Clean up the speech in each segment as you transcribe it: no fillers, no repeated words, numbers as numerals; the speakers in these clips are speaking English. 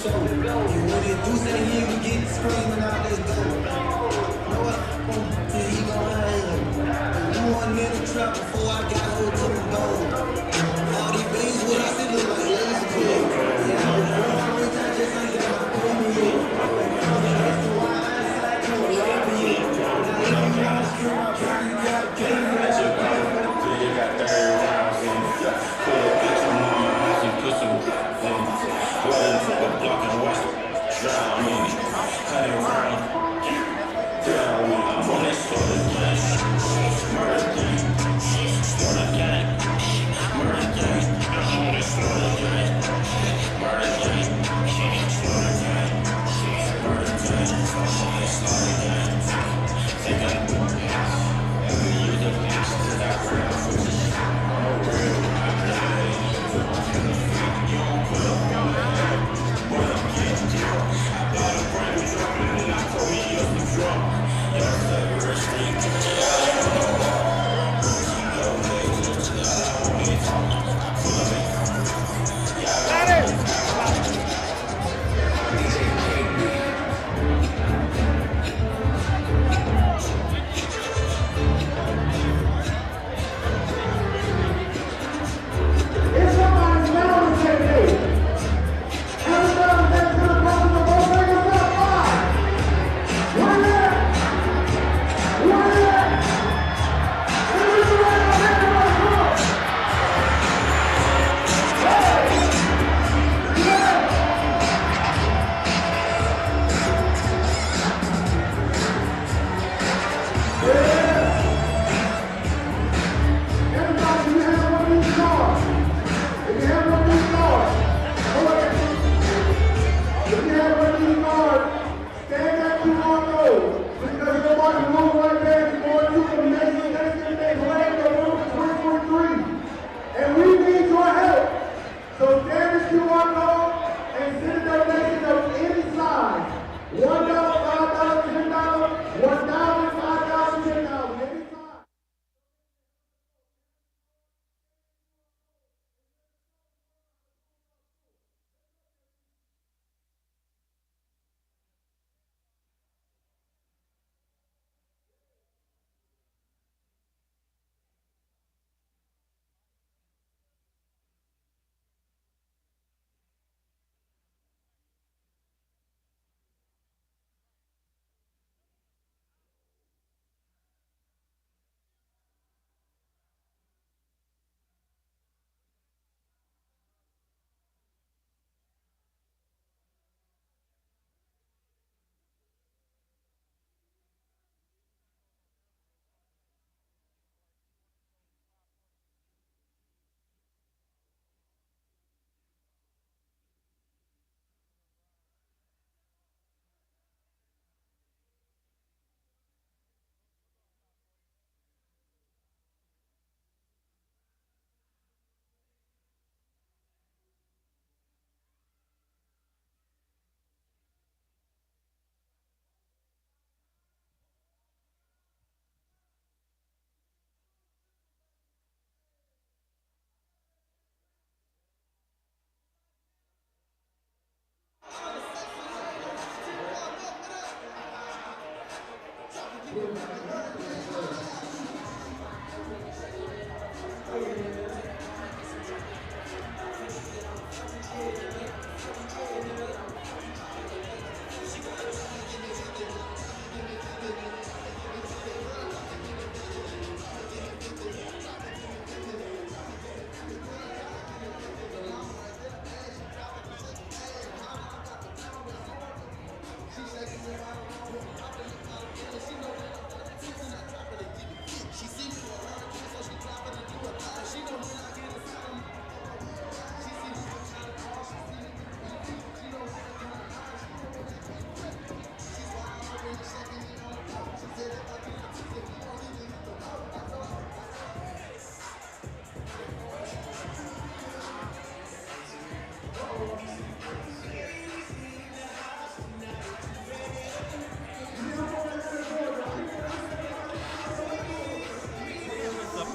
show. And when it do say he we get screaming out, let's go. Know what? He gon' hang. You want me to trap before I got hold to the goal. All these things what I see look like lazy quick. Yeah, I'm born I just ain't got my baby yet. That's the why I inside can't rap yet. Now if you want to scream my body, you gotta pay me. You got 30 rounds in. Put some on your eyes and put some blood into a block and watch it drown in it. 100 rounds. Down with it. I'm on that sort of gang. Murder gang. Murder gang. Murder gang. I'm on that sort of gang. Murder gang. Murder gang. Murder gang. I'm on that sort of gang. Think I do. Every year the past is not real.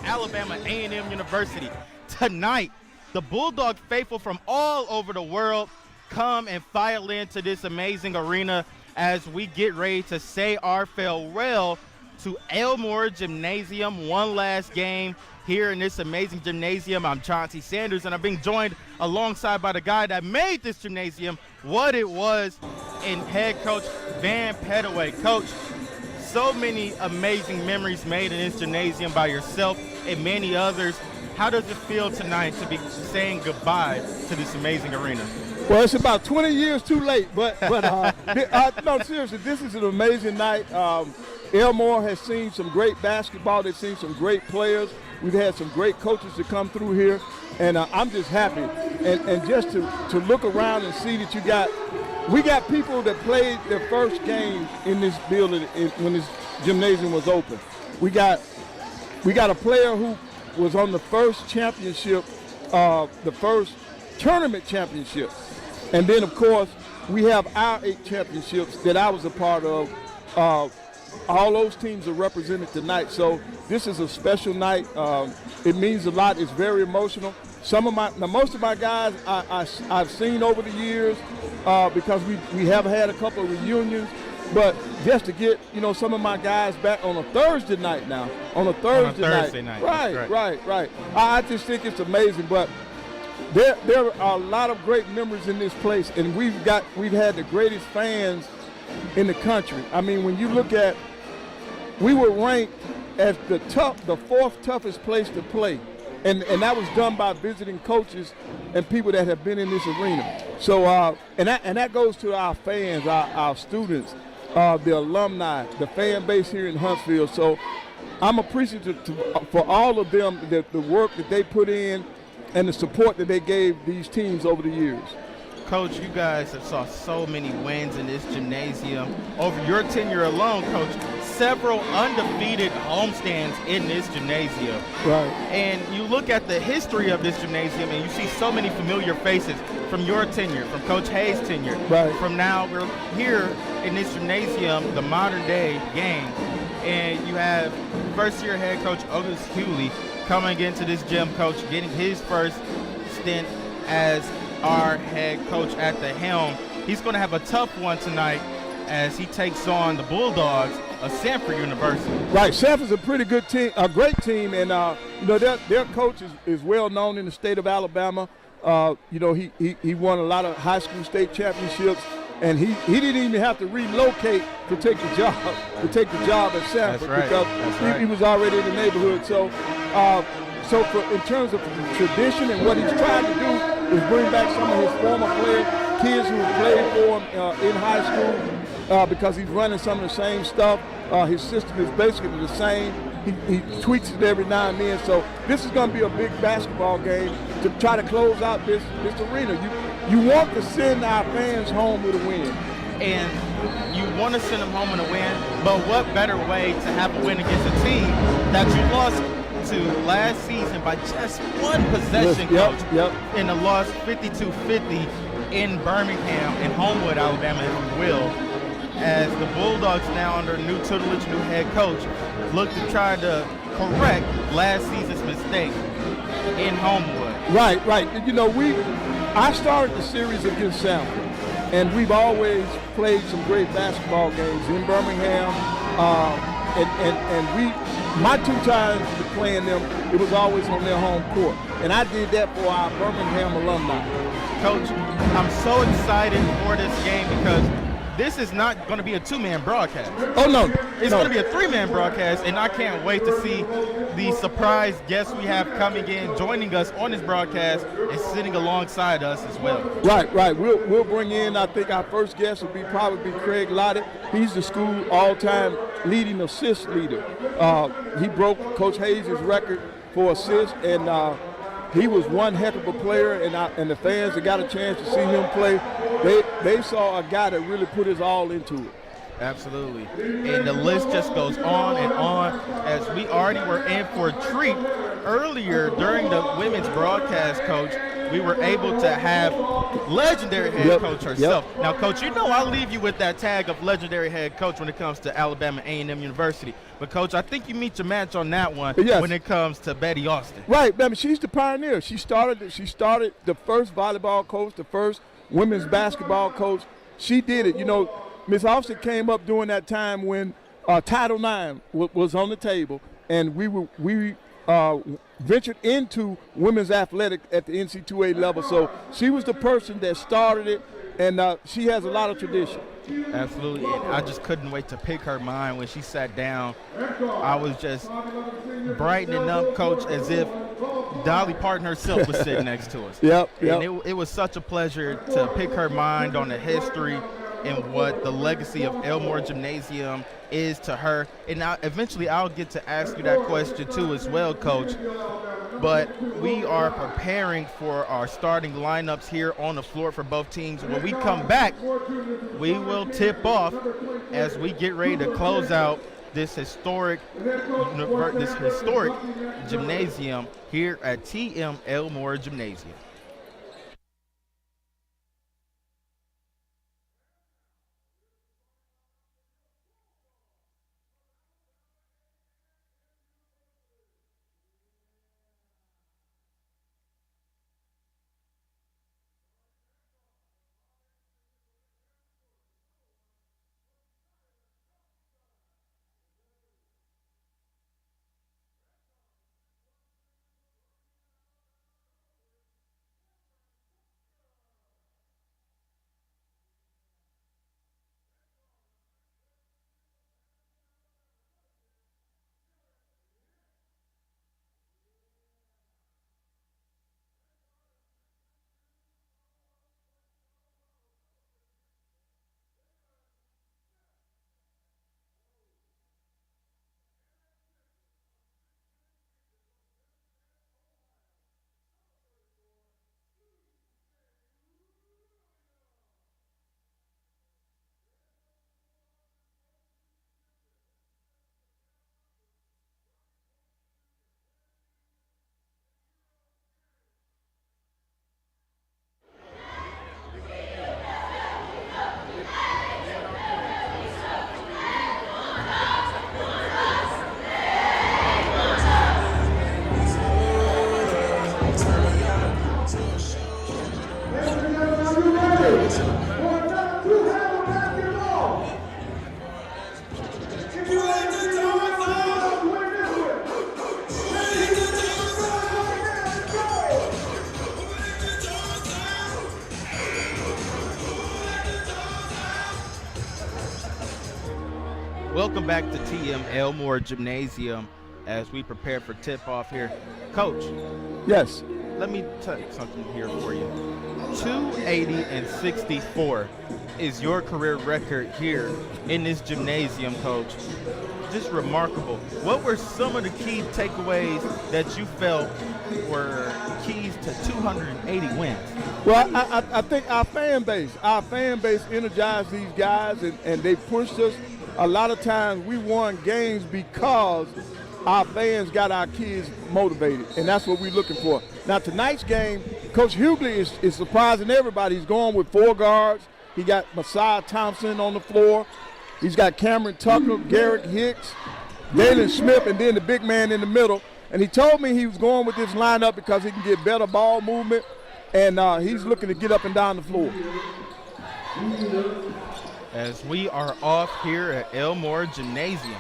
Alabama A&M University. Tonight, the Bulldog faithful from all over the world come and file into this amazing arena as we get ready to say our farewell to Elmore Gymnasium. One last game here in this amazing gymnasium. I'm Chauncey Sanders, and I'm being joined alongside by the guy that made this gymnasium what it was, in head coach Van Pettaway. Coach, so many amazing memories made in this gymnasium by yourself and many others. How does it feel tonight to be saying goodbye to this amazing arena? Well, it's about 20 years too late, but no, seriously, this is an amazing night. Elmore has seen some great basketball. They've seen some great players. We've had some great coaches to come through here, and I'm just happy. And just to look around and see that we got people that played their first game in this building when this gymnasium was open. We got a player who was on the first championship, the first tournament championship. And then, of course, we have our 8 championships that I was a part of. All those teams are represented tonight. So this is a special night. It means a lot. It's very emotional. Most of my guys I've seen over the years because we have had a couple of reunions. But just to get, some of my guys back on a Thursday night now. On a Thursday night. Right. I just think it's amazing. But there are a lot of great memories in this place, and we've had the greatest fans in the country. I mean, when you look at, we were ranked as the 4th toughest place to play, and that was done by visiting coaches and people that have been in this arena. So and that goes to our fans, our students, the alumni, the fan base here in Huntsville. So I'm appreciative for all of them, the work that they put in and the support that they gave these teams over the years. Coach, you guys have saw so many wins in this gymnasium. Over your tenure alone, Coach, several undefeated homestands in this gymnasium. Right. And you look at the history of this gymnasium and you see so many familiar faces from your tenure, from Coach Hayes' tenure. Right. From now, we're here in this gymnasium, the modern day game, and you have first-year head coach August Hewley coming into this gym, Coach, getting his first stint as our head coach at the helm. He's going to have a tough one tonight as he takes on the Bulldogs of Samford University. Right, Samford's a pretty good team, a great team, and their coach is well known in the state of Alabama. He won a lot of high school state championships, and he didn't even have to relocate to take the job at Samford because he was already in the neighborhood. So in terms of tradition and what he's trying to do is bring back some of his former players, kids who played for him in high school, because he's running some of the same stuff. His system is basically the same. He tweaks it every now and then. So this is going to be a big basketball game to try to close out this arena. You want to send our fans home with a win. And you want to send them home with a win, but what better way to have a win against a team that you lost to last season by just one possession, Coach, in the loss 52-50 in Birmingham, in Homewood, Alabama, if you will, as the Bulldogs now under new tutelage, new head coach, look to try to correct last season's mistake in Homewood. Right. I started the series against Samford, and we've always played some great basketball games in Birmingham, and my 2 times to playing them, it was always on their home court. And I did that for our Birmingham alumni. Coach, I'm so excited for this game because this is not going to be a 2-man broadcast. Oh, no. It's going to be a 3-man broadcast, and I can't wait to see the surprise guests we have coming in, joining us on this broadcast and sitting alongside us as well. Right. We'll bring in, I think our first guest will be probably Craig Lottie. He's the school all-time leading assist leader. He broke Coach Hayes' record for assists, and he was one heck of a player, and the fans that got a chance to see him play, they saw a guy that really put his all into it. Absolutely. And the list just goes on and on, as we already were in for a treat earlier during the women's broadcast, Coach. We were able to have legendary head coach herself. Now, Coach, I'll leave you with that tag of legendary head coach when it comes to Alabama A&M University. But, Coach, I think you meet your match on that one when it comes to Betty Austin. Right. I mean, she's the pioneer. She started the first volleyball coach, the first women's basketball coach. She did it. You know, Miss Austin came up during that time when Title IX was on the table, and we ventured into women's athletic at the NC2A level. So she was the person that started it, and she has a lot of tradition. Absolutely. And I just couldn't wait to pick her mind when she sat down. I was just brightening up, Coach, as if Dolly Parton herself was sitting next to us. Yep. And it was such a pleasure to pick her mind on the history and what the legacy of Elmore Gymnasium is to her. And now eventually I'll get to ask you that question too as well, Coach. But we are preparing for our starting lineups here on the floor for both teams. When we come back, we will tip off as we get ready to close out this historic gymnasium here at TM Elmore Gymnasium. Welcome back to TM Elmore Gymnasium as we prepare for tip-off here. Coach. Yes. Let me tell you something here for you. 280-64 is your career record here in this gymnasium, Coach. Just remarkable. What were some of the key takeaways that you felt were keys to 280 wins? Well, I think our fan base energized these guys, and they pushed us. A lot of times we won games because our fans got our kids motivated, and that's what we're looking for. Now, tonight's game, Coach Hughley is surprising everybody. He's going with 4 guards. He got Messiah Thompson on the floor. He's got Cameron Tucker, Garrett Hicks, Dalen Smith, and then the big man in the middle. And he told me he was going with this lineup because he can get better ball movement, and he's looking to get up and down the floor. As we are off here at Elmore Gymnasium.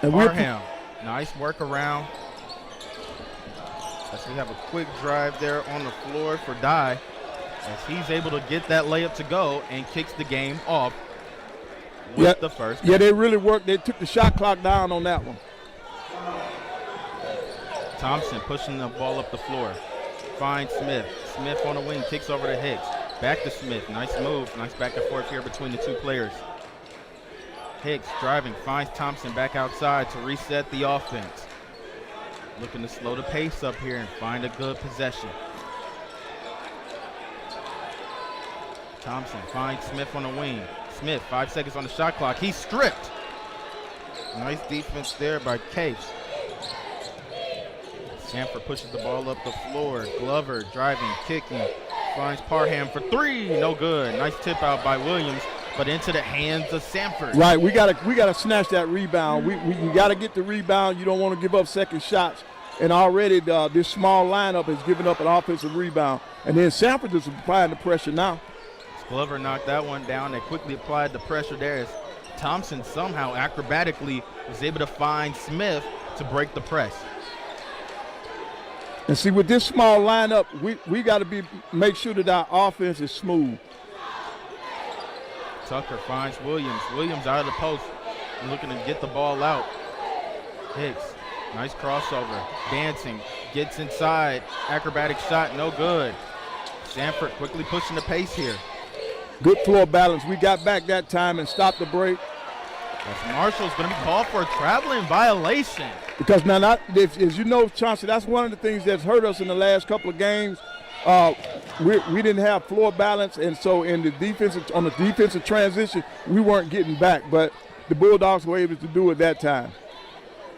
And Parham, nice work around. As we have a quick drive there on the floor for Dye, as he's able to get that layup to go and kicks the game off with the first. Yeah, they really worked. They took the shot clock down on that one. Thompson pushing the ball up the floor. Finds Smith. Smith on the wing, kicks over to Hicks. Back to Smith. Nice move. Nice back and forth here between the two players. Hicks driving, finds Thompson back outside to reset the offense. Looking to slow the pace up here and find a good possession. Thompson finds Smith on the wing. Smith, 5 seconds on the shot clock. He's stripped. Nice defense there by Capes. Samford pushes the ball up the floor. Glover driving, kicking. Finds Parham for 3. No good. Nice tip out by Williams, but into the hands of Samford. Right. We gotta snatch that rebound. We gotta get the rebound. You don't want to give up second shots. and already this small lineup has given up an offensive rebound. And then Samford is applying the pressure now. Glover knocked that one down. They quickly applied the pressure there as Thompson somehow acrobatically was able to find Smith to break the press. And see, with this small lineup, we got to make sure that our offense is smooth. Tucker finds Williams. Williams out of the post, looking to get the ball out. Hicks, nice crossover, dancing, gets inside, acrobatic shot, no good. Samford quickly pushing the pace here. Good floor balance. We got back that time and stopped the break. As Marshall's going to be called for a traveling violation. Because now, as you know, Chauncey, that's one of the things that's hurt us in the last couple of games. We didn't have floor balance, and so on the defensive transition, we weren't getting back. But the Bulldogs were able to do it that time.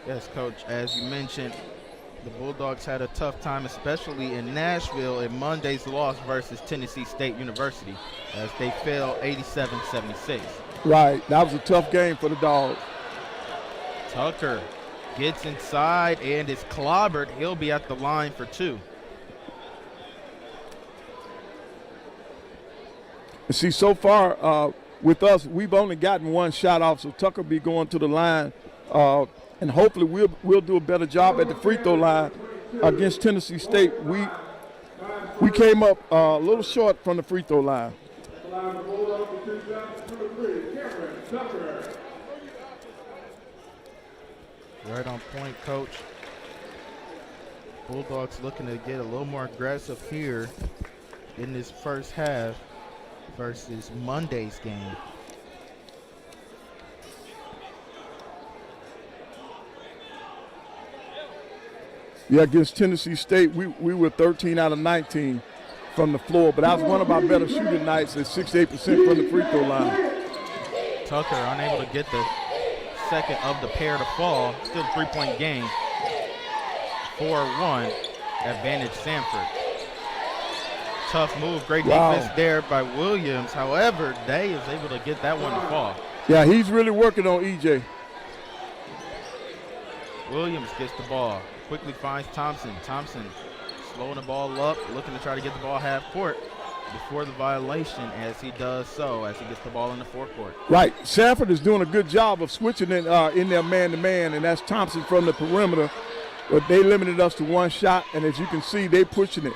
Yes, Coach, as you mentioned, the Bulldogs had a tough time, especially in Nashville in Monday's loss versus Tennessee State University, as they fell 87-76. Right, that was a tough game for the Dogs. Tucker gets inside and is clobbered. He'll be at the line for two. And see, so far with us, we've only gotten one shot off, so Tucker will be going to the line. And hopefully we'll do a better job at the free throw line against Tennessee State. We came up a little short from the free throw line. Right on point, Coach. Bulldogs looking to get a little more aggressive here in this first half versus Monday's game. Yeah, against Tennessee State, we were 13 out of 19 from the floor, but that was one of our better shooting nights at 68% from the free throw line. Tucker unable to get the second of the pair to fall. Still a three-point game. 4-1, advantage Samford. Tough move, great defense there by Williams. However, Day is able to get that one to fall. Yeah, he's really working on EJ. Williams gets the ball. Quickly finds Thompson. Thompson slowing the ball up, looking to try to get the ball half court before the violation, as he does so as he gets the ball in the forecourt. Right. Samford is doing a good job of switching in their man-to-man, and that's Thompson from the perimeter. But they limited us to one shot, and as you can see, they pushing it.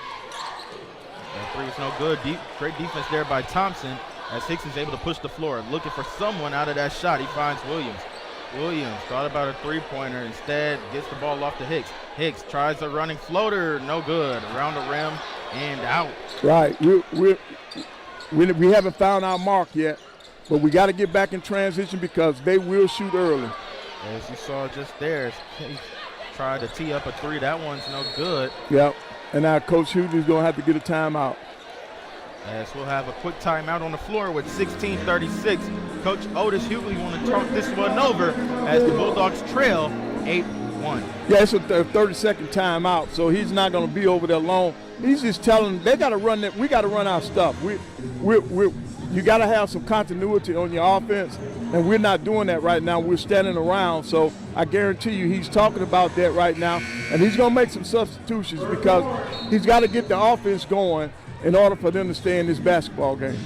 That three is no good. Great defense there by Thompson as Hicks is able to push the floor. Looking for someone out of that shot. He finds Williams. Williams thought about a three-pointer. Instead, gets the ball off to Hicks. Hicks tries a running floater. No good. Around the rim and out. Right. We haven't found our mark yet, but we got to get back in transition because they will shoot early. As you saw just there, he tried to tee up a three. That one's no good. Yep. And now Coach Hughley's going to have to get a timeout. As we'll have a quick timeout on the floor with 16:36. Coach Otis Hughley want to talk this one over as the Bulldogs trail 8-1. Yeah, it's a 30-second timeout, so he's not going to be over there long. He's just telling them they got to run that. We got to run our stuff. You got to have some continuity on your offense, and we're not doing that right now. We're standing around, so I guarantee you he's talking about that right now, and he's going to make some substitutions because he's got to get the offense going in order for them to stay in this basketball game.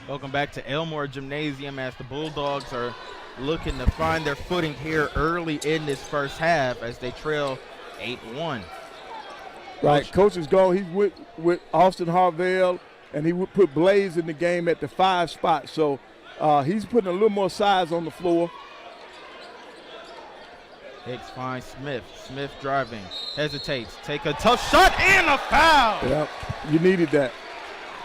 Welcome back to Elmore Gymnasium as the Bulldogs are looking to find their footing here early in this first half as they trail 8-1. Right, Coach is going. He's with Austin Harvell, and he would put Blaze in the game at the 5 spot. So he's putting a little more size on the floor. Hicks finds Smith. Smith driving, hesitates, take a tough shot and a foul. Yep, you needed that.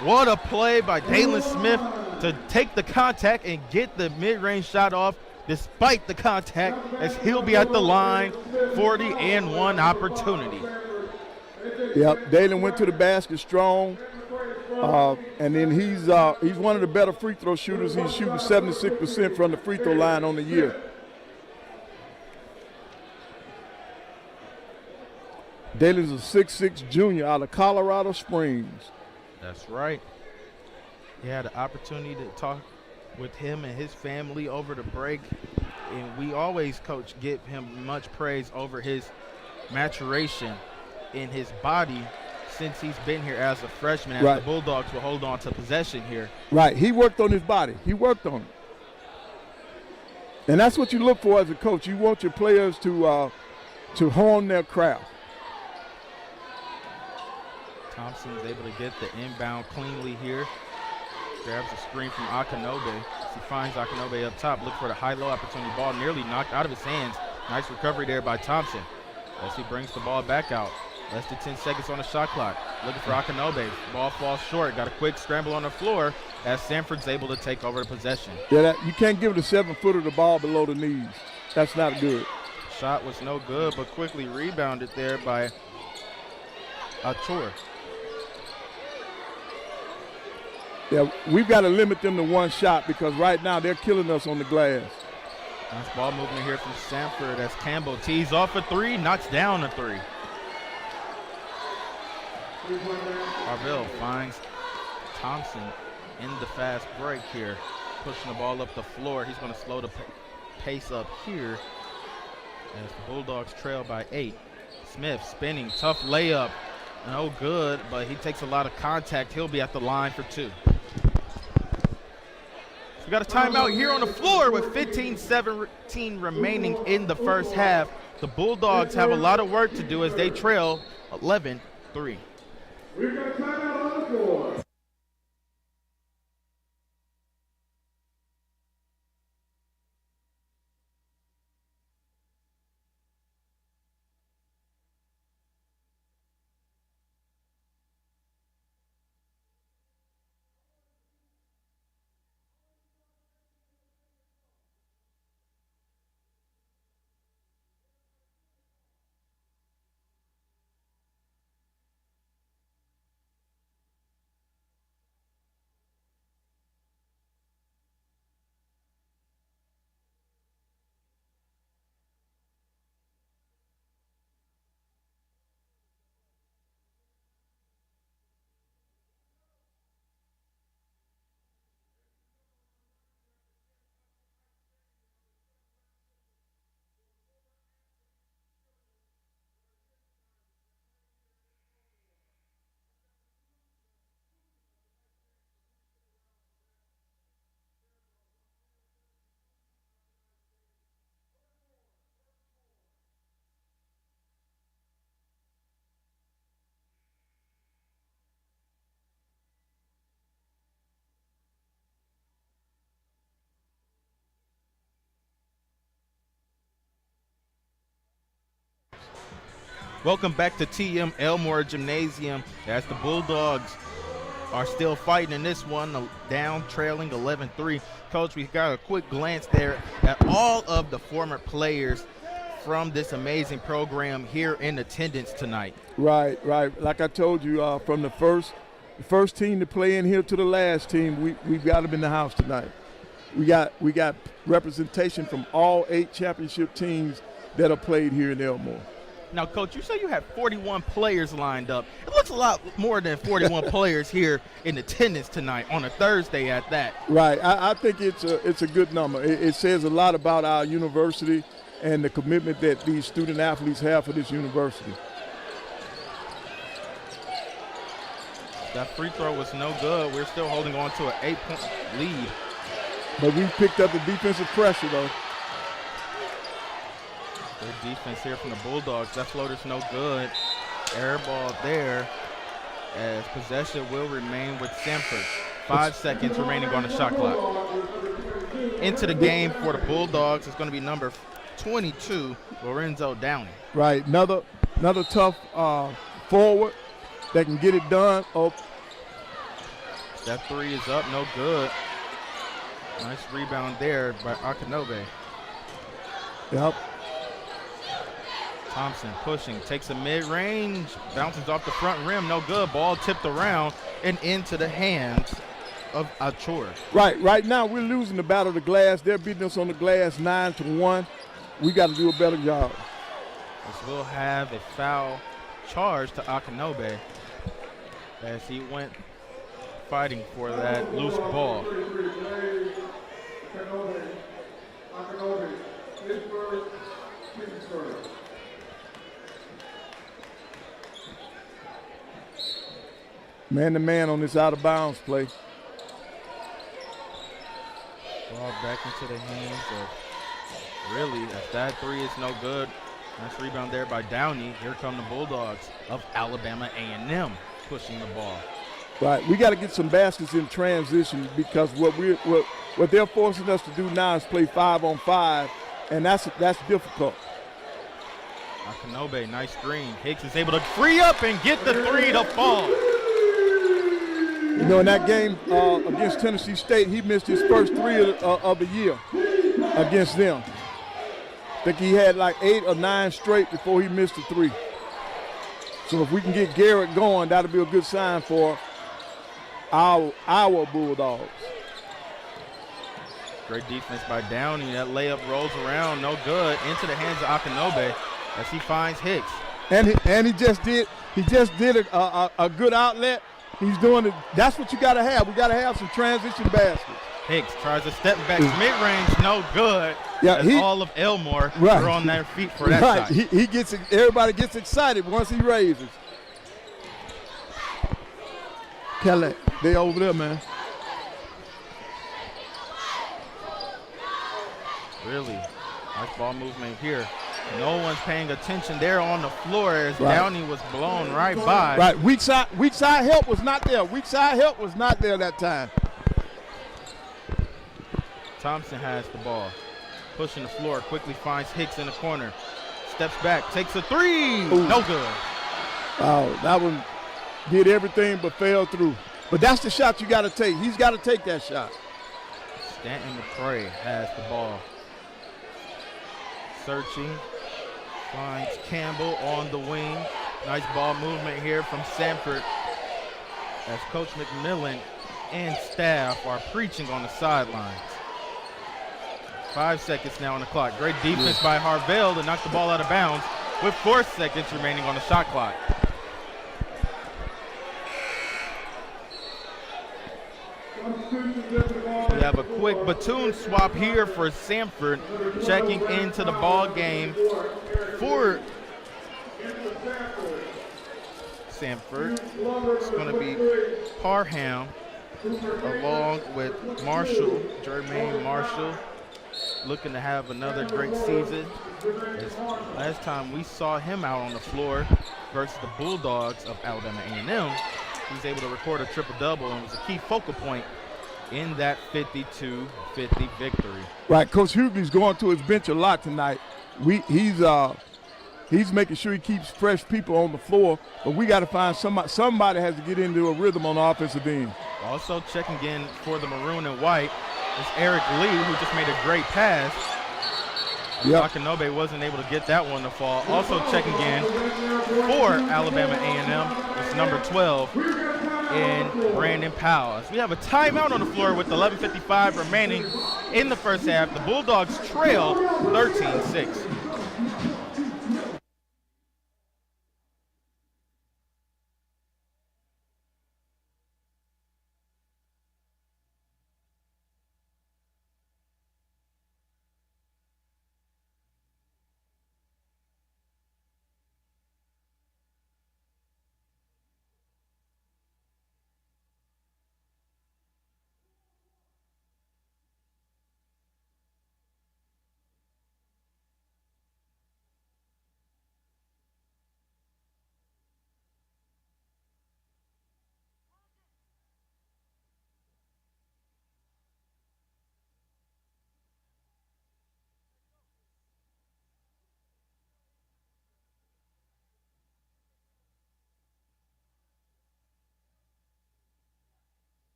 What a play by Dalen Smith to take the contact and get the mid-range shot off despite the contact, as he'll be at the line. 40-1 opportunity. Yep, Dalen went to the basket strong, and then he's one of the better free throw shooters. He's shooting 76% from the free throw line on the year. Dalen's a 6'6" junior out of Colorado Springs. That's right. He had the opportunity to talk with him and his family over the break, and we always, Coach, give him much praise over his maturation in his body since he's been here as a freshman, as the Bulldogs will hold on to possession here. Right, he worked on his body. He worked on it. And that's what you look for as a coach. You want your players to hone their craft. Thompson's able to get the inbound cleanly here. Grabs a screen from Akinobe. He finds Akinobe up top. Look for the high-low opportunity. Ball nearly knocked out of his hands. Nice recovery there by Thompson as he brings the ball back out. Less than 10 seconds on the shot clock. Looking for Akinobe. Ball falls short. Got a quick scramble on the floor as Samford's able to take over the possession. Yeah, you can't give the 7-footer the ball below the knees. That's not good. Shot was no good, but quickly rebounded there by Achor. Yeah, we've got to limit them to one shot because right now they're killing us on the glass. Nice ball movement here from Samford as Campbell tees off a three, knocks down a three. Harville finds Thompson in the fast break here, pushing the ball up the floor. He's going to slow the pace up here as the Bulldogs trail by 8. Smith spinning, tough layup. No good, but he takes a lot of contact. He'll be at the line for 2. We got a timeout here on the floor with 15-17 remaining in the first half. The Bulldogs have a lot of work to do as they trail 11-3. We've got timeout on the floor. Welcome back to TM Elmore Gymnasium as the Bulldogs are still fighting in this one, down trailing 11-3. Coach, we got a quick glance there at all of the former players from this amazing program here in attendance tonight. Right. Like I told you, from the first team to play in here to the last team, we've got them in the house tonight. We got representation from all 8 championship teams that are played here in Elmore. Now, Coach, you say you had 41 players lined up. It looks a lot more than 41 players here in attendance tonight on a Thursday at that. Right. I think it's a good number. It says a lot about our university and the commitment that these student athletes have for this university. That free throw was no good. We're still holding on to an 8-point lead. But we picked up the defensive pressure, though. Good defense here from the Bulldogs. That floater's no good. Air ball there as possession will remain with Samford. 5 seconds remaining on the shot clock. Into the game for the Bulldogs is going to be number 22, Lorenzo Downey. Right, another tough forward that can get it done. Oh. That three is up, no good. Nice rebound there by Akinobe. Yep. Thompson pushing, takes a mid-range, bounces off the front rim, no good. Ball tipped around and into the hands of Achor. Right now we're losing the battle of the glass. They're beating us on the glass 9-1. We got to do a better job. This will have a foul charge to Akinobe as he went fighting for that loose ball. Man to man on this out of bounds play. Ball back into the hands of really, if that three is no good. Nice rebound there by Downey. Here come the Bulldogs of Alabama A&M pushing the ball. Right, we got to get some baskets in transition because what they're forcing us to do now is play 5-on-5, and that's difficult. Akinobe, nice screen. Hicks is able to free up and get the three to fall. You know, in that game against Tennessee State, he missed his first three of the year against them. I think he had like 8 or 9 straight before he missed a three. So if we can get Garrett going, that'll be a good sign for our Bulldogs. Great defense by Downey. That layup rolls around, no good. Into the hands of Akinobe as he finds Hicks. And he just did a good outlet. He's doing it. That's what you got to have. We got to have some transition baskets. Hicks tries to step back mid-range, no good. Yeah, as all of Elmore are on their feet for that shot. Everybody gets excited once he raises. Kelly, they over there, man. Really nice ball movement here. No one's paying attention there on the floor as Downey was blown right by. Right, weak side help was not there. Weak side help was not there that time. Thompson has the ball. Pushing the floor, quickly finds Hicks in the corner. Steps back, takes a three. Ooh. No good. Oh, that one did everything but fell through. But that's the shot you got to take. He's got to take that shot. Stanton McCray has the ball. Searching. Finds Campbell on the wing. Nice ball movement here from Samford as Coach McMillan and staff are preaching on the sidelines. 5 seconds now on the clock. Great defense by Harvell to knock the ball out of bounds with 4 seconds remaining on the shot clock. We have a quick platoon swap here for Samford, checking into the ball game for Samford. It's going to be Parham along with Marshall, Jermaine Marshall, looking to have another great season. As last time we saw him out on the floor versus the Bulldogs of Alabama A&M, he was able to record a triple-double and was a key focal point in that 52-50 victory. Right, Coach Hughley's going to his bench a lot tonight. He's making sure he keeps fresh people on the floor, but we got to find somebody has to get into a rhythm on the offensive end. Also checking in for the maroon and white is Eric Lee, who just made a great pass. Yep. Akinobe wasn't able to get that one to fall. Also checking in for Alabama A&M is number 12 in Brandon Powell. We have a timeout on the floor with 11:55 remaining in the first half. The Bulldogs trail 13-6.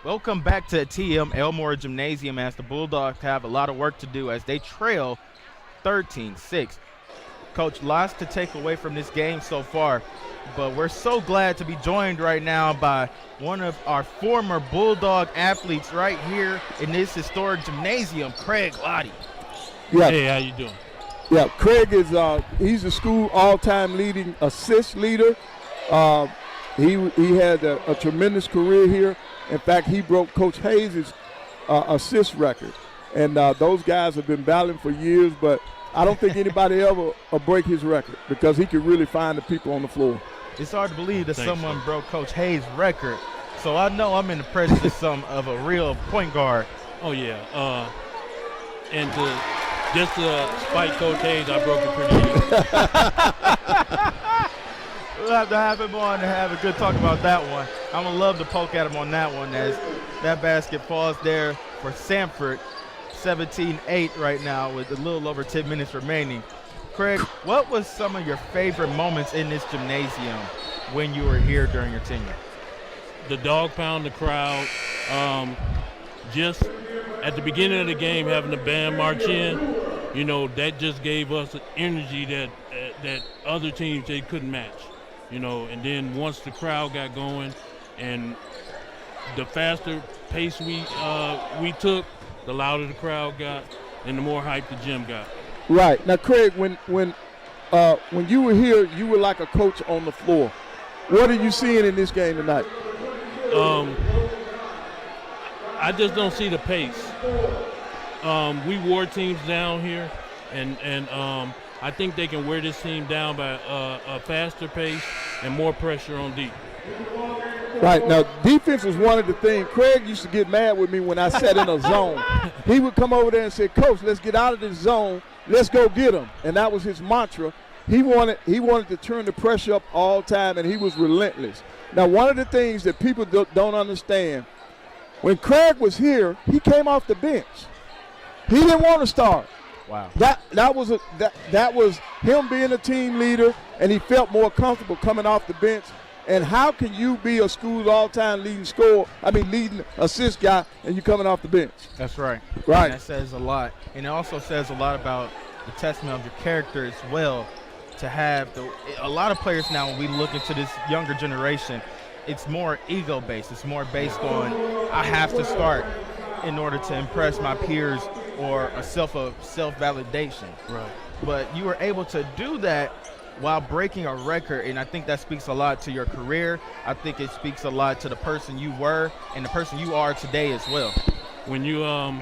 Welcome back to TM Elmore Gymnasium as the Bulldogs have a lot of work to do as they trail 13-6. Coach, lots to take away from this game so far, but we're so glad to be joined right now by one of our former Bulldog athletes right here in this historic gymnasium, Craig Lottie. Yeah. Hey, how you doing? Yeah, Craig is he's the school all-time leading assist leader. He had a tremendous career here. In fact, he broke Coach Hayes' assist record. And those guys have been battling for years, but I don't think anybody ever will break his record because he can really find the people on the floor. It's hard to believe that someone broke Coach Hayes' record. So I know I'm in the presence of a real point guard. Oh, yeah. And just to spite Coach Hayes, I broke it pretty easy. We'll have to have him on and have a good talk about that one. I'm going to love to poke at him on that one as that basket falls there for Samford. 17-8 right now with a little over 10 minutes remaining. Craig, what was some of your favorite moments in this gymnasium when you were here during your tenure? The dog pound, the crowd. Just at the beginning of the game, having the band march in, that just gave us an energy that other teams, they couldn't match. And then once the crowd got going and the faster pace we took, the louder the crowd got and the more hype the gym got. Right. Now, Craig, when you were here, you were like a coach on the floor. What are you seeing in this game tonight? I just don't see the pace. We wore teams down here, and I think they can wear this team down by a faster pace and more pressure on deep. Right. Now, defense was one of the things. Craig used to get mad with me when I sat in a zone. He would come over there and say, Coach, let's get out of this zone. Let's go get them. And that was his mantra. He wanted to turn the pressure up all time, and he was relentless. Now, one of the things that people don't understand, when Craig was here, he came off the bench. He didn't want to start. Wow. That was him being a team leader, and he felt more comfortable coming off the bench. And how can you be a school's all-time leading assist guy, and you coming off the bench? That's right. Right. And that says a lot. And it also says a lot about the testament of your character as well, to have a lot of players now, when we look into this younger generation, it's more ego-based. It's more based on I have to start in order to impress my peers or a self-validation. Right. But you were able to do that while breaking a record, and I think that speaks a lot to your career. I think it speaks a lot to the person you were and the person you are today as well. When your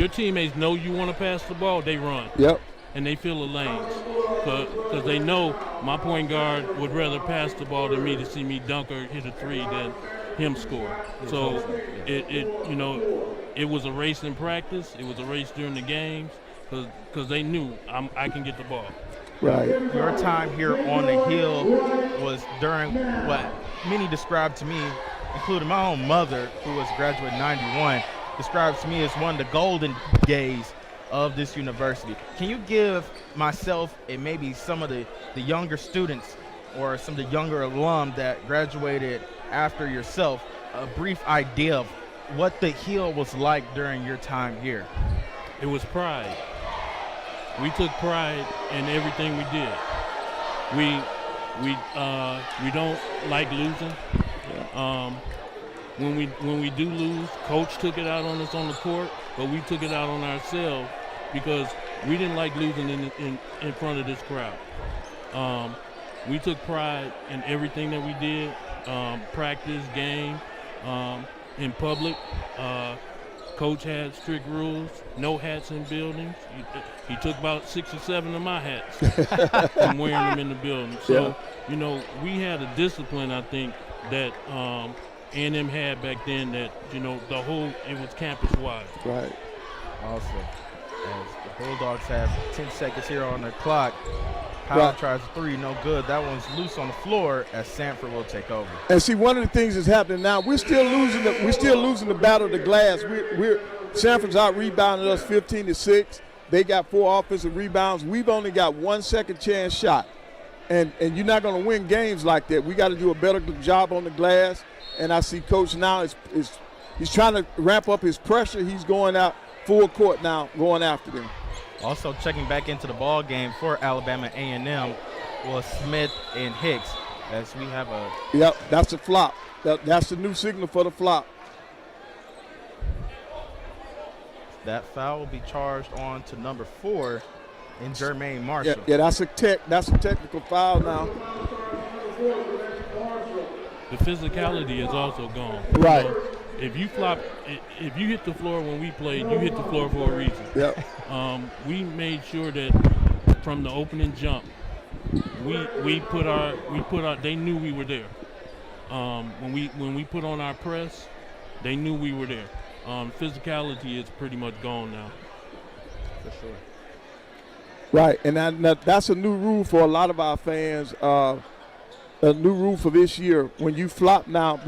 teammates know you want to pass the ball, they run. Yep. And they fill the lanes because they know my point guard would rather pass the ball than me to see me dunk or hit a three than him score. So it was a race in practice. It was a race during the games because they knew I can get the ball. Right. Your time here on the Hill was during what many described to me, including my own mother, who was a graduate in 91, describes to me as one of the golden days of this university. Can you give myself and maybe some of the younger students or some of the younger alum that graduated after yourself a brief idea of what the Hill was like during your time here? It was pride. We took pride in everything we did. We don't like losing. When we do lose, coach took it out on us on the court, but we took it out on ourselves because we didn't like losing in front of this crowd. We took pride in everything that we did, practice, game, in public. Coach had strict rules, no hats in buildings. He took about 6 or 7 of my hats and wearing them in the building. So, we had a discipline, I think, that A&M had back then that, it was campus-wide. Right. Awesome. As the Bulldogs have 10 seconds here on the clock. Powell tries a three, no good. That one's loose on the floor as Samford will take over. And see, one of the things that's happening now, we're still losing the battle of the glass. Samford's out rebounding us 15-6. They got 4 offensive rebounds. We've only got 1 second chance shot. And you're not going to win games like that. We got to do a better job on the glass. and I see Coach now is he's trying to ramp up his pressure. He's going out full court now, going after them. Also checking back into the ball game for Alabama A&M was Smith and Hicks, as we have a. Yep, that's a flop. That's the new signal for the flop. That foul will be charged on to number 4 in Jermaine Marshall. Yeah, that's a technical foul now. The physicality is also gone. Right. You know, if you hit the floor when we played, you hit the floor for a reason. Yep. We made sure that from the opening jump, we put our. They knew we were there. When we put on our press, they knew we were there. Physicality is pretty much gone now. For sure. Right, and that's a new rule for a lot of our fans. A new rule for this year. When you flop now,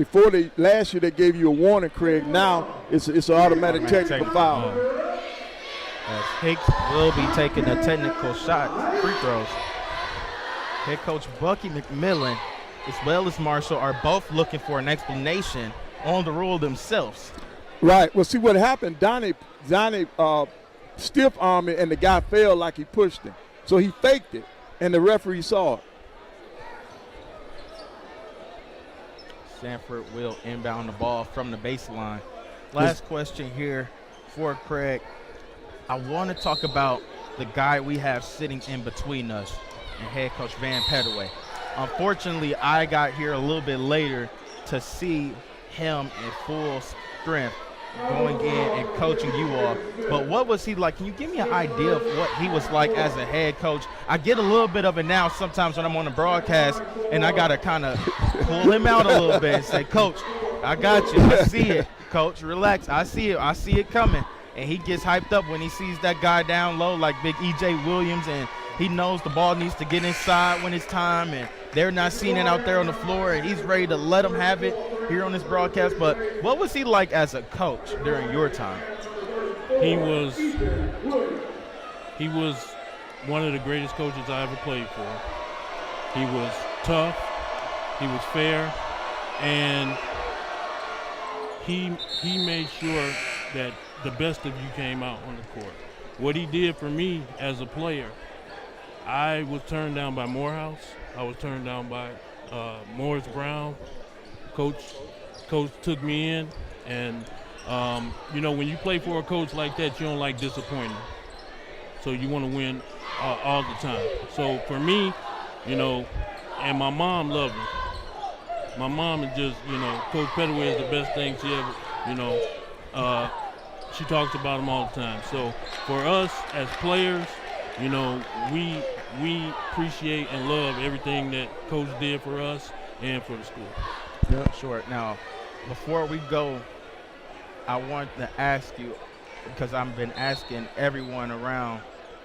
last year they gave you a warning, Craig. Now it's an automatic technical foul. As Hicks will be taking a technical shot, free throws. Head coach Bucky McMillan, as well as Marshall, are both looking for an explanation on the rule themselves. Right. Well, see what happened. Donnie stiff armed it, and the guy fell like he pushed him. So he faked it, and the referee saw it. Samford will inbound the ball from the baseline. Last question here for Craig. I want to talk about the guy we have sitting in between us and head coach Van Pettaway. Unfortunately, I got here a little bit later to see him in full strength going in and coaching you all. But what was he like? Can you give me an idea of what he was like as a head coach? I get a little bit of it now sometimes when I'm on the broadcast, and I got to kind of pull him out a little bit and say, Coach, I got you. I see it. Coach, relax. I see it. I see it coming. And he gets hyped up when he sees that guy down low like big E.J. Williams, and he knows the ball needs to get inside when it's time, and they're not seeing it out there on the floor, and he's ready to let them have it here on this broadcast. But what was he like as a coach during your time? He was one of the greatest coaches I ever played for. He was tough, he was fair, and he made sure that the best of you came out on the court. What he did for me as a player, I was turned down by Morehouse. I was turned down by Morris Brown. Coach took me in, and when you play for a coach like that, you don't like disappointing. So you want to win all the time. So for me, and my mom loved me. My mom is just, Coach Pettaway is the best thing she ever, she talks about him all the time. So for us as players, we appreciate and love everything that Coach did for us and for the school. Yeah, sure. Now, before we go, I want to ask you, because I've been asking everyone around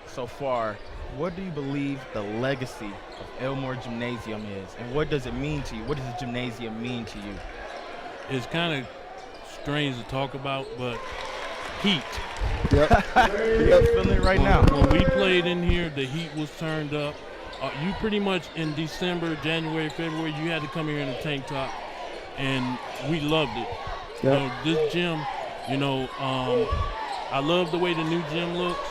so far, what do you believe the legacy of Elmore Gymnasium is, and what does it mean to you? What does the gymnasium mean to you? It's kind of strange to talk about, but heat. Yep. Feeling it right now. When we played in here, the heat was turned up. You pretty much in December, January, February, you had to come here in a tank top, and we loved it. Yep. This gym, I love the way the new gym looks,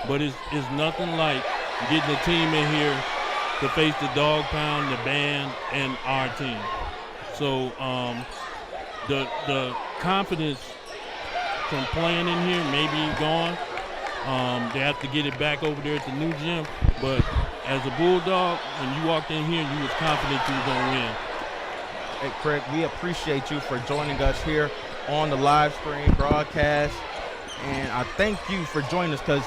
but it's nothing like getting a team in here to face the dog pound, the band, and our team. So the confidence from playing in here may be gone. They have to get it back over there at the new gym. But as a Bulldog, when you walked in here, you was confident you were going to win. Hey, Craig, we appreciate you for joining us here on the live stream broadcast. And I thank you for joining us, because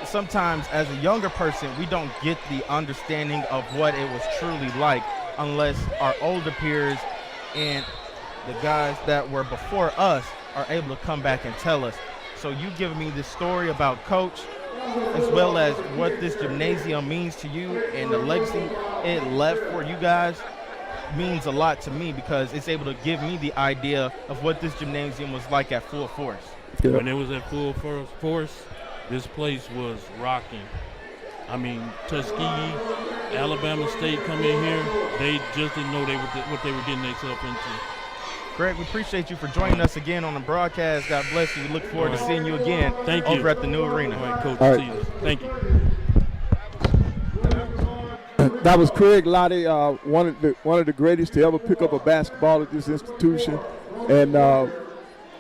sometimes as a younger person, we don't get the understanding of what it was truly like unless our older peers and the guys that were before us are able to come back and tell us. So you giving me this story about Coach, as well as what this gymnasium means to you and the legacy it left for you guys, means a lot to me, because it's able to give me the idea of what this gymnasium was like at full force. Yeah. When it was at full force, this place was rocking. I mean, Tuskegee, Alabama State come in here, they just didn't know what they were getting themselves into. Greg, we appreciate you for joining us again on the broadcast. God bless you. We look forward to seeing you again over at the new arena. All right, Coach. All right. See you. Thank you. That was Craig Lottie, one of the greatest to ever pick up a basketball at this institution. And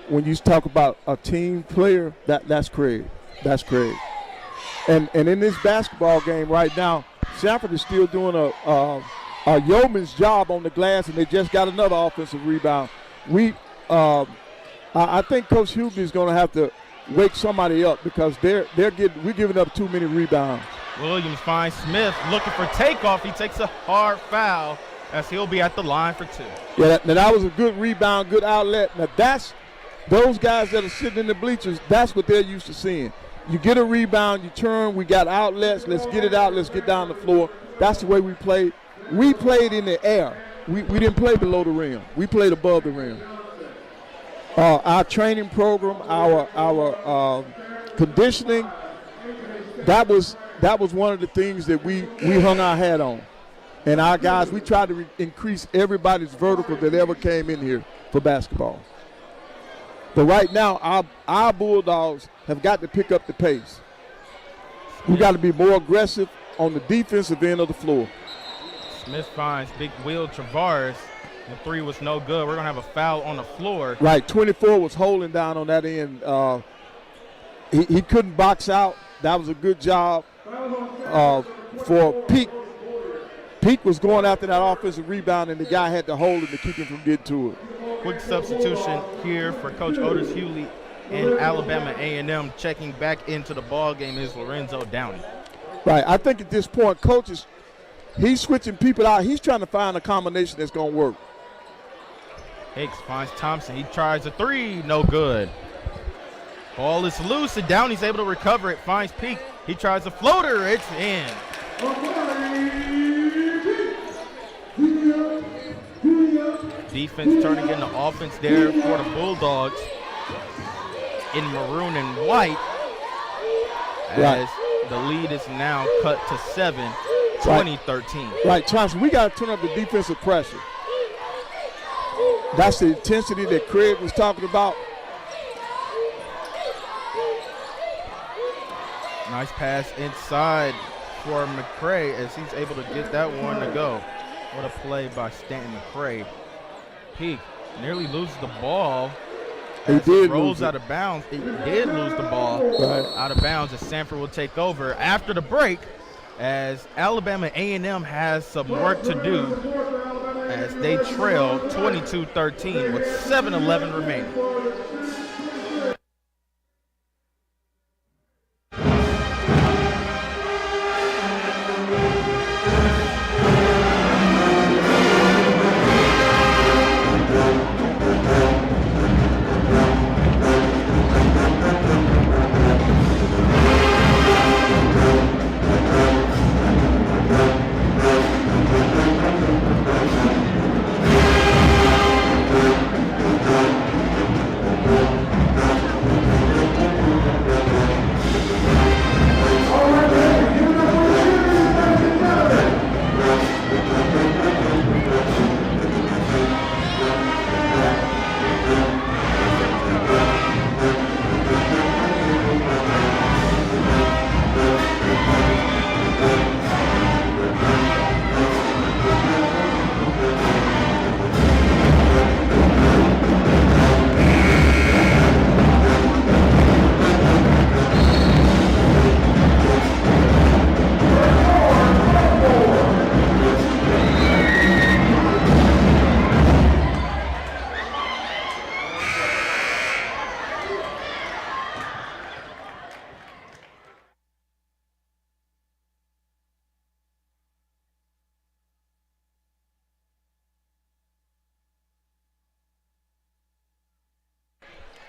when you talk about a team player, that's Craig. That's Craig. And in this basketball game right now, Samford is still doing a yeoman's job on the glass, and they just got another offensive rebound. I think Coach Hughley is going to have to wake somebody up because we're giving up too many rebounds. Williams finds Smith looking for takeoff. He takes a hard foul as he'll be at the line for 2. Yeah, now that was a good rebound, good outlet. Now that's those guys that are sitting in the bleachers, that's what they're used to seeing. You get a rebound, you turn, we got outlets, let's get it out, let's get down the floor. That's the way we played. We played in the air. We didn't play below the rim. We played above the rim. Our training program, our conditioning, that was one of the things that we hung our hat on. And our guys, we tried to increase everybody's vertical that ever came in here for basketball. But right now, our Bulldogs have got to pick up the pace. We got to be more aggressive on the defensive end of the floor. Smith finds Big Will Travares. The 3 was no good. We're going to have a foul on the floor. Right, 24 was holding down on that end. He couldn't box out. That was a good job for Peak. Peak was going after that offensive rebound, and the guy had to hold him to keep him from getting to it. Quick substitution here for Coach Otis Hughley in Alabama A&M. Checking back into the ball game is Lorenzo Downey. Right, I think at this point, coaches, he's switching people out. He's trying to find a combination that's going to work. Hicks finds Thompson. He tries a 3, no good. Ball is loose, and Downey's able to recover it. Finds Peak. He tries a floater. It's in. Defense turning into offense there for the Bulldogs in maroon and white. As the lead is now cut to 7, 20-13. Right, Thompson, we got to turn up the defensive pressure. That's the intensity that Craig was talking about. Nice pass inside for McCray as he's able to get that one to go. What a play by Stanton McCray. Peak nearly loses the ball. He did rolls lose out of bounds. He did lose the ball out of bounds as Samford will take over after the break as Alabama A&M has some work to do as they trail 22-13 with 7:11 remaining.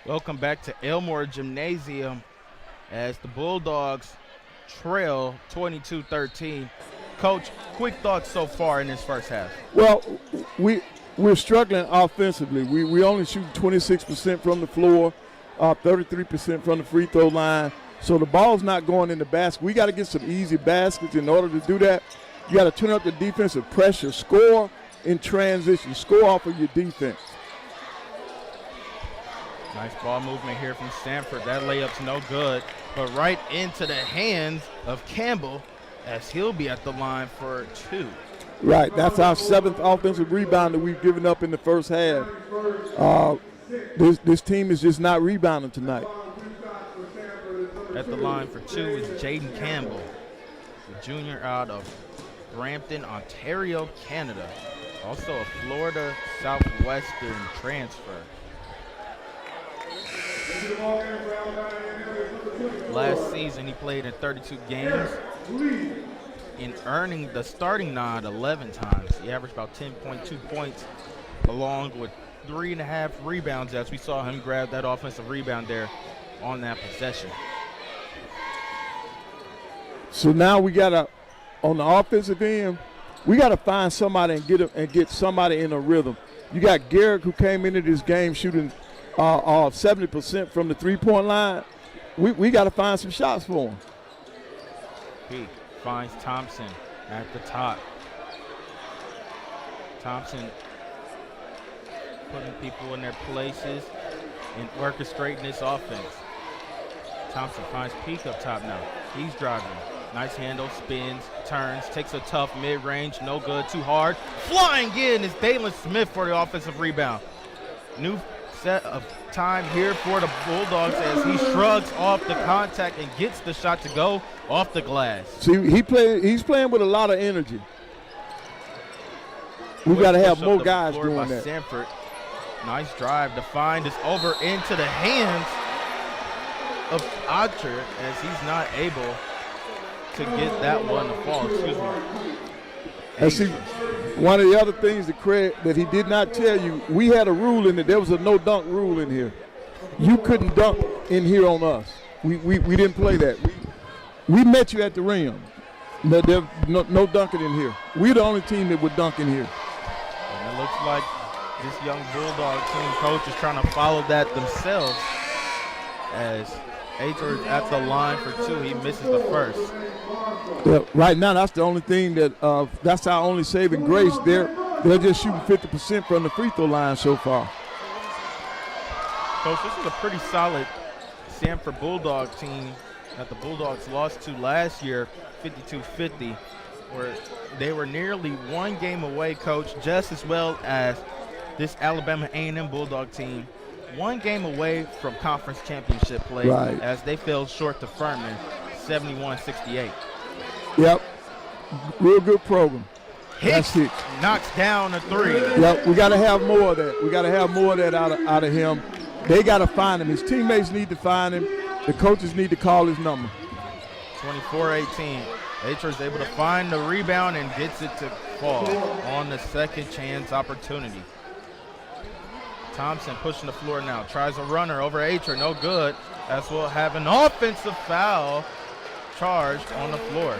Welcome back to Elmore Gymnasium as the Bulldogs trail 22-13. Coach, quick thoughts so far in this first half. Well, we're struggling offensively. We only shoot 26% from the floor, 33% from the free throw line. So the ball's not going in the basket. We got to get some easy baskets. In order to do that, you got to turn up the defensive pressure, score in transition, score off of your defense. Nice ball movement here from Samford. That layup's no good, but right into the hands of Campbell as he'll be at the line for 2. Right, that's our 7th offensive rebound that we've given up in the first half. This team is just not rebounding tonight. At the line for 2 is Jaden Campbell, the junior out of Brampton, Ontario, Canada. Also a Florida Southwestern transfer. Last season, he played in 32 games, in earning the starting nod 11 times. He averaged about 10.2 points, along with 3.5 rebounds, as we saw him grab that offensive rebound there on that possession. So now we gotta, on the offensive end, we gotta find somebody and get somebody in a rhythm. You got Garrick, who came into this game shooting 70% from the three-point line. We got to find some shots for him. He finds Thompson at the top. Thompson putting people in their places and orchestrating this offense. Thompson finds Peak up top now. He's driving. Nice handle, spins, turns, takes a tough mid-range, no good, too hard. Flying in is Dalen Smith for the offensive rebound. New set of time here for the Bulldogs as he shrugs off the contact and gets the shot to go off the glass. See, he's playing with a lot of energy. We got to have more guys doing that. Samford. Nice drive to find this over into the hands of Archer as he's not able to get that one to fall. Excuse me. And see, one of the other things that he did not tell you, we had a rule in it. There was a no dunk rule in here. You couldn't dunk in here on us. We didn't play that. We met you at the rim. There's no dunking in here. We're the only team that would dunk in here. And it looks like this young Bulldog team coach is trying to follow that themselves as Ator is at the line for 2. He misses the first. Yeah, right now, that's the only thing that's our only saving grace. They're just shooting 50% from the free throw line so far. Coach, this is a pretty solid Samford Bulldog team that the Bulldogs lost to last year, 52-50, where they were nearly one game away, Coach, just as well as this Alabama A&M Bulldog team. One game away from conference championship play as they fell short to Furman, 71-68. Yep, real good program. Hicks knocks down a 3. Yep, we got to have more of that. We got to have more of that out of him. They got to find him. His teammates need to find him. The coaches need to call his number. 24-18. Ator is able to find the rebound and gets it to fall on the second chance opportunity. Thompson pushing the floor now. Tries a runner over Ator. No good. As we'll have an offensive foul charged on the floor.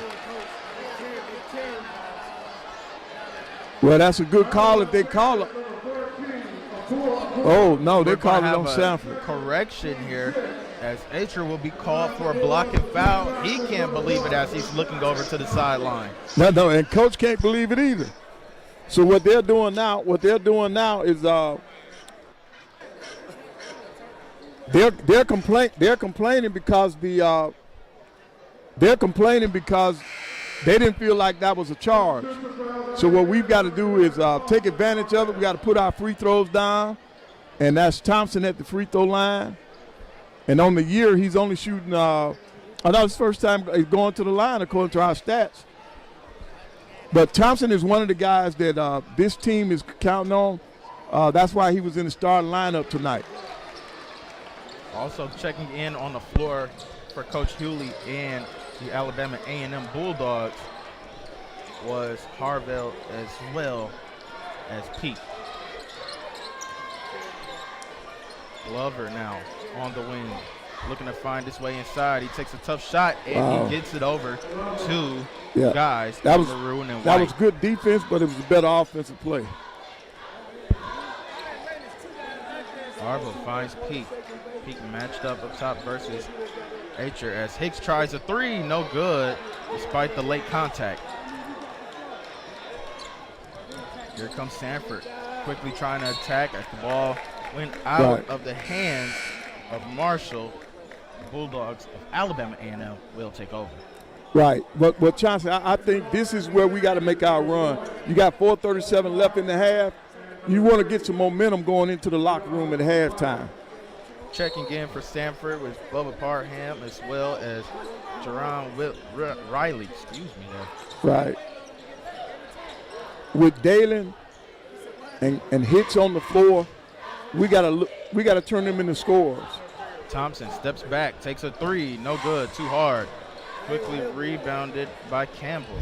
Well, that's a good call if they call it. Oh, no, they call it on Samford. Correction here as Ator will be called for a blocking foul. He can't believe it as he's looking over to the sideline. No, and coach can't believe it either. So what they're doing now is they're complaining because they didn't feel like that was a charge. So what we've got to do is take advantage of it. We got to put our free throws down, and that's Thompson at the free throw line. And on the year, he's only shooting. I know it's his first time going to the line according to our stats. But Thompson is one of the guys that this team is counting on. That's why he was in the starting lineup tonight. Also checking in on the floor for Coach Hewley and the Alabama A&M Bulldogs was Harvell as well as Pete. Glover now on the wing, looking to find his way inside. He takes a tough shot and he gets it over to guys. That was good defense, but it was a better offensive play. Harvell finds Pete. Pete matched up top versus Ator as Hicks tries a 3, no good, despite the late contact. Here comes Samford, quickly trying to attack as the ball went out Right. of the hands of Marshall. The Bulldogs of Alabama A&M will take over. Right, but Chauncey, I think this is where we got to make our run. You got 4:37 left in the half. You want to get some momentum going into the locker room at halftime. Checking in for Samford with Bubba Parham as well as Jerron Riley. Excuse me there. Right. With Dalen and hits on the floor, we gotta turn them into scores. Thompson steps back, takes a three, no good, too hard. Quickly rebounded by Campbell.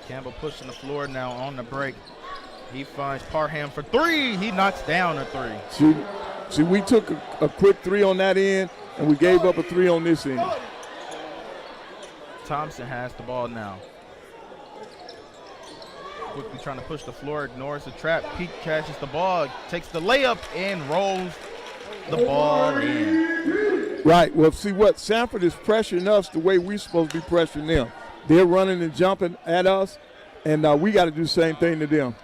Campbell pushing the floor now on the break. He finds Parham for three. He knocks down a three. See, we took a quick three on that end, and we gave up a three on this end. Thompson has the ball now. Quickly trying to push the floor, ignores the trap. Peak catches the ball, takes the layup, and rolls the ball in. Right. Well, see what? Samford is pressuring us the way we're supposed to be pressuring them. They're running and jumping at us, and we got to do the same thing to them.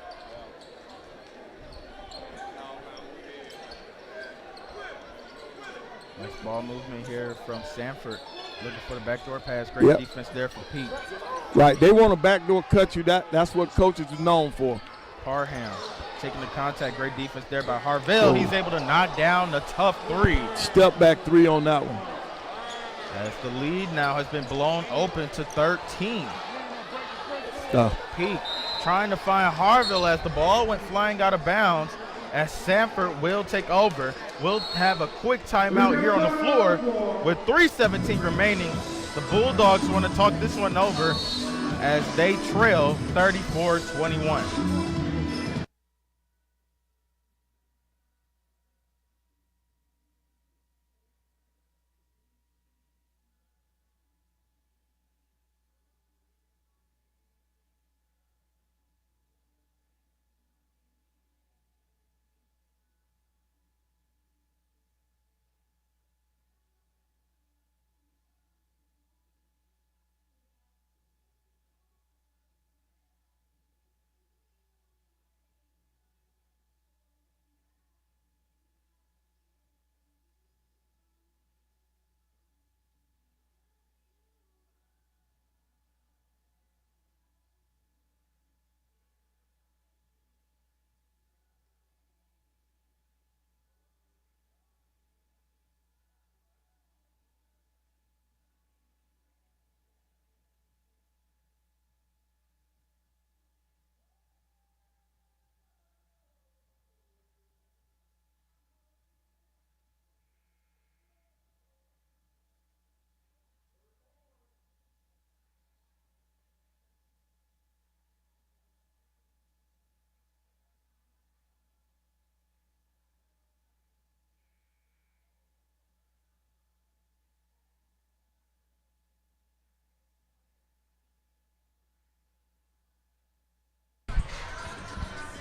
Nice ball movement here from Samford. Looking for the backdoor pass. Great defense there for Pete. Right. They want to backdoor cut you. That's what coaches are known for. Parham taking the contact. Great defense there by Harville. He's able to knock down the tough three. Step back three on that one. As the lead now has been blown open to 13. Peak trying to find Harville as the ball went flying out of bounds. As Samford will take over. We'll have a quick timeout here on the floor with 3:17 remaining. The Bulldogs want to talk this one over as they trail 34-21.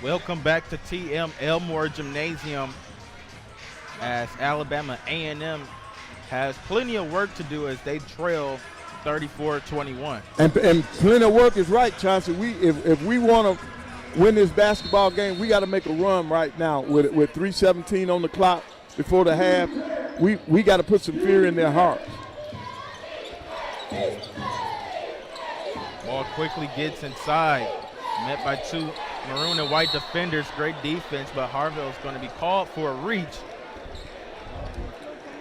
Welcome back to TM Elmore Gymnasium as Alabama A&M has plenty of work to do as they trail 34-21. And plenty of work is right, Chauncey. If we want to win this basketball game, we got to make a run right now with 3:17 on the clock before the half. We got to put some fear in their hearts. Ball quickly gets inside, met by two maroon and white defenders. Great defense, but Harville is going to be called for a reach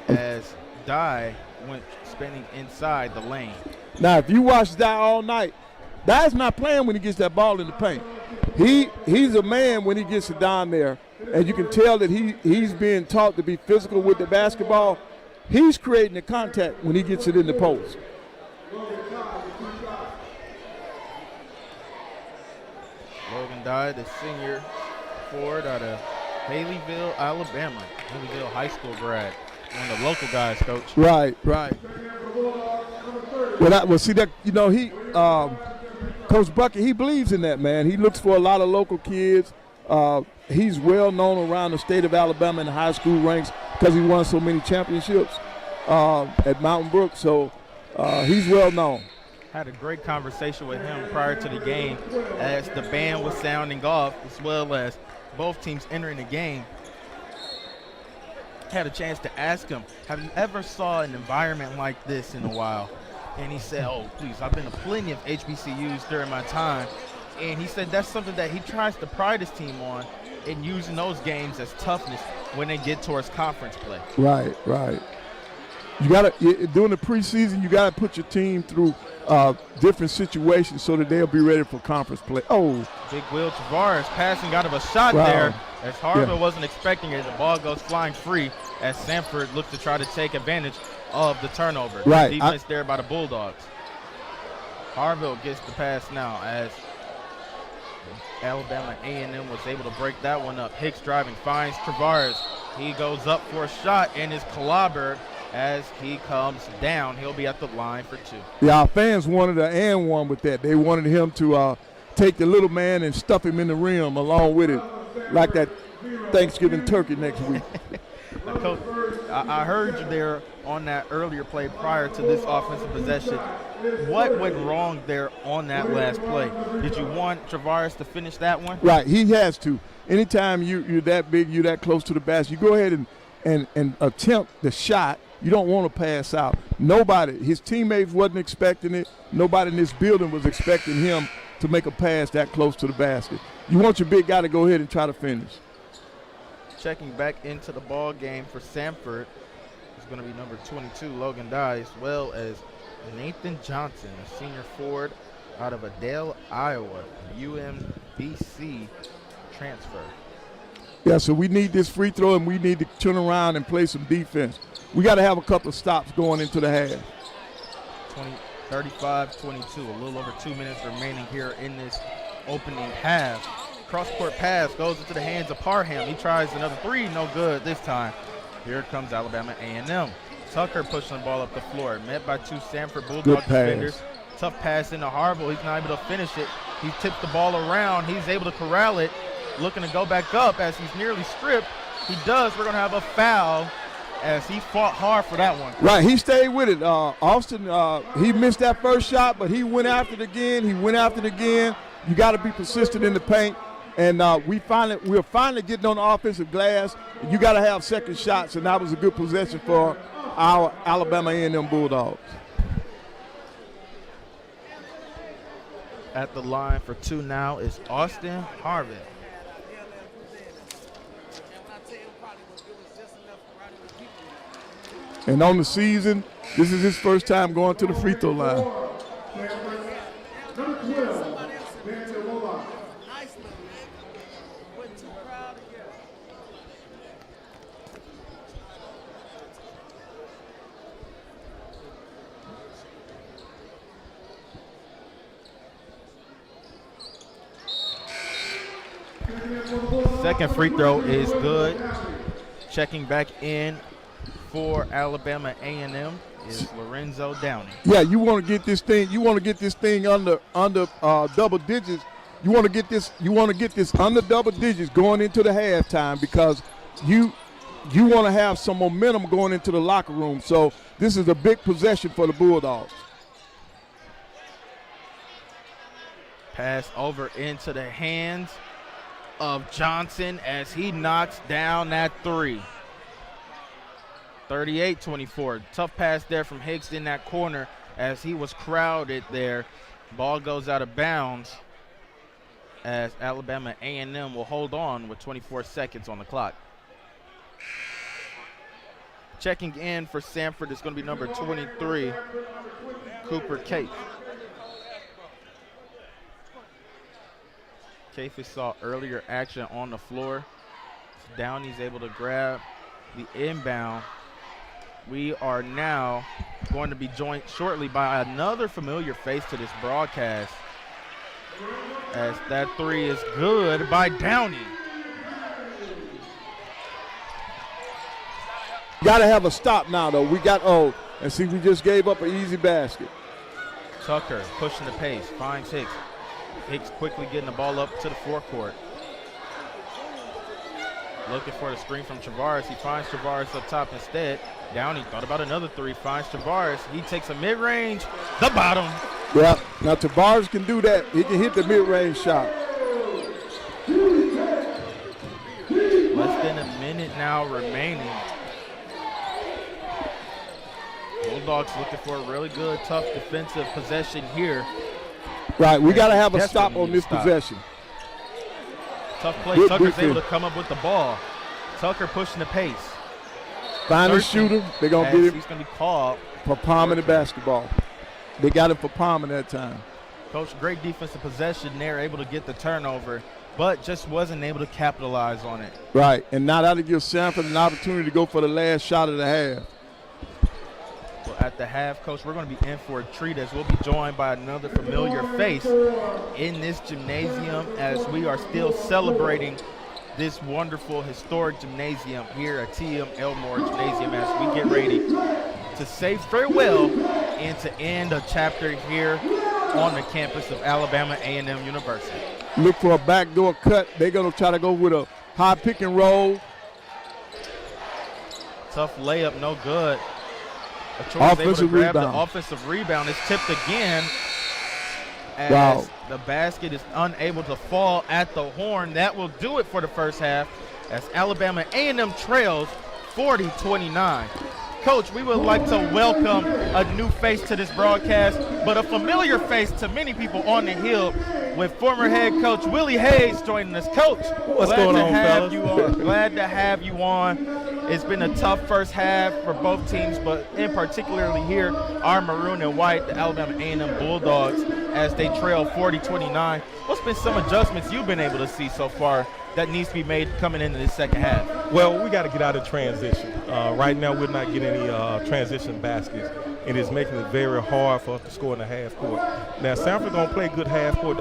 as Dye went spinning inside the lane. Now, if you watch Dye all night, Dye's not playing when he gets that ball in the paint. He's a man when he gets it down there, and you can tell that he's being taught to be physical with the basketball. He's creating the contact when he gets it in the post. Logan Dye, the senior forward out of Haleyville, Alabama. Haleyville High School grad. One of the local guys, Coach. Right. Well, see that, Coach Bucket, he believes in that, man. He looks for a lot of local kids. He's well known around the state of Alabama in the high school ranks because he won so many championships at Mountain Brook. So he's well known. Had a great conversation with him prior to the game as the band was sounding off, as well as both teams entering the game. had a chance to ask him, have you ever saw an environment like this in a while? And he said, oh, please, I've been to plenty of HBCUs during my time. And he said that's something that he tries to pride his team on, in using those games as toughness when they get towards conference play. Right, right. You got to, during the preseason, you got to put your team through different situations so that they'll be ready for conference play. Oh. Big Will Tavares passing out of a shot there as Harville wasn't expecting it. The ball goes flying free as Samford looks to try to take advantage of the turnover. Right. Defense there by the Bulldogs. Harville gets the pass now as Alabama A&M was able to break that one up. Hicks driving, finds Tavares. He goes up for a shot and is clobbered as he comes down. He'll be at the line for two. Yeah, our fans wanted an and one with that. They wanted him to take the little man and stuff him in the rim along with it, like that Thanksgiving turkey next week. Now, Coach, I heard you there on that earlier play prior to this offensive possession. What went wrong there on that last play? Did you want Tavares to finish that one? Right, he has to. Anytime you're that big, you're that close to the basket, you go ahead and attempt the shot. You don't want to pass out. Nobody, his teammates wasn't expecting it. Nobody in this building was expecting him to make a pass that close to the basket. You want your big guy to go ahead and try to finish. Checking back into the ball game for Samford is going to be number 22, Logan Dye, as well as Nathan Johnson, a senior forward out of Adel, Iowa, UMBC transfer. Yeah, so we need this free throw, and we need to turn around and play some defense. We got to have a couple of stops going into the half. 35-22, a little over 2 minutes remaining here in this opening half. Cross-court pass goes into the hands of Parham. He tries another three, no good this time. Here comes Alabama A&M. Tucker pushing the ball up the floor, met by two Samford Bulldog defenders. Tough pass into Harville. He's not able to finish it. He tips the ball around. He's able to corral it, looking to go back up as he's nearly stripped. He does. We're going to have a foul as he fought hard for that one. Right, he stayed with it. Austin, he missed that first shot, but he went after it again. You got to be persistent in the paint. And we're finally getting on the offensive glass. You got to have second shots, and that was a good possession for our Alabama A&M Bulldogs. At the line for two now is Austin Harvey. And on the season, this is his first time going to the free throw line. Second free throw is good. Checking back in for Alabama A&M is Lorenzo Downey. Yeah, you want to get this thing. You want to get this thing under double digits. You want to get this under double digits going into the halftime because you want to have some momentum going into the locker room. So this is a big possession for the Bulldogs. Pass over into the hands of Johnson as he knocks down that three. 38-24. Tough pass there from Hicks in that corner as he was crowded there. Ball goes out of bounds as Alabama A&M will hold on with 24 seconds on the clock. Checking in for Samford is going to be number 23, Cooper Cate. Cate saw earlier action on the floor. Downey's able to grab the inbound. We are now going to be joined shortly by another familiar face to this broadcast as that three is good by Downey. Got to have a stop now, though. We just gave up an easy basket. Tucker pushing the pace, finds Hicks. Hicks quickly getting the ball up to the forecourt. Looking for the screen from Tavares. He finds Tavares up top instead. Downey thought about another three, finds Tavares. He takes a mid-range, the bottom. Yeah, now Tavares can do that. He can hit the mid-range shot. Less than a minute now remaining Bulldogs looking for a really good, tough defensive possession here. Right, we got to have a Desperately stop on need this to stop. possession. Tough play. Good Tucker's defense. able to come up with the ball. Tucker pushing the pace. Find a Searching shooter. They're going to as get he's it going to be called. for palming the basketball. They got it for palming that time. Coach, great defensive possession there, able to get the turnover, but just wasn't able to capitalize on it. Right, and now that'll give Samford an opportunity to go for the last shot of the half. Well, at the half, Coach, we're going to be in for a treat as we'll be joined by another familiar face in this gymnasium as we are still celebrating this wonderful historic gymnasium here at TM Elmore Gymnasium as we get ready to say farewell and to end a chapter here on the campus of Alabama A&M University. Look for a backdoor cut. They're going to try to go with a high pick and roll. Tough layup, no good. Achua is able to Offensive grab rebound. the offensive rebound. It's tipped again as Wow. the basket is unable to fall at the horn. That will do it for the first half as Alabama A&M trails 40-29. Coach, we would like to welcome a new face to this broadcast, but a familiar face to many people on the Hill with former head coach Willie Hayes joining us. Coach, What's going on, fellas? Glad to have you on. It's been a tough first half for both teams, but in particularly here, our maroon and white, the Alabama A&M Bulldogs, as they trail 40-29. What's been some adjustments you've been able to see so far that needs to be made coming into this second half? Well, we got to get out of transition. Right now, we're not getting any transition baskets, and it's making it very hard for us to score in the half court. Now, Samford going to play good half court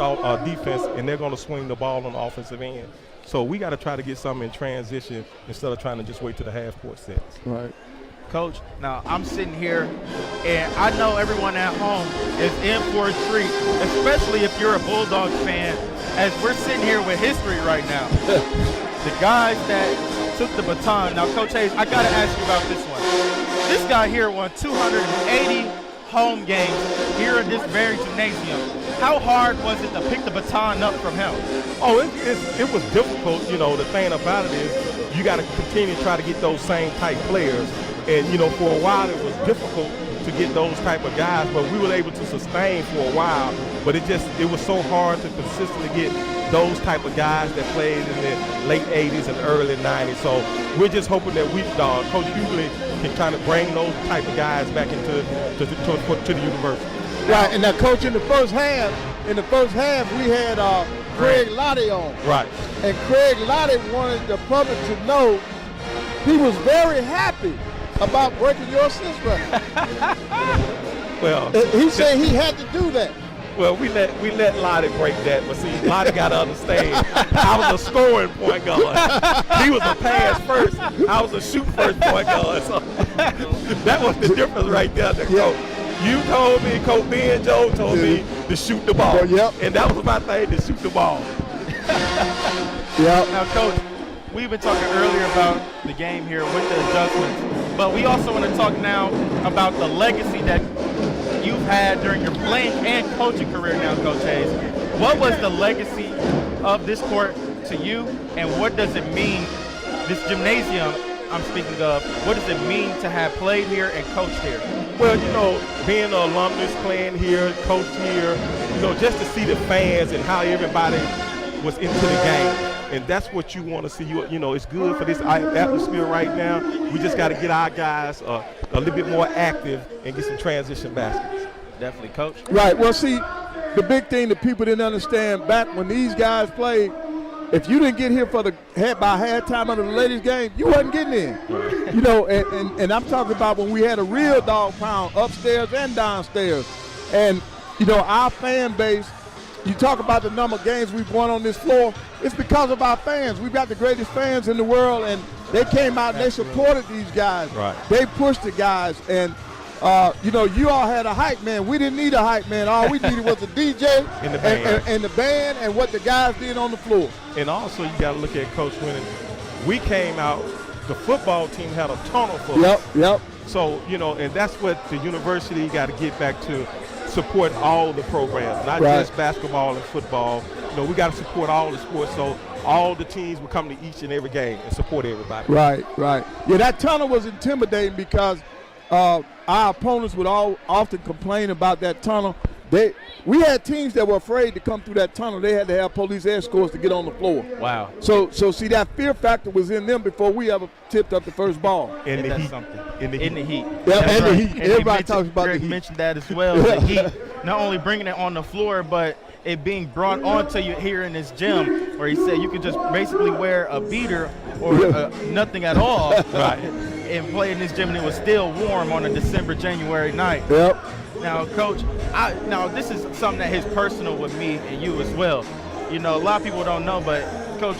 defense, and they're going to swing the ball on the offensive end. So we got to try to get something in transition instead of trying to just wait to the half court sets. Right. Coach, now I'm sitting here, and I know everyone at home is in for a treat, especially if you're a Bulldogs fan, as we're sitting here with history right now. The guys that took the baton. Now, Coach Hayes, I got to ask you about this one. This guy here won 280 home games here in this very gymnasium. How hard was it to pick the baton up from him? Oh, it was difficult. You know, the thing about it is you got to continue to try to get those same type players. And, you know, for a while it was difficult to get those type of guys, but we were able to sustain for a while. But it was so hard to consistently get those type of guys that played in the late 80s and early 90s. So we're just hoping that Coach Hughley can kind of bring those type of guys back into to the university. Right, and now, Coach, in the first half, we had Craig Lottie on. Right. And Craig Lottie wanted the public to know he was very happy about breaking your system. Well, He said he had to do that. well, we let Lottie break that, but see, Lottie got to understand. I was a scoring point guard. He was a pass first. I was a shoot first point guard. So that was the difference right there. Coach. You told me, Coach Ben Joe told me to shoot the ball. Yep. And that was my thing, to shoot the ball. Yep. Now, Coach, we've been talking earlier about the game here with the adjustments, but we also want to talk now about the legacy that you've had during your playing and coaching career now, Coach Hayes. What was the legacy of this court to you, and what does it mean, this gymnasium I'm speaking of, what does it mean to have played here and coached here? Well, you know, being an alumnus, playing here, coached here, you know, just to see the fans and how everybody was into the game. And that's what you want to see. You know, it's good for this atmosphere right now. We just got to get our guys a little bit more active and get some transition baskets. Definitely, Coach. Right. Well, see, the big thing that people didn't understand back when these guys played, if you didn't get here by halftime of the ladies' game, you wasn't getting in. Right. You know, and I'm talking about when we had a real dog pound upstairs and downstairs. And, you know, our fan base, you talk about the number of games we've won on this floor, it's because of our fans. We've got the greatest fans in the world, and they came out and they supported these guys. Right. They pushed the guys. And, you know, you all had a hype man. We didn't need a hype man. All we needed was a DJ and the band. And the band and what the guys did on the floor. And also you got to look at Coach Winning. We came out, the football team had a tunnel for us. Yep. So, you know, and that's what the university got to get back to, support all the programs, not right. just basketball and football. You know, we got to support all the sports so all the teams will come to each and every game and support everybody. Right. Yeah, that tunnel was intimidating because our opponents would often complain about that tunnel. We had teams that were afraid to come through that tunnel. They had to have police escorts to get on the floor. Wow. So see, that fear factor was in them before we ever tipped up the first ball. In the heat. In the heat. Yeah, That's and the right. heat. And Everybody talks about Greg the heat. mentioned that as well. The heat, not only bringing it on the floor, but it being brought onto you here in this gym, where he said you could just basically wear a beater or nothing at all, Right. and play in this gym, and it was still warm on a December, January night. Yep. Now, Coach, now this is something that is personal with me and you as well. You know, a lot of people don't know, but Coach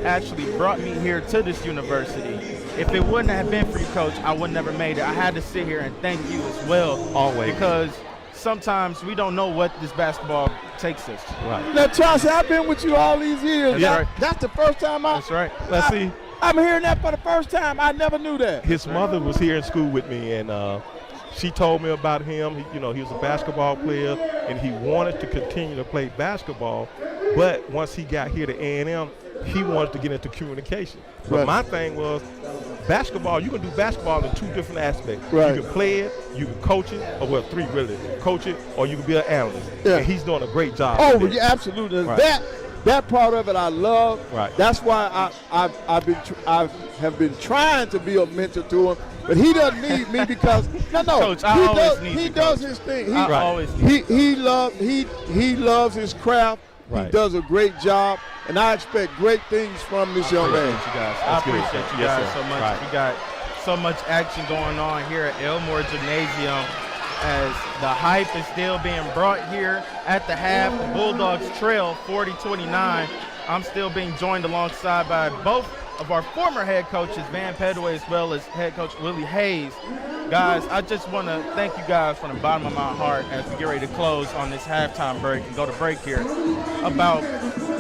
actually brought me here to this university. If it wouldn't have been for you, Coach, I would never made it. I had to sit here and thank you as well. Always. Because sometimes we don't know what this basketball takes us. Right. Now, Chauncey, I've been with you all these years. That's right. That's the first time That's right. Let's see. I'm hearing that for the first time. I never knew that. His mother was here in school with me, and she told me about him. He was a basketball player, and he wanted to continue to play basketball. But once he got here to A&M, he wanted to get into communication. But Right. my thing was, basketball, you can do basketball in two different aspects. Right. You can play it, you can coach it, or well, three really. Coach it, or you can be an analyst. Yeah. And he's doing a great job. Oh, with it. yeah, absolutely. Right. That part of it I love. Right. That's why I have been trying to be a mentor to him, but he doesn't need me because Coach, I always need he you, does Coach. his thing. I always need he loves his craft. Right. He does a great job, and I expect great things from this young man. You guys. I That's good. appreciate you Yes, guys sir. so much. Right. We got so much action going on here at Elmore Gymnasium as the hype is still being brought here at the half. The Bulldogs trail 40-29. I'm still being joined alongside by both of our former head coaches, Van Pedway, as well as head coach Willie Hayes. Guys, I just want to thank you guys from the bottom of my heart as we get ready to close on this halftime break and go to break here about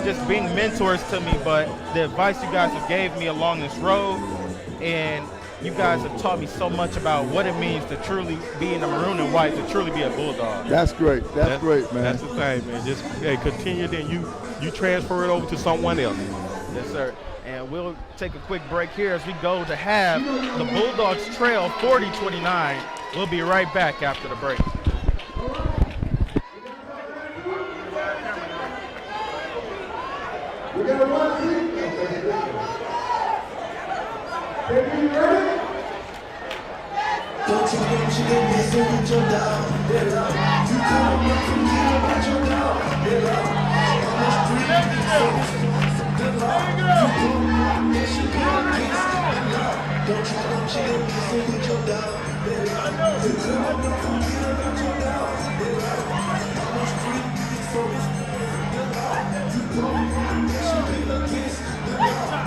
just being mentors to me, but the advice you guys have gave me along this road, and you guys have taught me so much about what it means to truly be in the maroon and white, to truly be a Bulldog. That's great. That's great, man. That's the thing, man. Just continue, then you transfer it over to someone else. Yes, sir. And we'll take a quick break here as we go to have the Bulldogs trail 40-29. We'll be right back after the break. We got one seat. Baby, you ready? Don't you let me sit with your dog. You come up from here about your dog. On the street, some good luck. Don't you let me sit with your dog. You come up from here about your dog. On the street, some good luck. You come up against the dog.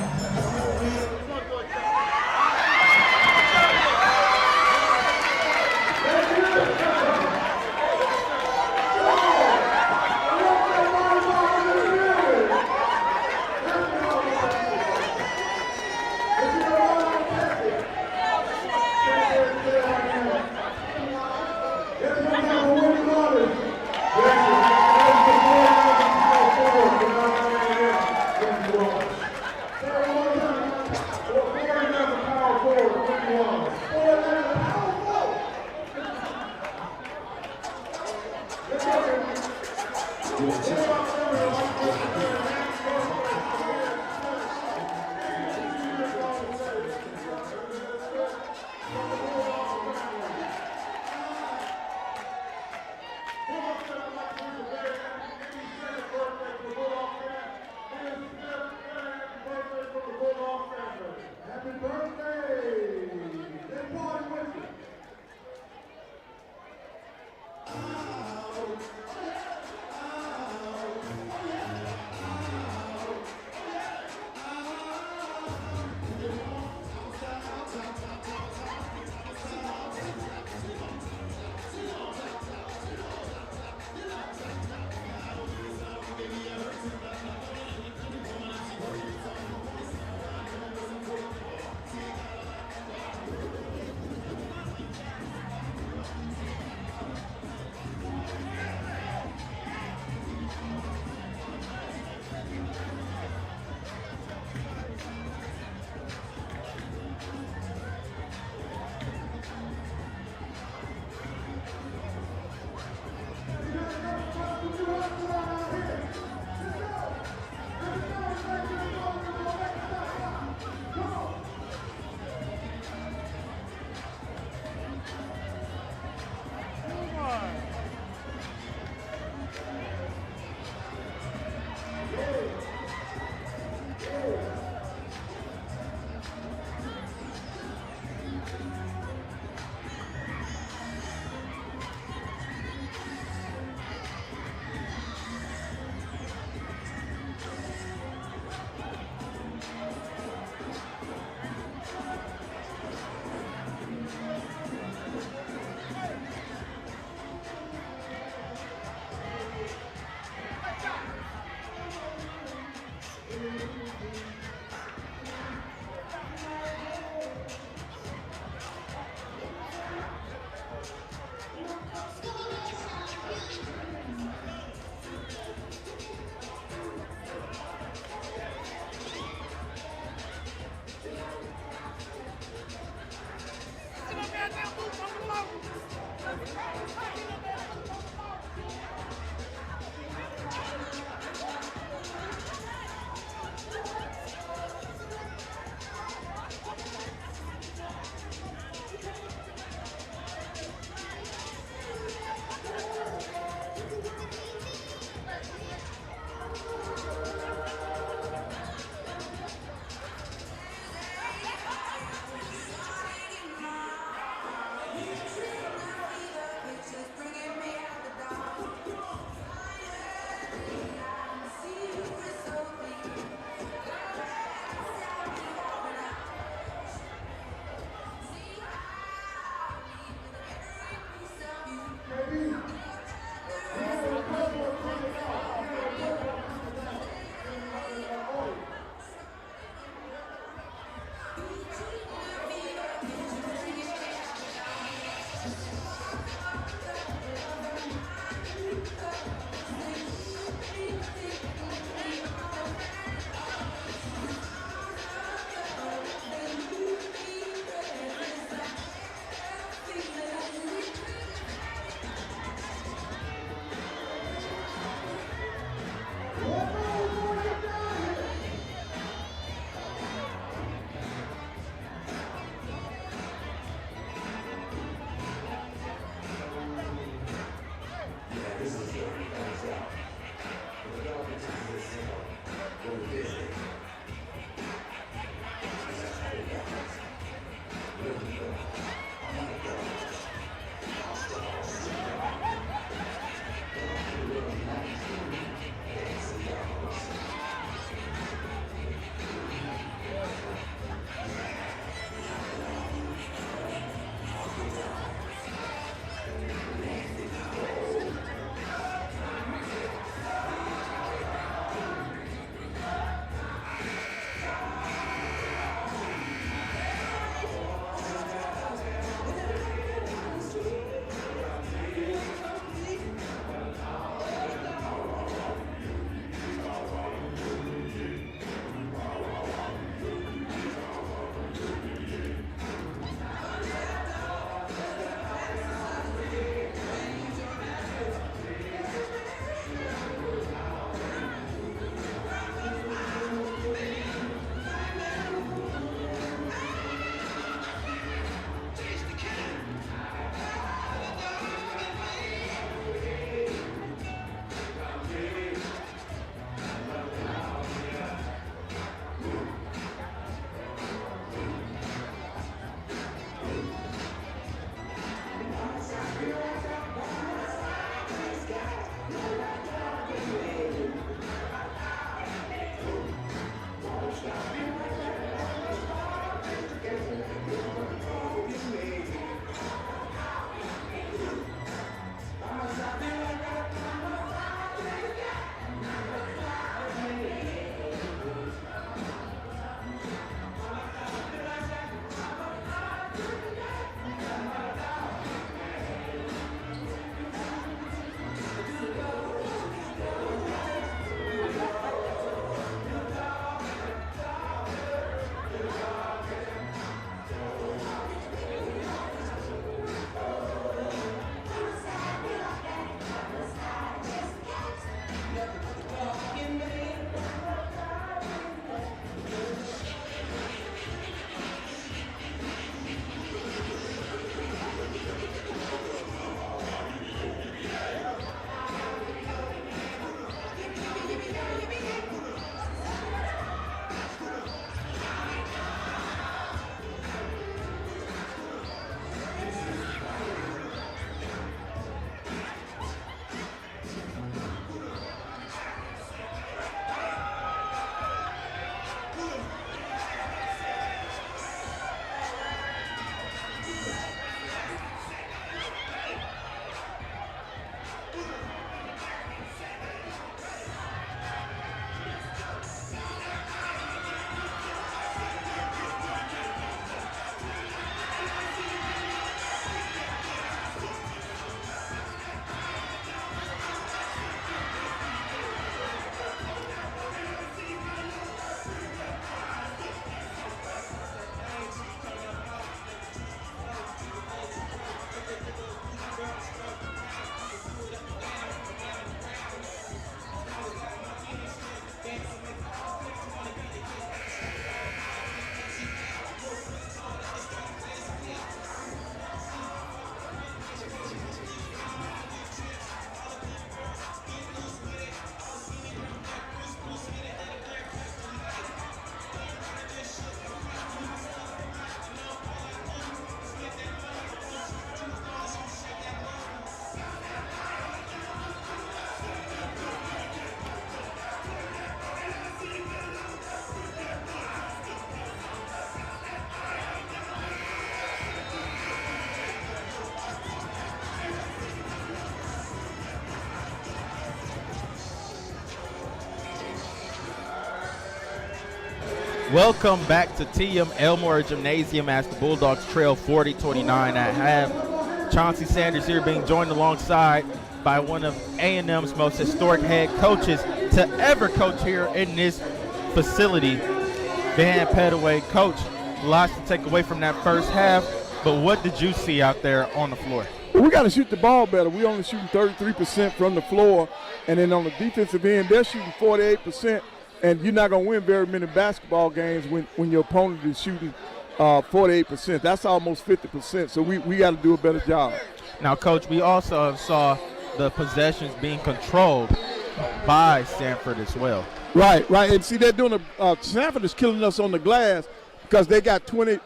Welcome back to TM Elmore Gymnasium as the Bulldogs trail 40-29 at half. Chauncey Sanders here being joined alongside by one of A&M's most historic head coaches to ever coach here in this facility, Van Pettaway. Coach, lots to take away from that first half, but what did you see out there on the floor? We got to shoot the ball better. We only shooting 33% from the floor, and then on the defensive end, they're shooting 48%. And you're not going to win very many basketball games when your opponent is shooting 48%. That's almost 50%. So we got to do a better job. Now, Coach, we also saw the possessions being controlled by Samford as well. Right. And see, they're doing Samford is killing us on the glass because they got 20.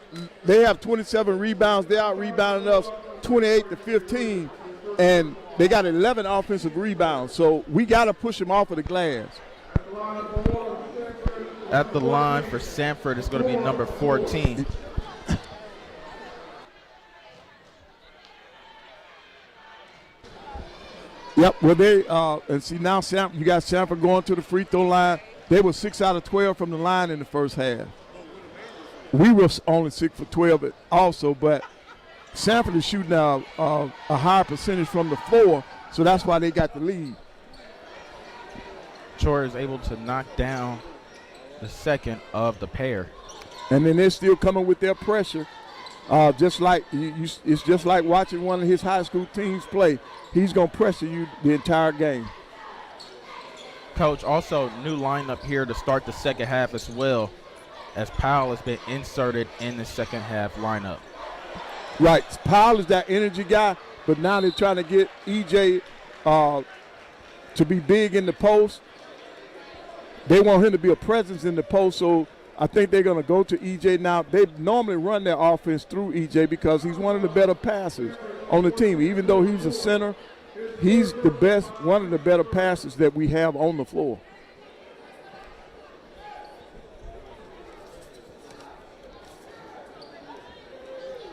They have 27 rebounds. They out rebounding us 28-15, and they got 11 offensive rebounds. So we got to push them off of the glass. At the line for Samford is going to be number 14. Yep, well, and see now you got Samford going to the free throw line. They were 6 out of 12 from the line in the first half. We were only 6 for 12 also, but Samford is shooting a higher percentage from the floor, so that's why they got the lead. Chor is able to knock down the second of the pair. And then they're still coming with their pressure. Just like it's just like watching one of his high school teams play. He's going to pressure you the entire game. Coach, also new lineup here to start the second half as well, as Powell has been inserted in the second half lineup. Right, Powell is that energy guy, but now they're trying to get EJ to be big in the post. They want him to be a presence in the post, so I think they're going to go to EJ now. They normally run their offense through EJ because he's one of the better passers on the team. Even though he's a center, he's the best, one of the better passers that we have on the floor.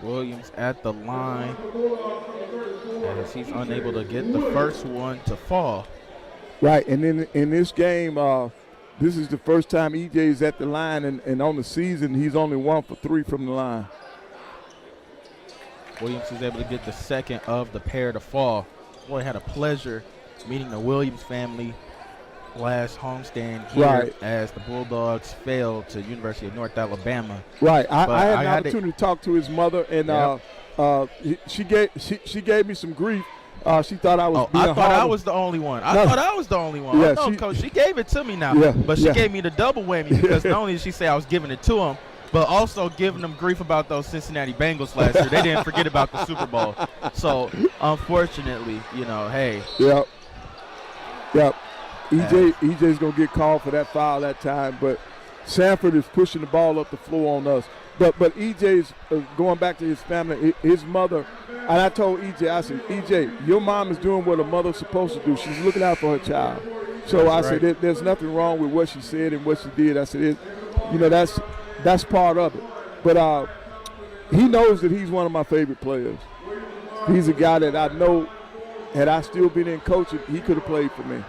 Williams at the line as he's unable to get the first one to fall. Right, and then in this game, this is the first time EJ is at the line, and on the season, he's only 1 for 3 from the line. Williams is able to get the second of the pair to fall. Boy, had a pleasure meeting the Williams family last homestand here as the Bulldogs fell to University of North Alabama. Right, I had an opportunity to talk to his mother, and she gave me some grief. She thought I was being I thought horrible. I was the only one. I thought I was the only one. Yeah, I know, Coach. She gave it to me now. But she gave me the double whammy because not only did she say I was giving it to him, but also giving them grief about those Cincinnati Bengals last year. They didn't forget about the Super Bowl. So, unfortunately, hey. Yep. EJ's going to get called for that foul that time, but Samford is pushing the ball up the floor on us. But EJ's going back to his family, his mother, and I told EJ, I said, EJ, your mom is doing what a mother's supposed to do. She's looking out for her child. So I said, there's nothing wrong with what she said and what she did. I said, that's part of it. But he knows that he's one of my favorite players. He's a guy that I know, had I still been in coaching, he could have played for me.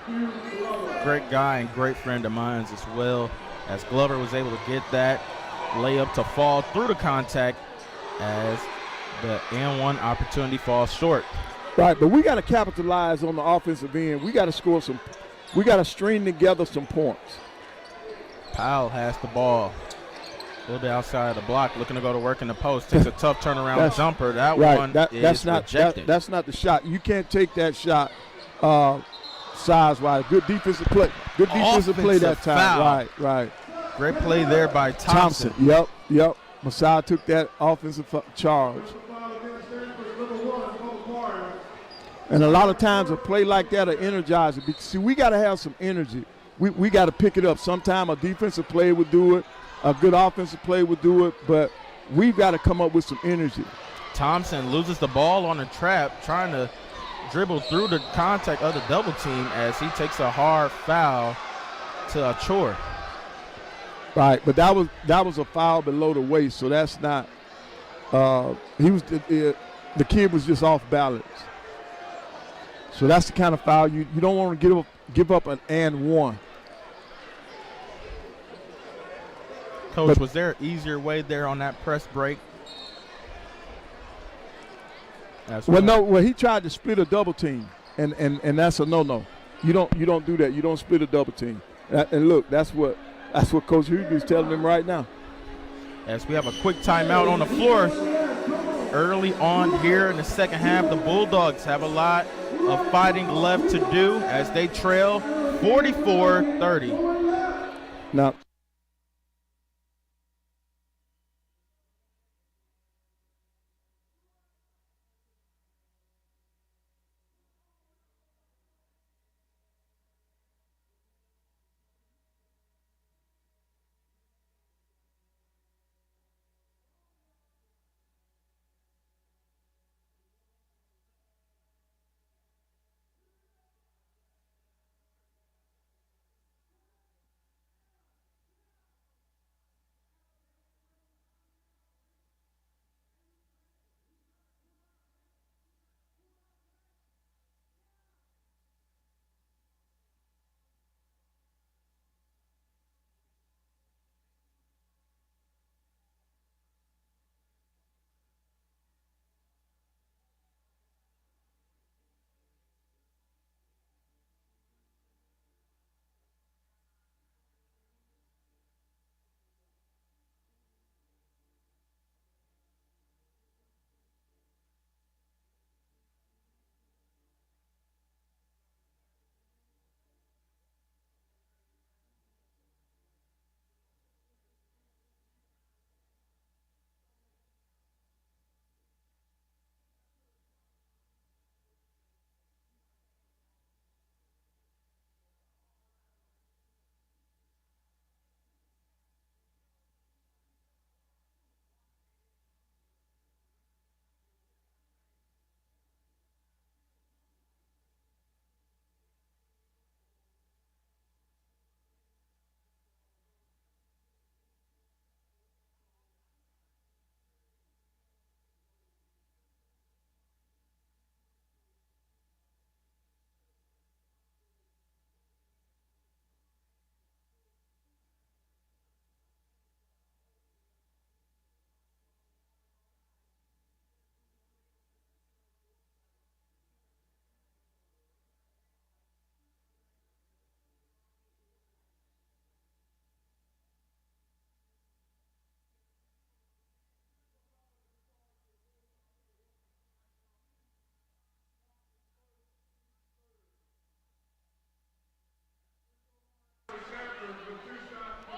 Great guy and great friend of mine as well, as Glover was able to get that layup to fall through the contact as the N1 opportunity falls short. Right, but we got to capitalize on the offensive end. We got to score some. We got to string together some points. Powell has the ball. A little bit outside of the block, looking to go to work in the post. Takes a tough turnaround jumper. That one is rejected. That's not the shot. You can't take that shot size-wise. Good defensive play. Good defensive play that time. Foul. Right. Great play there by Thompson. Yep. Messiah took that offensive charge. And a lot of times a play like that will energize it. See, we got to have some energy. We got to pick it up. Sometime a defensive play would do it. A good offensive play would do it. But we've got to come up with some energy. Thompson loses the ball on a trap, trying to dribble through the contact of the double team as he takes a hard foul to a Chor. Right, but that was a foul below the waist, so that's not. The kid was just off balance. So that's the kind of foul you don't want to give up an and one. Coach, was there an easier way there on that press break? Well, he tried to split a double team, and that's a no. You don't do that. You don't split a double team. And look, that's what Coach Hughes is telling them right now. As we have a quick timeout on the floor early on here in the second half, the Bulldogs have a lot of fighting left to do as they trail 44-30. Now,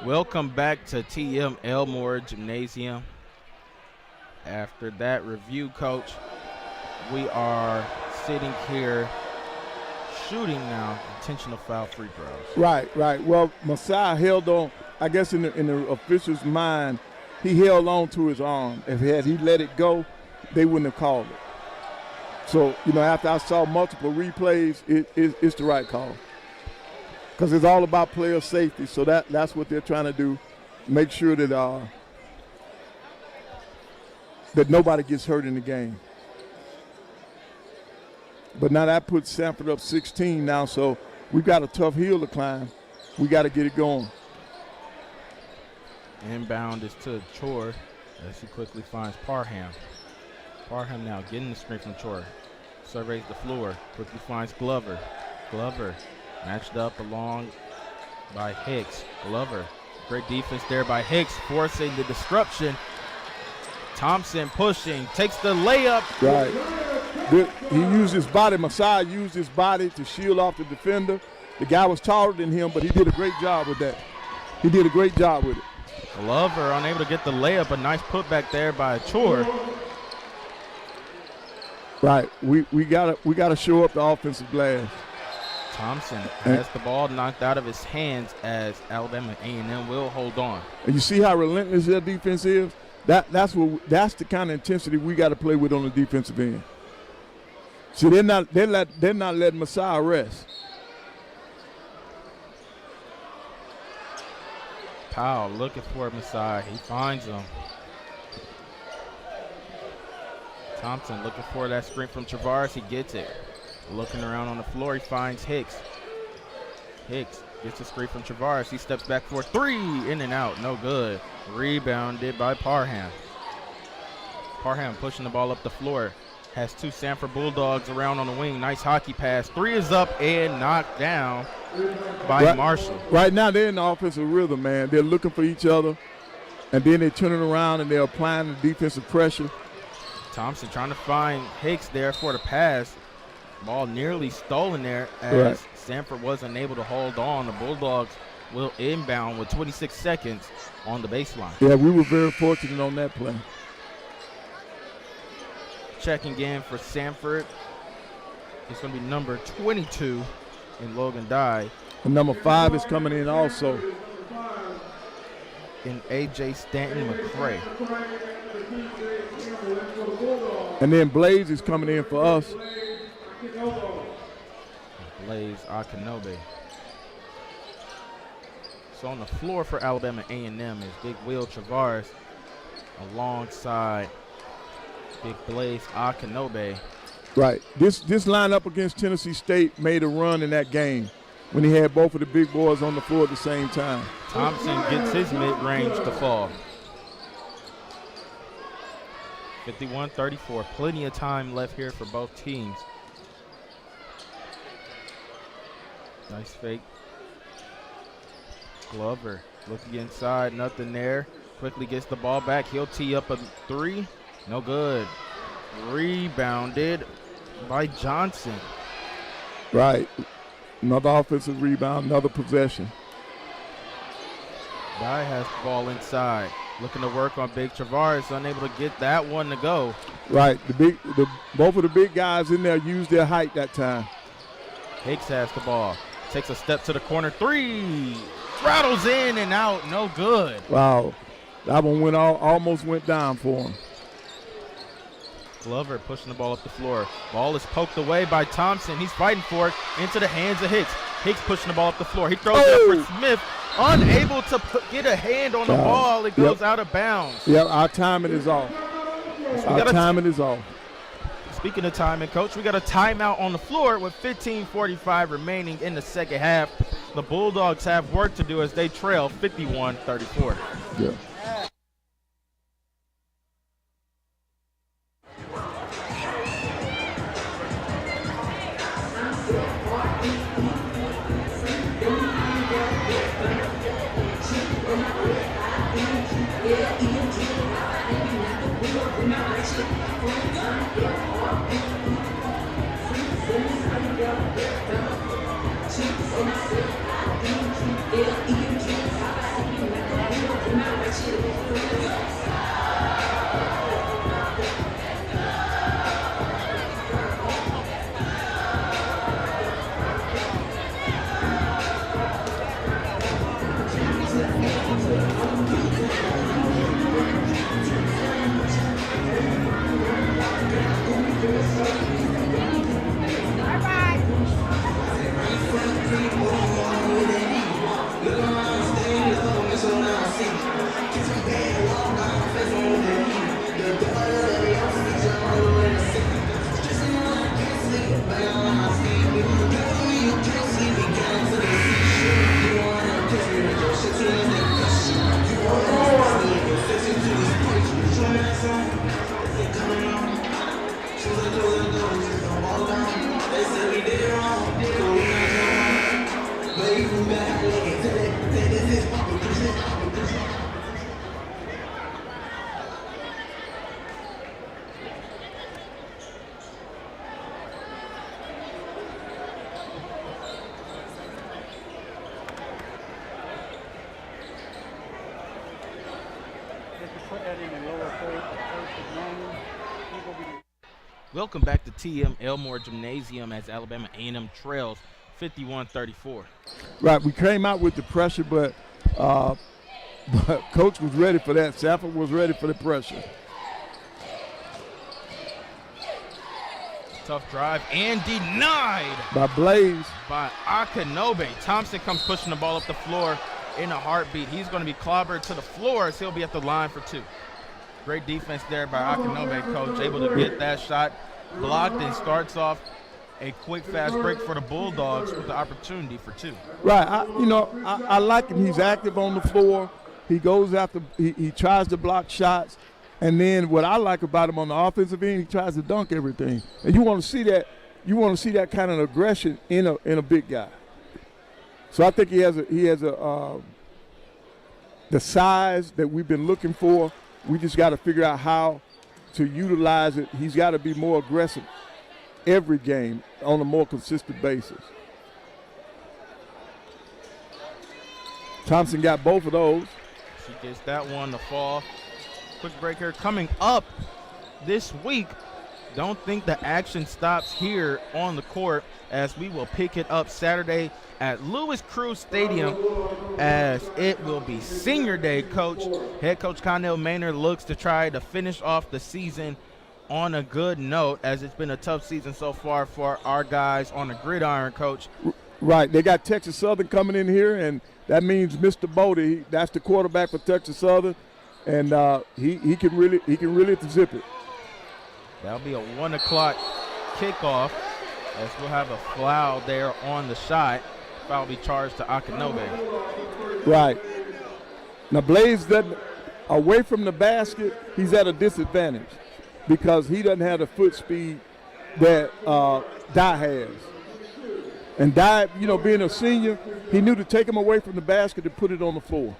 Welcome back to TM Elmore Gymnasium. After that review, Coach, we are sitting here shooting now intentional foul free throws. Right. Well, Masai held on. I guess in the official's mind, he held on to his arm. If he let it go, they wouldn't have called it. So, after I saw multiple replays, it's the right call. Because it's all about player safety, so that's what they're trying to do, make sure that that nobody gets hurt in the game. But now that puts Samford up 16 now, so we've got a tough hill to climb. We got to get it going. Inbound is to Chor as he quickly finds Parham. Parham now getting the screen from Chor. Surveys the floor, quickly finds Glover. Glover matched up along by Hicks. Glover, great defense there by Hicks, forcing the disruption. Thompson pushing, takes the layup. Right. He used his body. Masai used his body to shield off the defender. The guy was taller than him, but he did a great job with that. He did a great job with it. Glover unable to get the layup. A nice putback there by Chor. Right. We gotta show up the offensive glass. Thompson has the ball knocked out of his hands as Alabama A&M will hold on. And you see how relentless their defense is? That's the kind of intensity we got to play with on the defensive end. See, they're not letting Masai rest. Powell looking for Masai. He finds him. Thompson looking for that screen from Travares. He gets it. Looking around on the floor, he finds Hicks. Hicks Gets a screen from Travaris. He steps back for 3. In and out. No good. Rebounded by Parham. Parham pushing the ball up the floor. Has 2 Samford Bulldogs around on the wing. Nice hockey pass. 3 is up and knocked down by Marshall. Right now they're in the offensive rhythm, man. They're looking for each other, and then they're turning around and they're applying the defensive pressure. Thompson trying to find Hicks there for the pass. Ball nearly stolen there as Samford wasn't able to hold on. The Bulldogs will inbound with 26 seconds on the baseline. Yeah, we were very fortunate on that play. Checking in for Samford. It's going to be number 22 in Logan Dye. And number 5 is coming in also. In A.J. Stanton McCray. And then Blaze is coming in for us. Blaze Akinobe. So on the floor for Alabama A&M is Big Will Travaris alongside Big Blaze Akinobe. Right. This lineup against Tennessee State made a run in that game when he had both of the big boys on the floor at the same time. Thompson gets his mid-range to fall. 51-34. Plenty of time left here for both teams. Nice fake. Glover looking inside, nothing there. Quickly gets the ball back. He'll tee up a 3. No good. Rebounded by Johnson. Right. Another offensive rebound, another possession. Guy has the ball inside. Looking to work on Big Travaris, unable to get that one to go. Right. Both of the big guys in there used their height that time. Hicks has the ball. Takes a step to the corner. 3. Rattles in and out. No good. Wow. That one almost went down for him. Glover pushing the ball up the floor. Ball is poked away by Thompson. He's fighting for it into the hands of Hicks. Hicks pushing the ball up the floor. He throws it up for Smith. Unable to get a hand on the ball. It goes out of bounds. Yeah, our timing is off. Our timing is off. Speaking of timing, Coach, we got a timeout on the floor with 15:45 remaining in the second half. The Bulldogs have work to do as they trail 51-34. Yeah. Welcome back to TM Elmore Gymnasium as Alabama A&M trails 51-34. Right, we came out with the pressure, but Coach was ready for that. Samford was ready for the pressure. Tough drive and denied by Blaze. By Akinobe. Thompson comes pushing the ball up the floor in a heartbeat. He's going to be clobbered to the floor as he'll be at the line for 2. Great defense there by Akinobe, Coach. Able to get that shot blocked and starts off a quick, fast break for the Bulldogs with the opportunity for 2. Right. I like him. He's active on the floor. He goes after. He tries to block shots, and then what I like about him on the offensive end, he tries to dunk everything. And you want to see that. You want to see that kind of aggression in a big guy. So I think he has the size that we've been looking for. We just got to figure out how to utilize it. He's got to be more aggressive every game on a more consistent basis. Thompson got both of those. She gets that one to fall. Quick break here. Coming up this week, don't think the action stops here on the court, as we will pick it up Saturday at Louis Cruz Stadium, as it will be senior day. Head coach Connell Maynard looks to try to finish off the season on a good note, as it's been a tough season so far for our guys on the gridiron, Coach. Right. They got Texas Southern coming in here, and that means Mr. Bodie. That's the quarterback for Texas Southern, and he can really zip it. That'll be a 1 o'clock kickoff, as we'll have a foul there on the shot. Foul will be charged to Akinobe. Right. Now Blaze doesn't, away from the basket, he's at a disadvantage because he doesn't have the foot speed that Dye has. And Dye, being a senior, he knew to take him away from the basket and put it on the floor.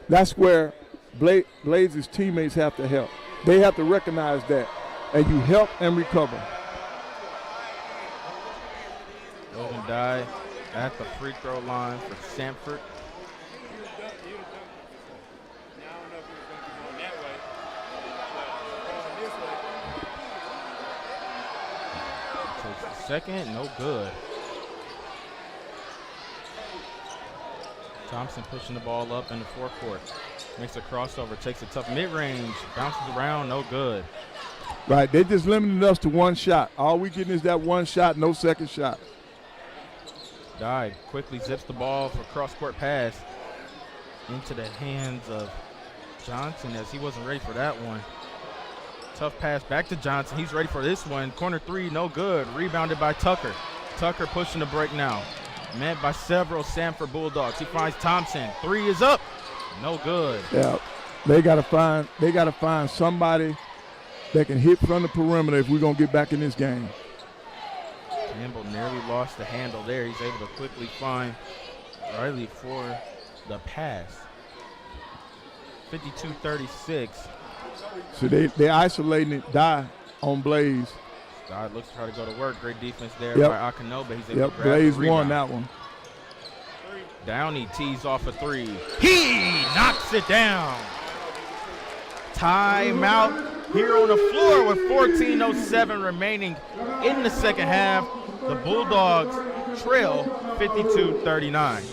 That's where Blaze's teammates have to help. They have to recognize that, and you help and recover. Logan Dye at the free throw line for Samford. Takes the second, no good. Thompson pushing the ball up in the forecourt. Makes a crossover, takes a tough mid-range, bounces around, no good. Right, they just limited us to one shot. All we getting is that one shot, no second shot. Dye quickly zips the ball for cross-court pass into the hands of Johnson, as he wasn't ready for that one. Tough pass back to Johnson. He's ready for this one. Corner 3, no good. Rebounded by Tucker. Tucker pushing the break now. Met by several Samford Bulldogs. He finds Thompson. 3 is up. No good. Yeah, they gotta find somebody that can hit from the perimeter if we're gonna get back in this game. Campbell nearly lost the handle there. He's able to quickly find Riley for the pass. 52-36. So they isolating it, Die on Blaze. Dye looks to try to go to work. Great defense there Yep. by Akinobe. He's able to grab Blaze the rebound. won that one. Downey tees off a 3. He knocks it down. Timeout here on the floor with 14:07 remaining in the second half. The Bulldogs trail 52-39.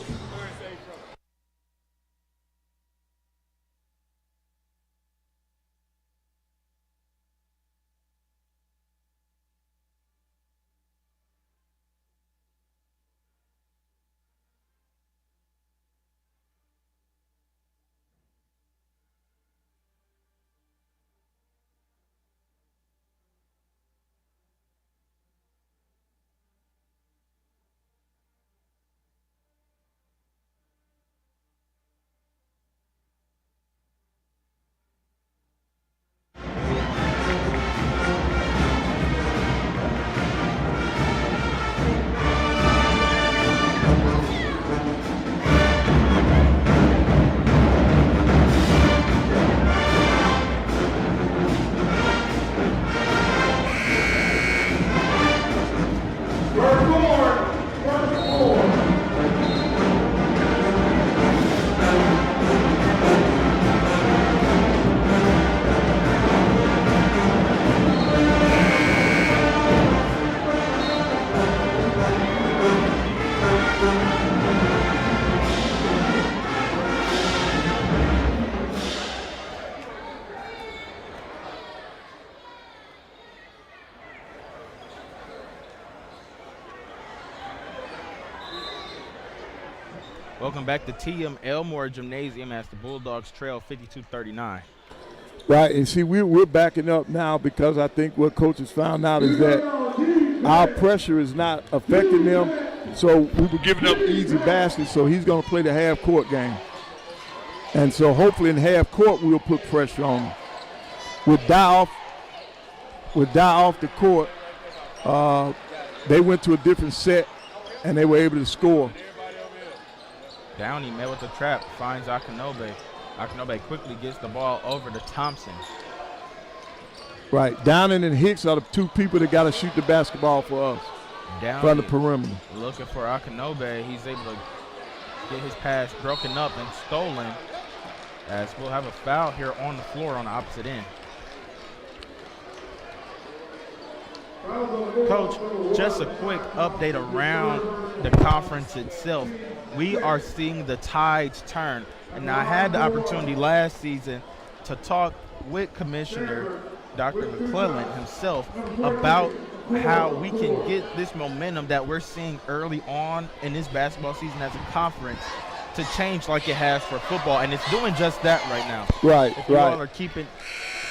Welcome back to TM Elmore Gymnasium as the Bulldogs trail 52-39. Right, and see, we're backing up now because I think what coaches found out is that our pressure is not affecting them. So we were giving up easy baskets, so he's going to play the half-court game. And so hopefully in half-court we'll put pressure on him. With Dow off the court, they went to a different set, and they were able to score. Downey met with the trap, finds Akinobe. Akinobe quickly gets the ball over to Thompson. Right, Downing and Hicks are the two people that got to shoot the basketball for us from the perimeter. Looking for Akinobe. He's able to get his pass broken up and stolen, as we'll have a foul here on the floor on the opposite end. Coach, just a quick update around the conference itself. We are seeing the tides turn. And I had the opportunity last season to talk with Commissioner Dr. McClellan himself about how we can get this momentum that we're seeing early on in this basketball season as a conference to change like it has for football. And it's doing just that right now. Right, if you all are keeping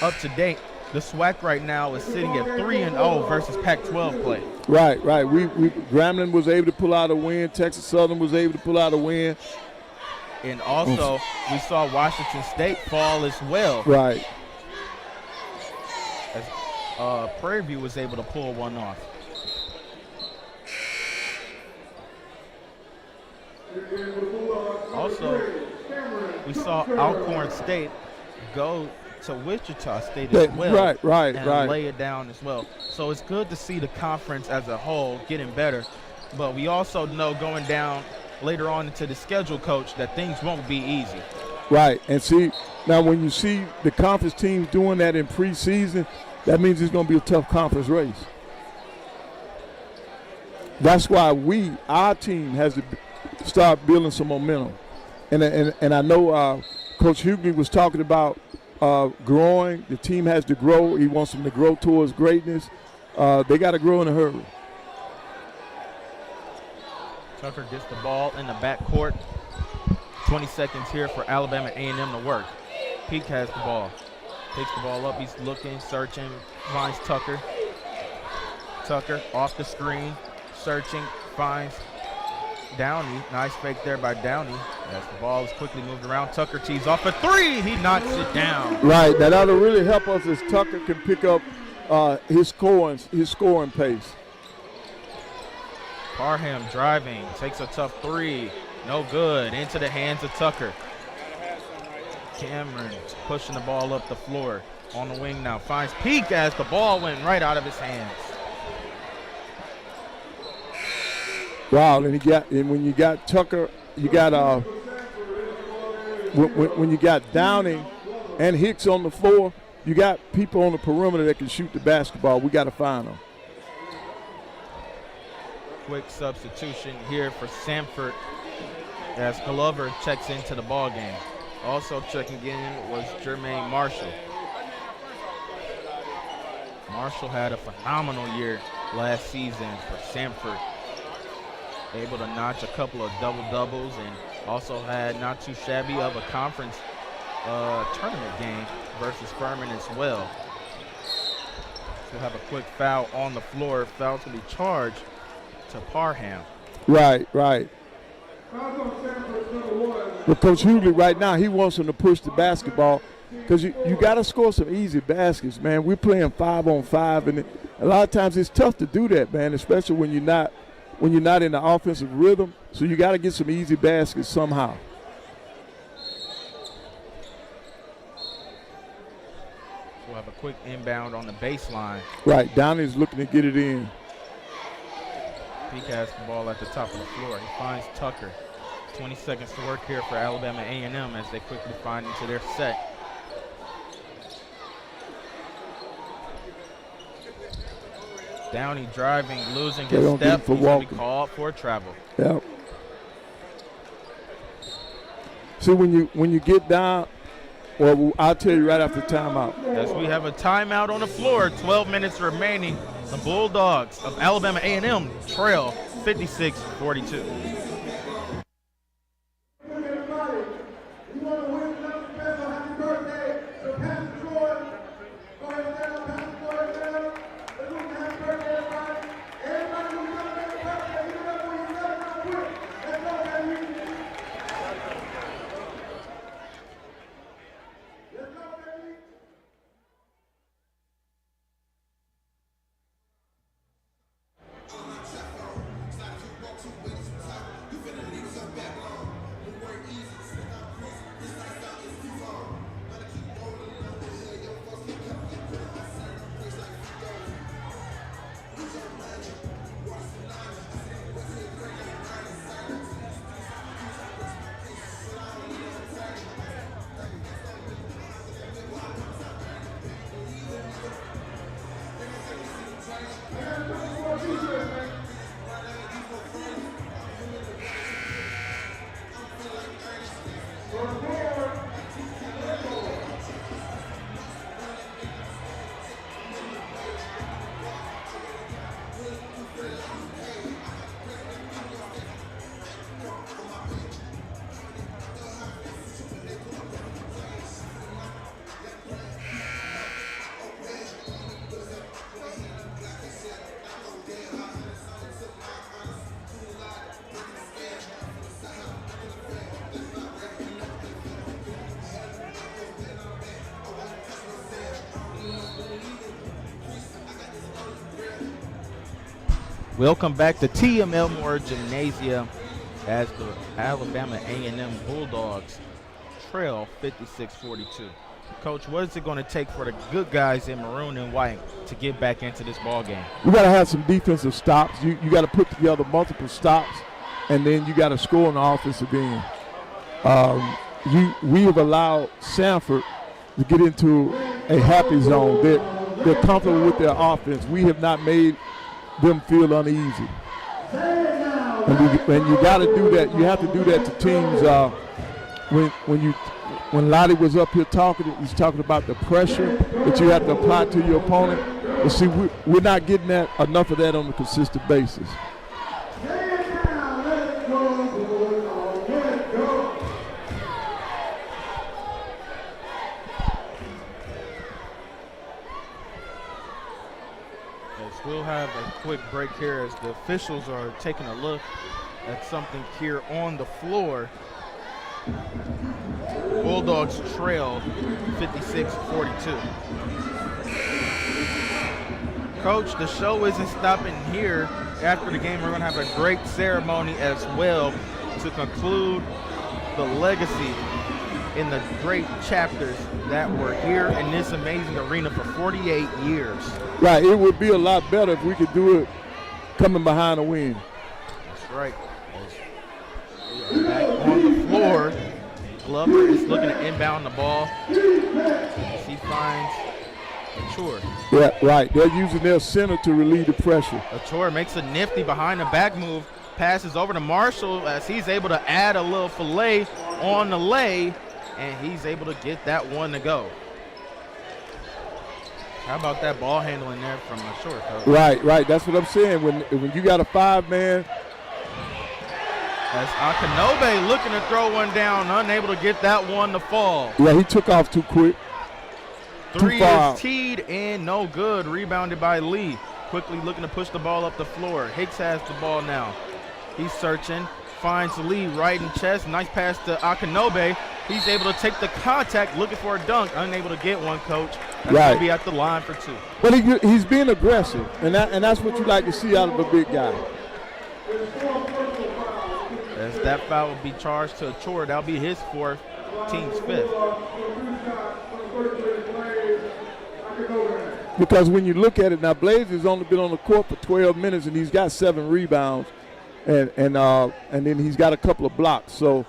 up to date, the SWAC right now is sitting at 3-0 versus Pac-12 play. Right. Grambling was able to pull out a win. Texas Southern was able to pull out a win. And also, we saw Washington State fall as well. Right. As Prairie View was able to pull one off. Also, we saw Alcorn State go to Wichita State as well. Right. Lay it down as well. So it's good to see the conference as a whole getting better. But we also know going down later on into the schedule, Coach, that things won't be easy. Right. And see, now when you see the conference teams doing that in preseason, that means it's going to be a tough conference race. That's why our team has to start building some momentum. And I know Coach Hughley was talking about growing. The team has to grow. He wants them to grow towards greatness. They got to grow in a hurry. Tucker gets the ball in the backcourt. 20 seconds here for Alabama A&M to work. Peak has the ball. Takes the ball up. He's looking, searching, finds Tucker. Tucker off the screen, searching, finds Downey. Nice fake there by Downey. As the ball is quickly moved around, Tucker tees off a three. He knocks it down. Right. That ought to really help us as Tucker can pick up his scoring pace. Parham driving, takes a tough three. No good. Into the hands of Tucker. Cameron pushing the ball up the floor. On the wing now. Finds Peak as the ball went right out of his hands. Wow, and when you got Tucker, you got when you got Downing and Hicks on the floor, you got people on the perimeter that can shoot the basketball. We got to find them. Quick substitution here for Samford as Glover checks into the ball game. Also checking in was Jermaine Marshall. Marshall had a phenomenal year last season for Samford. Able to notch a couple of double-doubles and also had not too shabby of a conference tournament game versus Furman as well. So we'll have a quick foul on the floor. Foul to be charged to Parham. Right. But Coach Hughley right now, he wants them to push the basketball because you got to score some easy baskets, man. We're playing 5-on-5, and a lot of times it's tough to do that, man, especially when you're not in the offensive rhythm. So you got to get some easy baskets somehow. We'll have a quick inbound on the baseline. Right, Downey's looking to get it in. Peak has the ball at the top of the floor. He finds Tucker. 20 seconds to work here for Alabama A&M as they quickly find into their set. Downey driving, losing his step. He's going to be called for travel. Yep. See, when you get down, well, I'll tell you right after timeout. As we have a timeout on the floor, 12 minutes remaining. The Bulldogs of Alabama A&M trail 56-42. Welcome back to TM Elmore Gymnasium as the Alabama A&M Bulldogs trail 56-42. Coach, what is it going to take for the good guys in maroon and white to get back into this ball game? We got to have some defensive stops. You got to put together multiple stops, and then you got to score on the offensive end. We have allowed Samford to get into a happy zone. They're comfortable with their offense. We have not made them feel uneasy. And you got to do that. You have to do that to teams. When Lottie was up here talking, he's talking about the pressure that you have to apply to your opponent. But see, we're not getting enough of that on a consistent basis. We'll have a quick break here as the officials are taking a look at something here on the floor. Bulldogs trail 56-42. Coach, the show isn't stopping here. After the game, we're going to have a great ceremony as well to conclude the legacy in the great chapters that were here in this amazing arena for 48 years. Right, it would be a lot better if we could do it coming behind the wind. That's right. We are back on the floor. Glover is looking to inbound the ball. As he finds Achor. Yeah, right. They're using their center to relieve the pressure. Achor makes a nifty behind the back move. Passes over to Marshall as he's able to add a little fillet on the lay, and he's able to get that one to go. How about that ball handling there from Achor, Coach? Right. That's what I'm saying. When you got a 5-man. As Akinobe looking to throw one down, unable to get that one to fall. Yeah, he took off too quick. Three is teed and no good. Rebounded by Lee. Quickly looking to push the ball up the floor. Hicks has the ball now. He's searching. Finds Lee right in chest. Nice pass to Akinobe. He's able to take the contact, looking for a dunk. Unable to get one, Coach. That's going to be at the line for two. But he's being aggressive, and that's what you like to see out of a big guy. As that foul will be charged to Achor. That'll be his fourth, team's fifth. Because when you look at it now, Blaze has only been on the court for 12 minutes, and he's got 7 rebounds, and then he's got a couple of blocks. So,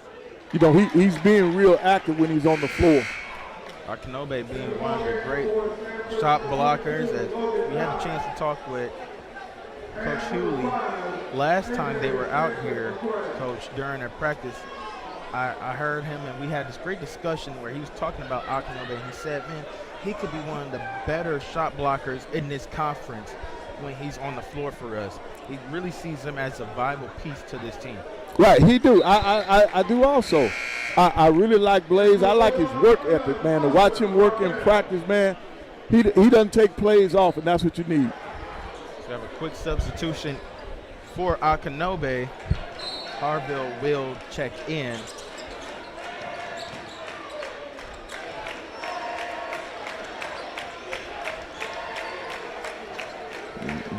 he's being real active when he's on the floor. Akinobe being one of the great shot blockers. As we had a chance to talk with Coach Hewley last time they were out here, Coach, during their practice. I heard him and we had this great discussion where he was talking about Akinobe, and he said, man, he could be one of the better shot blockers in this conference when he's on the floor for us. He really sees him as a viable piece to this team. Right, he do. I do also. I really like Blaze. I like his work ethic, man. To watch him work in practice, man, he doesn't take plays off, and that's what you need. So we have a quick substitution for Akinobe. Harville will check in. Mm-hmm.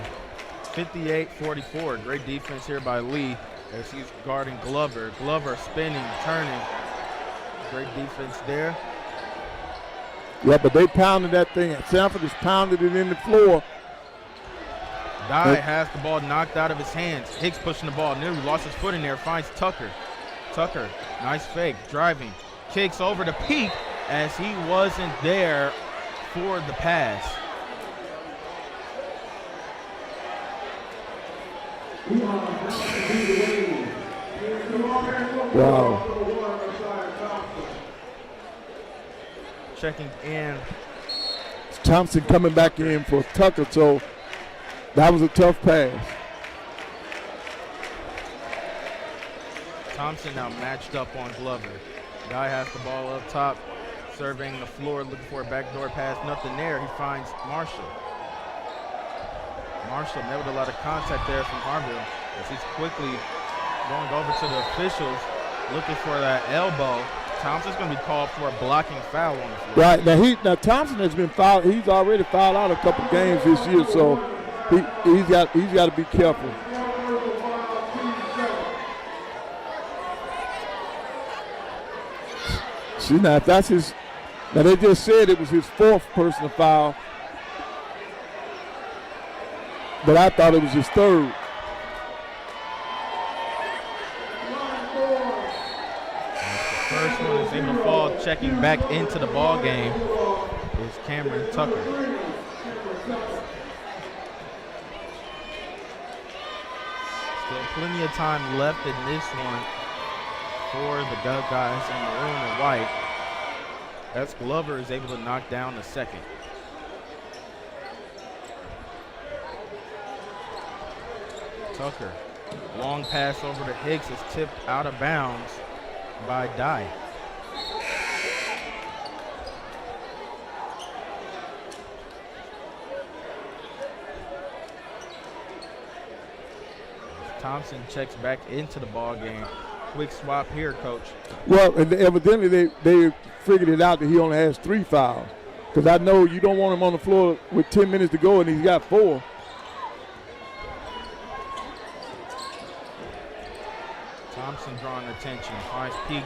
58-44. Great defense here by Lee as he's guarding Glover. Glover spinning, turning. Great defense there. Yeah, but they pounded that thing. Samford has pounded it in the floor. Dye has the ball knocked out of his hands. Hicks pushing the ball. Nearly lost his foot in there. Finds Tucker. Tucker, nice fake. Driving. Kicks over to Peak as he wasn't there for the pass. Wow. Checking in. Thompson coming back in for Tucker, so that was a tough pass. Thompson now matched up on Glover. Guy has the ball up top, surveying the floor, looking for a backdoor pass. Nothing there. He finds Marshall. Marshall met with a lot of contact there from Harville as he's quickly going over to the officials, looking for that elbow. Thompson's going to be called for a blocking foul on the floor. Right, now Thompson has been fouled. He's already fouled out a couple games this year, so he's got to be careful. See, now if that's his, now they just said it was his 4th personal foul, but I thought it was his 3rd. First one is able to fall. Checking back into the ball game is Cameron Tucker. Still plenty of time left in this one for the guys in maroon and white, as Glover is able to knock down the second. Tucker, long pass over to Hicks is tipped out of bounds by Dye. Thompson checks back into the ball game. Quick swap here, Coach. Well, and evidently they figured it out that he only has 3 fouls. Because I know you don't want him on the floor with 10 minutes to go and he's got 4. Thompson drawing attention. Finds Peak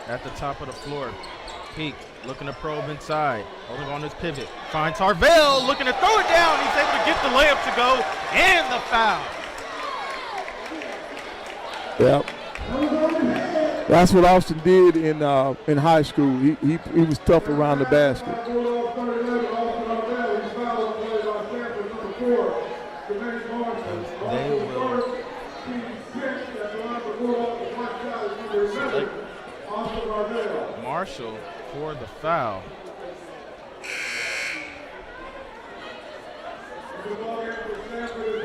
at the top of the floor. Peak looking to probe inside. Holding on his pivot. Finds Harvell looking to throw it down. He's able to get the layup to go and the foul. Yep. That's what Austin did in high school. He was tough around the basket. They will select Marshall for the foul.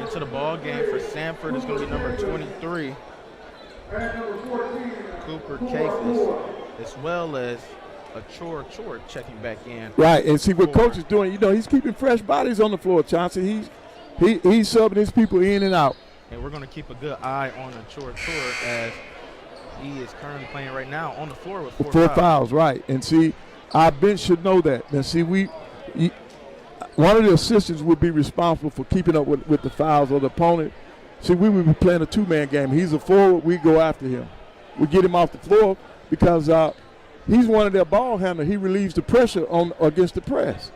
Into the ball game for Samford is going to be number 23. Cooper Kafis, as well as a Chor checking back in. Right, and see what Coach is doing, he's keeping fresh bodies on the floor, Chauncey. He's subbing his people in and out. And we're going to keep a good eye on a Chor as he is currently playing right now on the floor with 4 fouls. Right, and see, our bench should know that. Now, see, one of the assistants would be responsible for keeping up with the fouls of the opponent. See, we would be playing a 2-man game. He's a forward. We go after him. We get him off the floor because he's one of their ball handlers. He relieves the pressure against the press.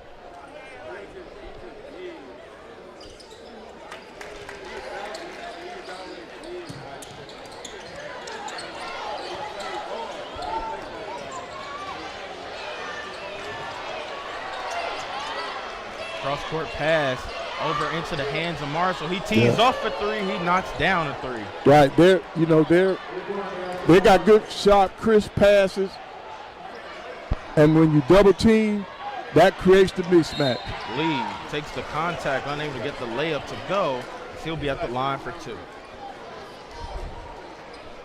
Cross-court pass over into the hands of Marshall. He tees off for 3. He knocks down a 3. Right. They got good, sharp, crisp passes. And when you double team, that creates the mismatch. Lee takes the contact, unable to get the layup to go. He'll be at the line for 2.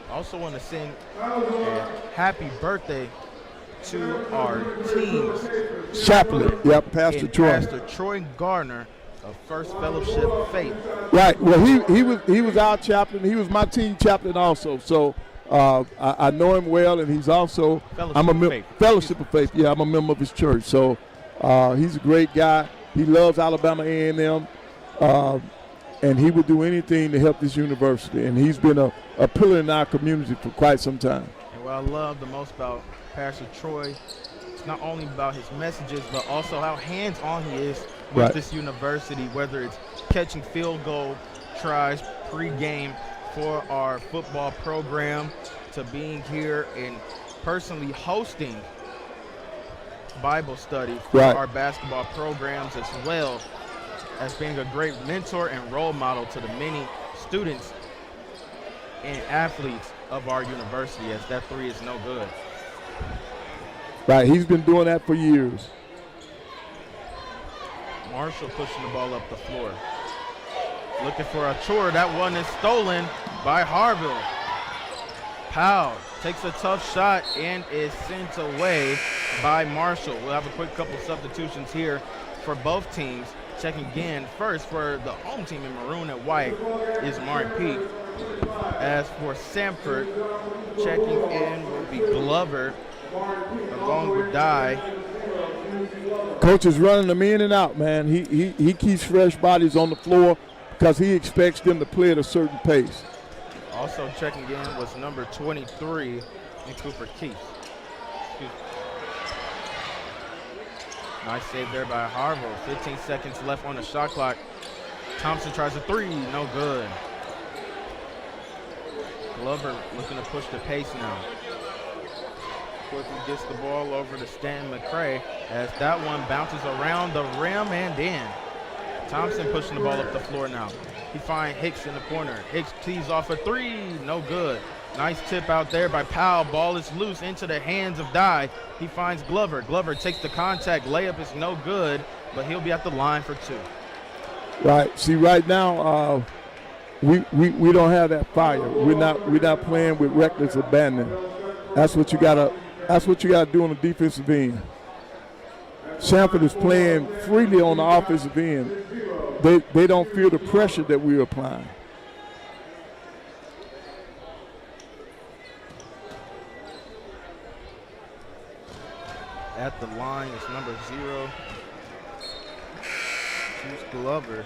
Also want to sing a happy birthday to our team's chaplain. Yep, Pastor Troy. Pastor Troy Gardner of First Fellowship Faith. Right. Well, he was our chaplain. He was my team chaplain also. So I know him well, and he's also Fellowship of Faith. Yeah, I'm a member of his church. So he's a great guy. He loves Alabama A&M, and he would do anything to help this university. And he's been a pillar in our community for quite some time. And what I love the most about Pastor Troy, it's not only about his messages, but also how hands-on he is with this university, whether it's catching field goal tries pre-game for our football program, to being here and personally hosting Bible study for our basketball programs, as well as being a great mentor and role model to the many students and athletes of our university, as that 3 is no good. Right, he's been doing that for years. Marshall pushing the ball up the floor. Looking for a chore. That one is stolen by Harville. Powell takes a tough shot and is sent away by Marshall. We'll have a quick couple substitutions here for both teams. Checking again first for the home team in maroon and white is Mark Peak. As for Samford, checking in will be Glover along with Dye. Coach is running them in and out, man. He keeps fresh bodies on the floor because he expects them to play at a certain pace. Also checking in was number 23 in Cooper Keith. Nice save there by Harville. 15 seconds left on the shot clock. Thompson tries a three, no good. Glover looking to push the pace now. Quickly gets the ball over to Stanton McCray as that one bounces around the rim and in. Thompson pushing the ball up the floor now. He finds Hicks in the corner. Hicks tees off a three, no good. Nice tip out there by Powell. Ball is loose into the hands of Dye. He finds Glover. Glover takes the contact. Layup is no good, but he'll be at the line for two. Right. See, right now, we don't have that fire. We're not playing with reckless abandon. That's what you gotta do on the defensive end. Samford is playing freely on the offensive end. They don't feel the pressure that we're applying. At the line is number 0. He's Glover.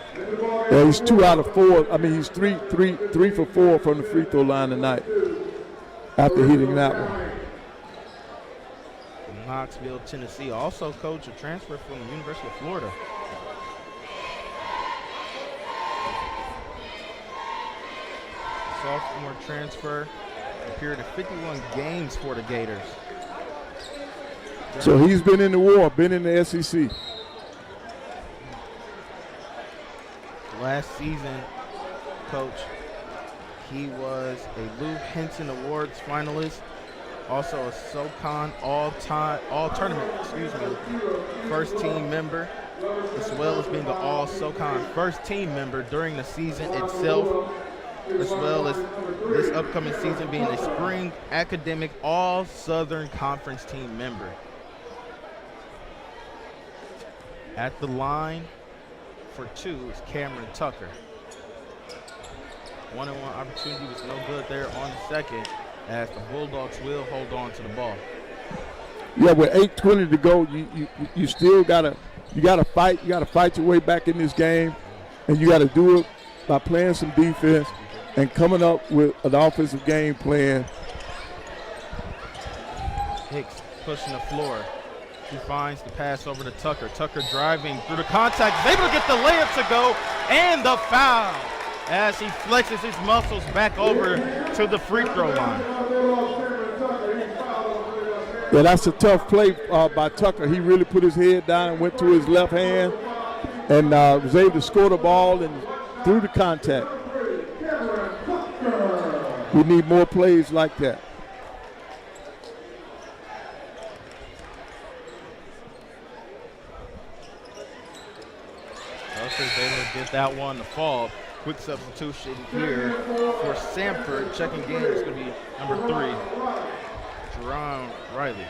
Yeah, he's 2 out of 4. I mean, he's three for 4 from the free throw line tonight after hitting that one. Knoxville, Tennessee. Also coach a transfer from the University of Florida. Sophomore transfer. Appeared in 51 games for the Gators. So he's been in the war, been in the SEC. Last season, coach, he was a Lou Henson Awards finalist, also a SoCon all-tournament, first team member, as well as being an all-SoCon first team member during the season itself, as well as this upcoming season being a spring academic all-Southern Conference team member. At the line for 2 is Cameron Tucker. One-on-one opportunity was no good there on the second, as the Bulldogs will hold on to the ball. Yeah, with 8:20 to go, you still gotta fight. You gotta fight your way back in this game, and you gotta do it by playing some defense and coming up with an offensive game plan. Hicks pushing the floor. He finds the pass over to Tucker. Tucker driving through the contact, is able to get the layup to go, and the foul as he flexes his muscles back over to the free throw line. Yeah, that's a tough play by Tucker. He really put his head down and went to his left hand and was able to score the ball and through the contact. We need more plays like that. Tucker's able to get that one to fall. Quick substitution here for Samford. Checking in is going to be number 3, Jerron Riley.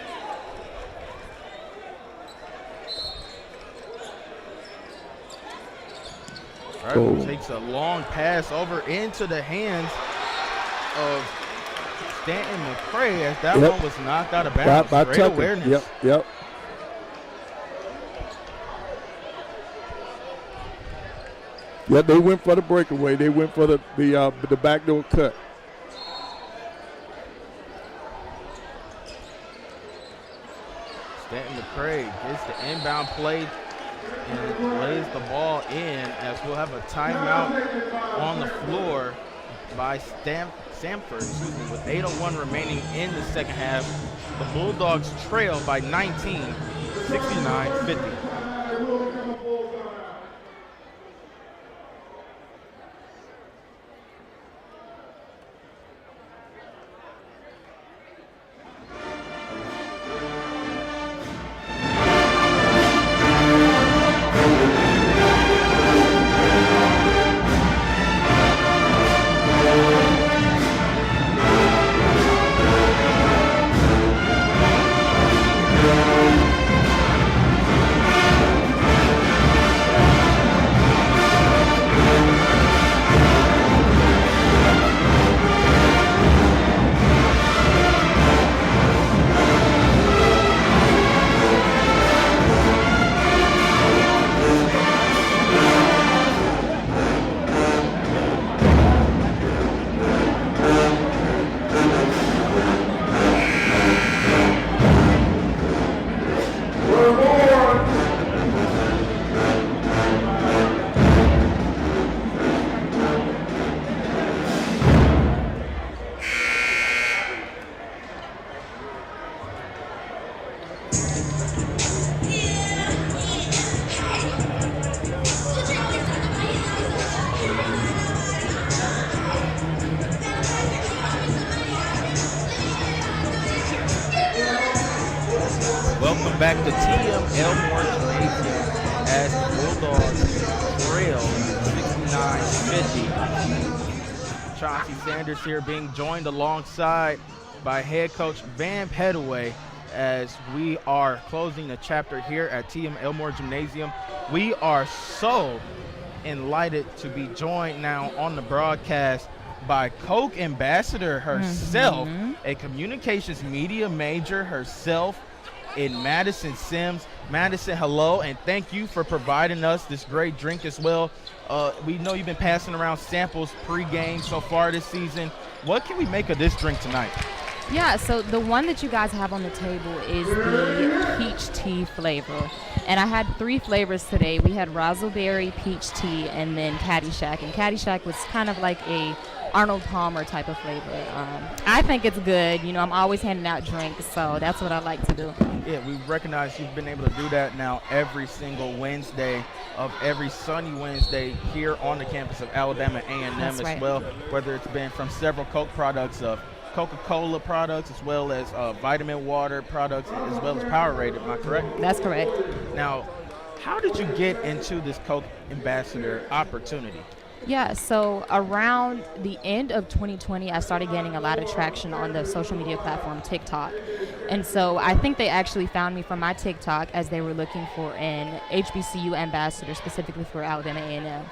Riley takes a long pass over into the hands of Stanton McCray as that one was knocked out of bounds. By Great Tucker. awareness. Yep. Yeah, they went for the breakaway. They went for the backdoor cut. Stanton McCray gets the inbound play and lays the ball in as we'll have a timeout on the floor by Samford, with 8:01 remaining in the second half. The Bulldogs trail by 19, 69-50. Welcome back to TM Elmore Gymnasium as the Bulldogs trail 69-50. Chauncey Sanders here being joined alongside by head coach Van Pettaway as we are closing the chapter here at TM Elmore Gymnasium. We are so enlightened to be joined now on the broadcast by Coke Ambassador herself, a communications media major herself in Madison Sims. Madison, hello, and thank you for providing us this great drink as well. We know you've been passing around samples pre-game so far this season. What can we make of this drink tonight? Yeah, so the one that you guys have on the table is the peach tea flavor. And I had 3 flavors today. We had razzleberry, peach tea, and then Caddyshack. And Caddyshack was kind of like a Arnold Palmer type of flavor. I think it's good. You know, I'm always handing out drinks, so that's what I like to do. Yeah, we recognize you've been able to do that now every single Wednesday of every sunny Wednesday here on the campus of Alabama A&M That's as right. well, whether it's been from several Coke products, of Coca-Cola products, as well as vitamin water products, as well as Powerade. Am I correct? That's correct. Now, how did you get into this Coke Ambassador opportunity? Yeah, so around the end of 2020, I started gaining a lot of traction on the social media platform TikTok. And so I think they actually found me from my TikTok as they were looking for an HBCU ambassador specifically for Alabama A&M.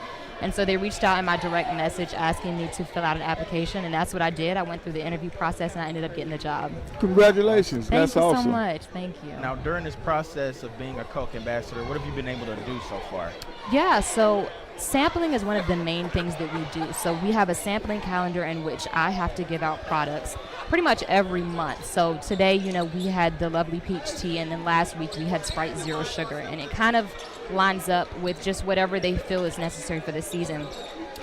And so they reached out in my direct message asking me to fill out an application, and that's what I did. I went through the interview process, and I ended up getting the job. Congratulations. Thank That's you awesome. so much. Thank you. Now, during this process of being a Coke Ambassador, what have you been able to do so far? Yeah, so sampling is one of the main things that we do. So we have a sampling calendar in which I have to give out products pretty much every month. So today, you know, we had the lovely peach tea, and then last week we had Sprite Zero Sugar, and it kind of lines up with just whatever they feel is necessary for the season.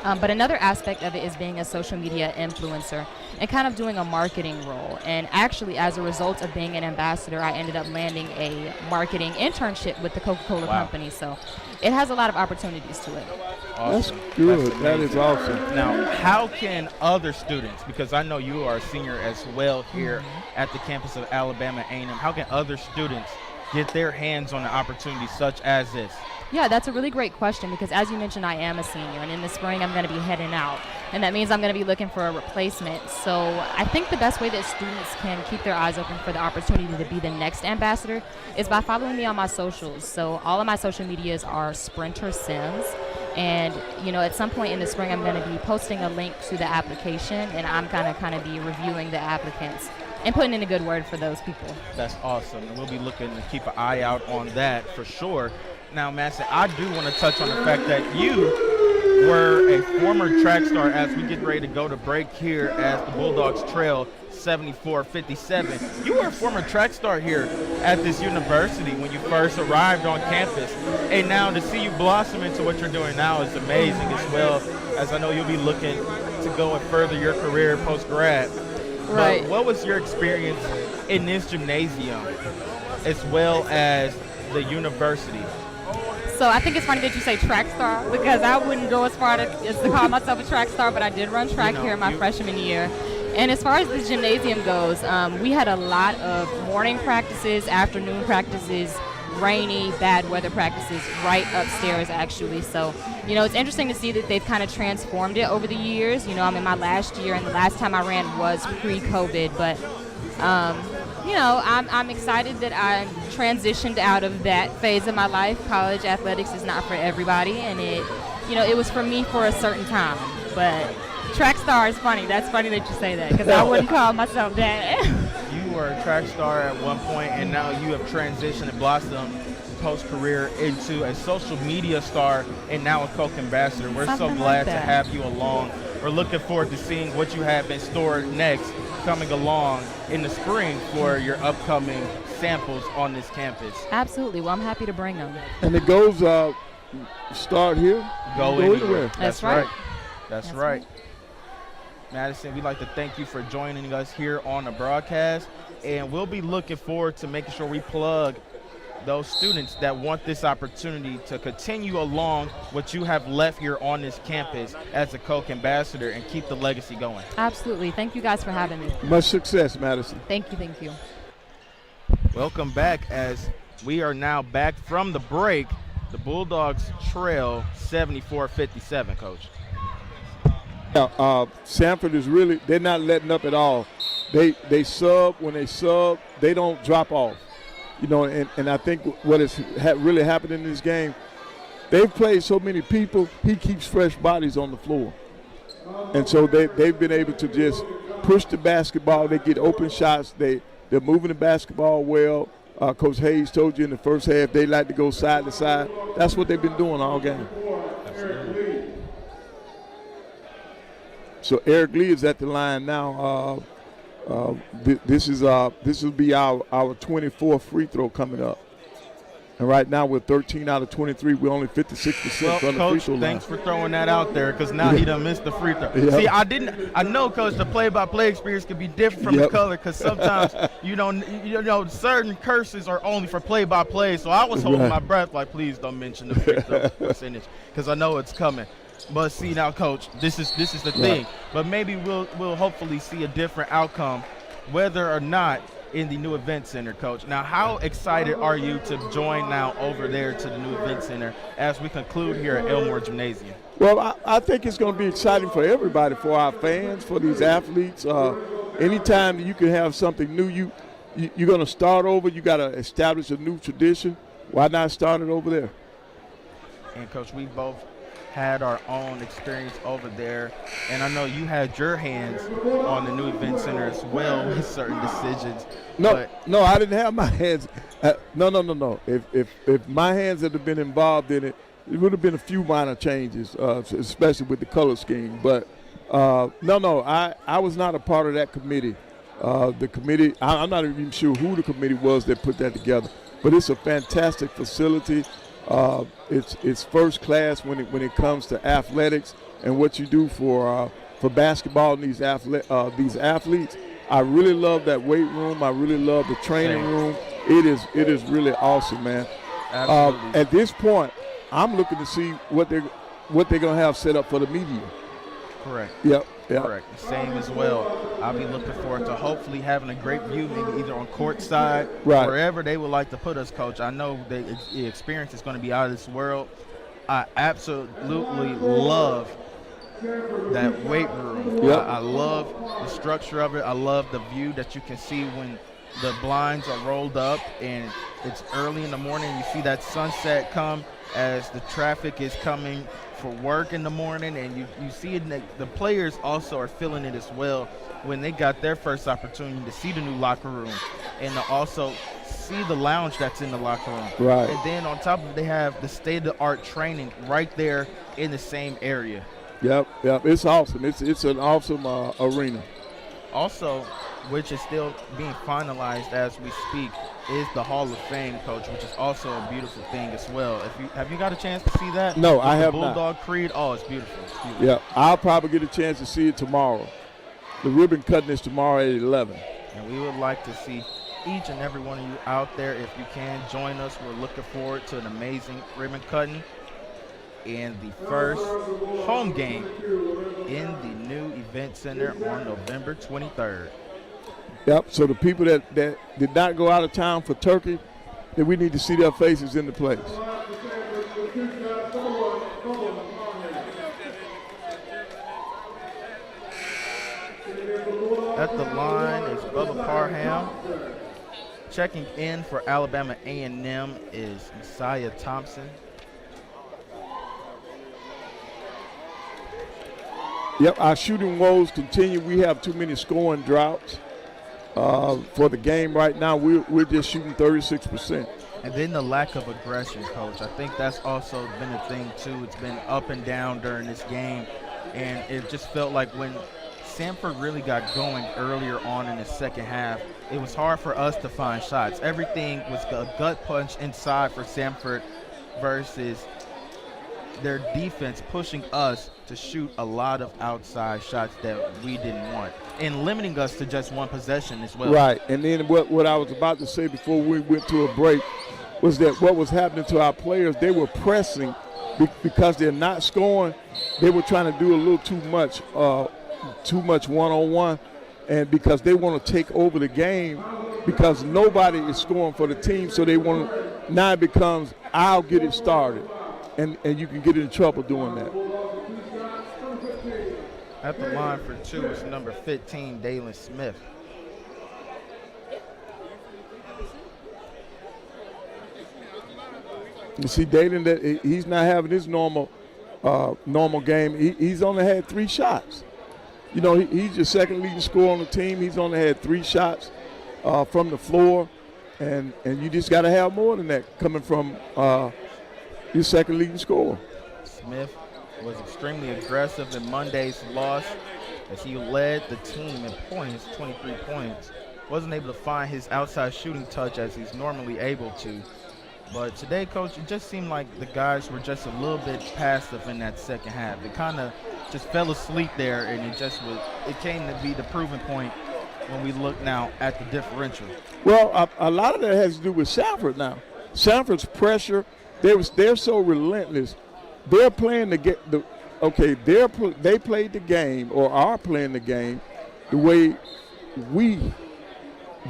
But another aspect of it is being a social media influencer and kind of doing a marketing role. And actually, as a result of being an ambassador, I ended up landing a marketing internship with the Coca-Cola company. So it has a lot of opportunities to it. Awesome. That's good. That's That is awesome. Now, how can other students, because I know you are a senior as well here at the campus of Alabama A&M, how can other students get their hands on the opportunities such as this? Yeah, that's a really great question because as you mentioned, I am a senior, and in the spring I'm going to be heading out, and that means I'm going to be looking for a replacement. So I think the best way that students can keep their eyes open for the opportunity to be the next ambassador is by following me on my socials. So all of my social medias are Sprinter Sims, and you know, at some point in the spring I'm going to be posting a link to the application, and I'm going to kind of be reviewing the applicants and putting in a good word for those people. That's awesome. And we'll be looking to keep an eye out on that for sure. Now, Madison, I do want to touch on the fact that you were a former track star as we get ready to go to break here as the Bulldogs trail 74-57. You were a former track star here at this university when you first arrived on campus. And now to see you blossom into what you're doing now is amazing, as well as I know you'll be looking to go and further your career post-grad. Right. But what was your experience in this gymnasium as well as the university? So I think it's funny that you say track star because I wouldn't go as far as to call myself a track star, but I did run track here in my freshman year. And as far as the gymnasium goes, we had a lot of morning practices, afternoon practices, rainy, bad weather practices right upstairs actually. So, you know, it's interesting to see that they've kind of transformed it over the years. You know, I'm in my last year, and the last time I ran was pre-COVID, but you know, I'm excited that I transitioned out of that phase of my life. College athletics is not for everybody, and it was for me for a certain time. But track star is funny. That's funny that you say that because I wouldn't call myself that. You were a track star at one point, and now you have transitioned and blossomed post-career into a social media star and now a Coke ambassador. We're so Something glad like to that. have you along. We're looking forward to seeing what you have in store next coming along in the spring for your upcoming samples on this campus. Absolutely. Well, I'm happy to bring them. And it goes start here, Go anywhere. anywhere. That's right. That's That's right. right. Madison, we'd like to thank you for joining us here on the broadcast, and we'll be looking forward to making sure we plug those students that want this opportunity to continue along what you have left here on this campus as a Coke ambassador and keep the legacy going. Absolutely. Thank you guys for having me. Much success, Madison. Thank you. Welcome back as we are now back from the break. The Bulldogs trail 74-57, Coach. Yeah, Samford is they're not letting up at all. They sub. When they sub, they don't drop off. And I think what has really happened in this game, they've played so many people, he keeps fresh bodies on the floor. And so they've been able to just push the basketball. They get open shots. They're moving the basketball well. Coach Hayes told you in the first half they like to go side to side. That's what they've been doing all game. So Eric Lee is at the line now. This will be our 24th free throw coming up. And right now we're 13 out of 23. We're only 56% from the Coach, free throw line. Thanks for throwing that out there because now he done missed the free throw. Yep. See, I know, Coach, the play-by-play experience can be different from the color because sometimes certain curses are only for play-by-play. So I was holding my breath like, please don't mention the free throw percentage because I know it's coming. But see now, Coach, this is the thing. But maybe we'll hopefully see a different outcome, whether or not in the new event center, Coach. Now, how excited are you to join now over there to the new event center as we conclude here at Elmore Gymnasium? Well, I think it's going to be exciting for everybody, for our fans, for these athletes. Anytime you can have something new, you're going to start over. You got to establish a new tradition. Why not start it over there? And, Coach, we both had our own experience over there, and I know you had your hands on the new event center as well with certain decisions. No, I didn't have my hands. No. If my hands had been involved in it, it would have been a few minor changes, especially with the color scheme. But I was not a part of that committee. The committee, I'm not even sure who the committee was that put that together. But it's a fantastic facility. It's first class when it comes to athletics and what you do for basketball and these athletes. I really love that weight room. I really love the training room. It is really awesome, man. Absolutely. At this point, I'm looking to see what they're gonna have set up for the media. Correct. Yep. Correct. Same as well. I'll be looking forward to hopefully having a great view, maybe either on court side, wherever they would like to put us, Coach. I know the experience is going to be out of this world. I absolutely love that weight room. Yep. I love the structure of it. I love the view that you can see when the blinds are rolled up and it's early in the morning. You see that sunset come as the traffic is coming for work in the morning, and you see it. The players also are feeling it as well when they got their first opportunity to see the new locker room and to also see the lounge that's in the locker room. Right. And then on top of it, they have the state-of-the-art training right there in the same area. Yep. It's awesome. It's an awesome arena. Also, which is still being finalized as we speak, is the Hall of Fame, Coach, which is also a beautiful thing as well. Have you got a chance to see that? No, I have not. Bulldog Creed. Oh, it's beautiful. Yeah, I'll probably get a chance to see it tomorrow. The ribbon cutting is tomorrow at 11. And we would like to see each and every one of you out there. If you can, join us. We're looking forward to an amazing ribbon cutting and the first home game in the new event center on November 23rd. Yep, so the people that did not go out of town for Turkey, then we need to see their faces in the place. At the line is Bubba Parham. Checking in for Alabama A&M is Messiah Thompson. Yep, our shooting woes continue. We have too many scoring droughts. For the game right now, we're just shooting 36%. And then the lack of aggression, Coach. I think that's also been a thing, too. It's been up and down during this game. And it just felt like when Samford really got going earlier on in the second half, it was hard for us to find shots. Everything was a gut punch inside for Samford versus their defense pushing us to shoot a lot of outside shots that we didn't want and limiting us to just one possession as well. Right, and then what I was about to say before we went to a break was that what was happening to our players, they were pressing because they're not scoring. They were trying to do a little too much one-on-one, and because they want to take over the game, because nobody is scoring for the team, so they want to, now it becomes, I'll get it started, and you can get in trouble doing that. At the line for 2 is number 15, Dalen Smith. You see, Dalen, that he's not having his normal game. He's only had 3 shots. You know, he's your second leading scorer on the team. He's only had 3 shots from the floor, and you just got to have more than that coming from your second leading scorer. Smith was extremely aggressive in Monday's loss as he led the team in points, 23 points. Wasn't able to find his outside shooting touch as he's normally able to. But today, Coach, it just seemed like the guys were just a little bit passive in that second half. They kind of just fell asleep there, and it came to be the proving point when we look now at the differential. Well, a lot of that has to do with Samford now. Samford's pressure, they're so relentless. They're playing they played the game or are playing the game the way we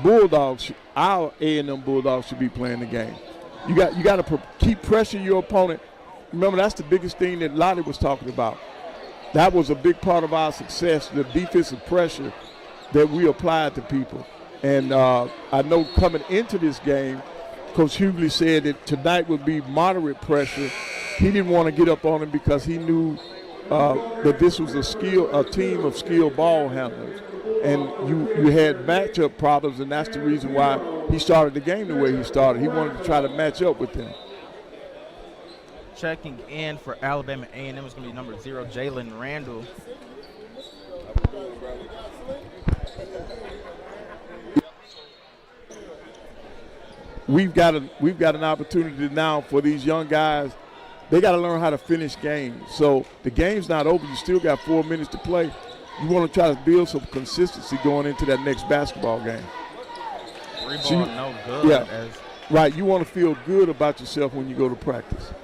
Bulldogs, our A&M Bulldogs should be playing the game. You got to keep pressuring your opponent. Remember, that's the biggest thing that Lottie was talking about. That was a big part of our success, the defensive pressure that we applied to people. And I know coming into this game, Coach Hughley said that tonight would be moderate pressure. He didn't want to get up on him because he knew that this was a team of skilled ball handlers. And you had matchup problems, and that's the reason why he started the game the way he started. He wanted to try to match up with them. Checking in for Alabama A&M is going to be number 0, Jalen Randall. We've got an opportunity now for these young guys. They got to learn how to finish games. So the game's not over. You still got 4 minutes to play. You want to try to build some consistency going into that next basketball game. Rebound no good. Yeah, right. You want to feel good about yourself when you go to practice.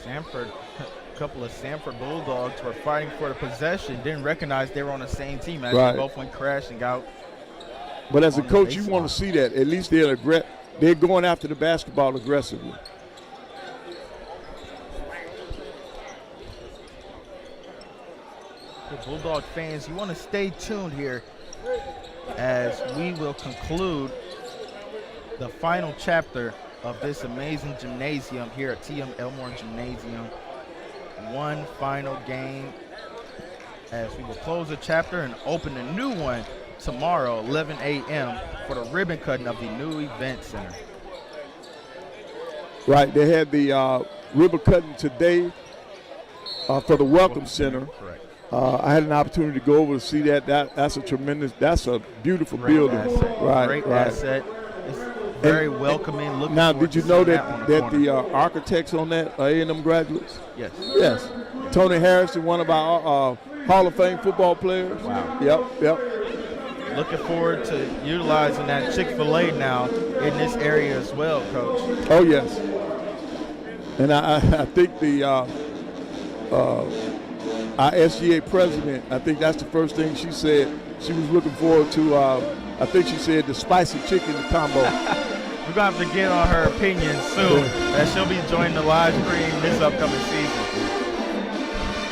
Samford, a couple of Samford Bulldogs were fighting for the possession, didn't recognize they were on the same team as they both went crashing out. But as a coach, you want to see that. At least they're going after the basketball aggressively. Bulldog fans, you want to stay tuned here as we will conclude the final chapter of this amazing gymnasium here at TM Elmore Gymnasium. One final game as we will close the chapter and open a new one tomorrow, 11 a.m. for the ribbon cutting of the new event center. Right, they had the ribbon cutting today for the Welcome Center. Correct. I had an opportunity to go over to see that. That's a beautiful building. Asset. Great asset. It's very welcoming. Now, did you know that the architects on that are A&M graduates? Yes. Yes. Tony Harrison, one of our Hall of Fame football players. Wow. Yep. Looking forward to utilizing that Chick-fil-A now in this area as well, Coach. Oh, yes. And I think our SGA president, I think that's the first thing she said. She was looking forward to, I think she said the spicy chicken combo. We're going to have to get on her opinion soon, as she'll be joining the live stream this upcoming season.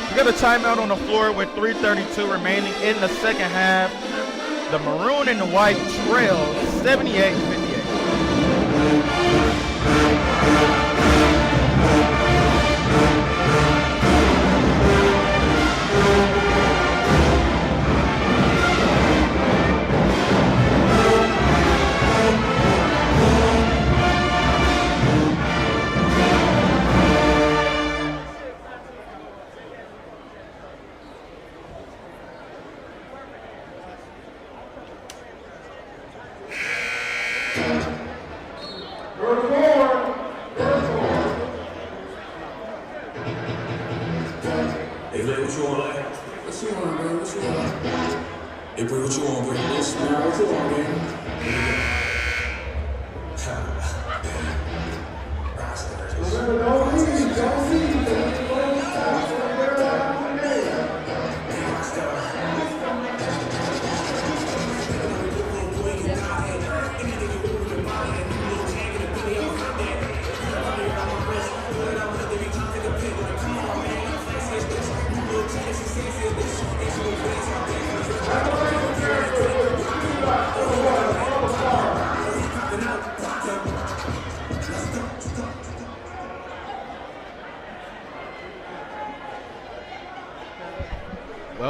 We got a timeout on the floor with 3:32 remaining in the second half. The maroon and the white trail 78-58.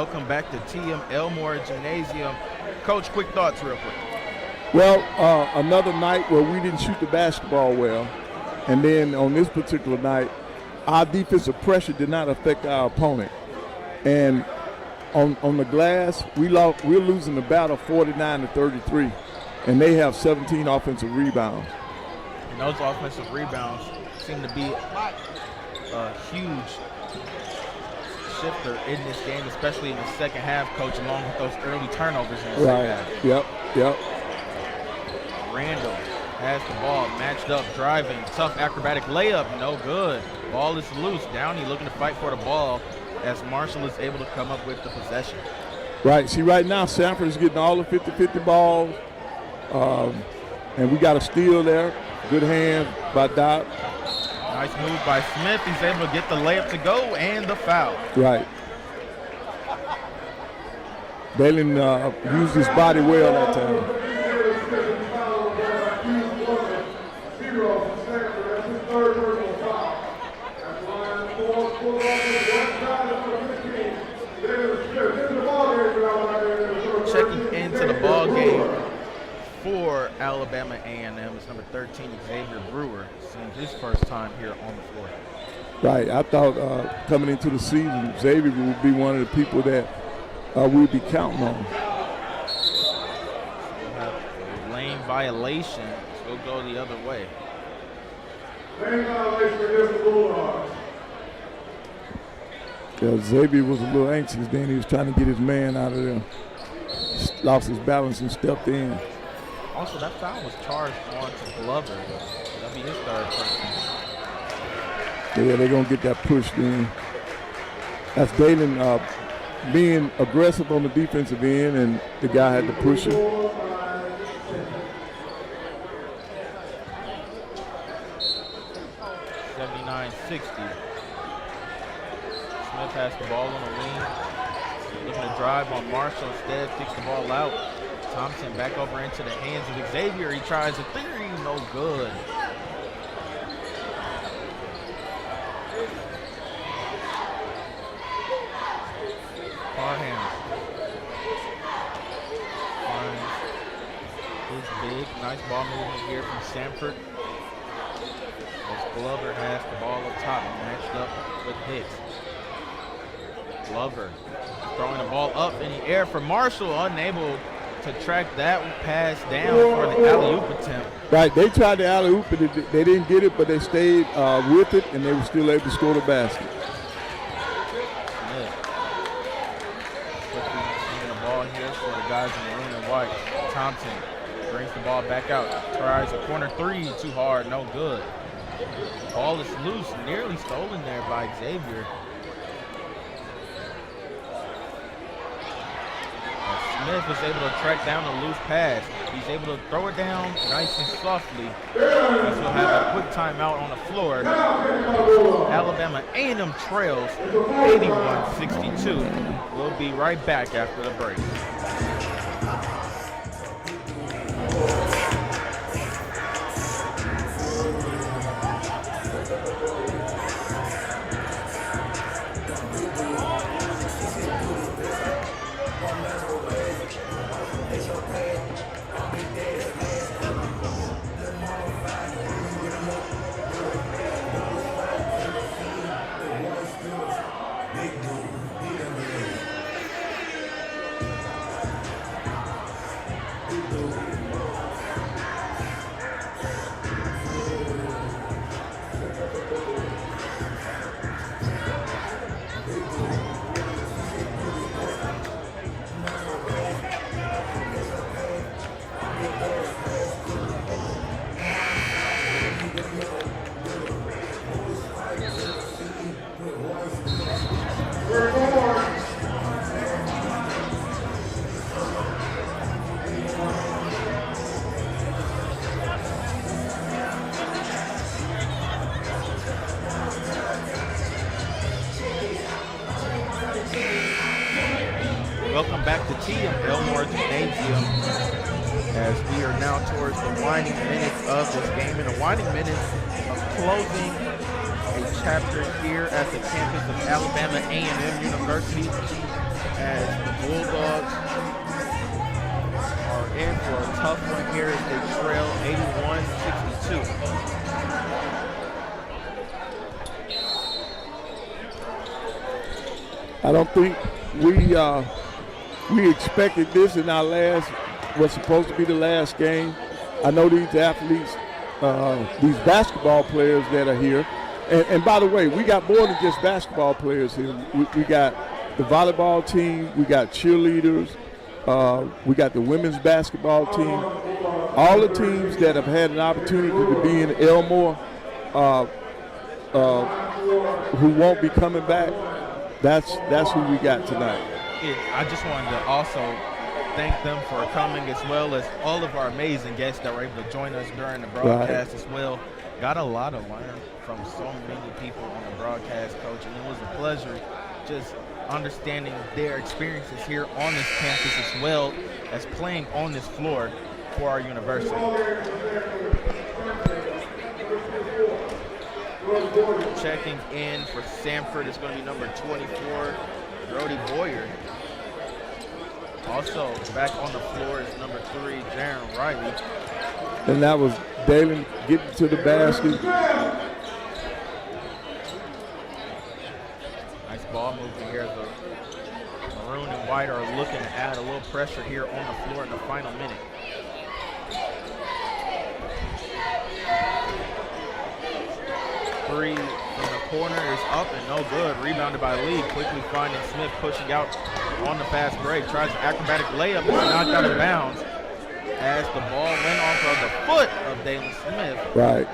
Welcome back to TM Elmore Gymnasium. Coach, quick thoughts real quick. Well, another night where we didn't shoot the basketball well. And then on this particular night, our defensive pressure did not affect our opponent. And on the glass, we're losing the battle 49-33. And they have 17 offensive rebounds. And those offensive rebounds seem to be a huge shifter in this game, especially in the second half, Coach, along with those early turnovers in the second half. Yep. Randall has the ball, matched up, driving, tough acrobatic layup, no good. Ball is loose. Downey looking to fight for the ball as Marshall is able to come up with the possession. Right. See, right now, Samford is getting all the 50-50 balls. And we got a steal there. Good hand by Doc. Nice move by Smith. He's able to get the layup to go and the foul. Right. Dalen used his body well that time. Checking into the ball game for Alabama A&M is number 13, Xavier Brewer, seeing his first time here on the floor. Right. I thought coming into the season, Xavier would be one of the people that we'd be counting on. We'll have a lane violation, so we'll go the other way. Lane violation against the Bulldogs. Yeah, Xavier was a little anxious then. He was trying to get his man out of there. Lost his balance and stepped in. Also, that foul was charged on to Glover. That'll be his third person. Yeah, they're going to get that push in. That's Dalen being aggressive on the defensive end, and the guy had to push him. 79-60. Smith has the ball on the wing. Looking to drive on Marshall, instead kicks the ball out. Thompson back over into the hands of Xavier. He tries a three, no good. Parham finds his big, nice ball movement here from Samford. As Glover has the ball up top, matched up with Hicks. Glover throwing the ball up in the air for Marshall, unable to track that pass down for the alley-oop attempt. Right, they tried the alley-oop, but they didn't get it, but they stayed with it, and they were still able to score the basket. Smith. Quickly bringing the ball here for the guys in maroon and white. Thompson brings the ball back out, tries a corner three, too hard, no good. Ball is loose, nearly stolen there by Xavier. Smith was able to track down a loose pass. He's able to throw it down nice and softly. He will have a quick timeout on the floor. Alabama A&M trails 81-62. We'll be right back after the break. Welcome back to TM Elmore Gymnasium as we are now towards the winding minutes of this game and the winding minutes of closing a chapter here at the campus of Alabama A&M University as the Bulldogs are in for a tough one here as they trail 81-62. I don't think we expected this in our what's supposed to be the last game. I know these athletes, these basketball players that are here, and by the way, we got more than just basketball players here. We got the volleyball team, we got cheerleaders, we got the women's basketball team. All the teams that have had an opportunity to be in Elmore, who won't be coming back, that's who we got tonight. I just wanted to also thank them for coming, as well as all of our amazing guests that were able to join us during the broadcast as well. Got a lot to learn from so many people on the broadcast, Coach, and it was a pleasure just understanding their experiences here on this campus, as well as playing on this floor for our university. Checking in for Samford is going to be number 24, Brody Boyer. Also back on the floor is number 3, Jaron Riley. And that was Dalen getting to the basket. Nice ball movement here. The maroon and white are looking to add a little pressure here on the floor in the final minute. Three from the corner is up and no good. Rebounded by Lee. Quickly finding Smith, pushing out on the fast break. Tries an acrobatic layup. It's knocked out of bounds as the ball went off of the foot of Dalen Smith. Right.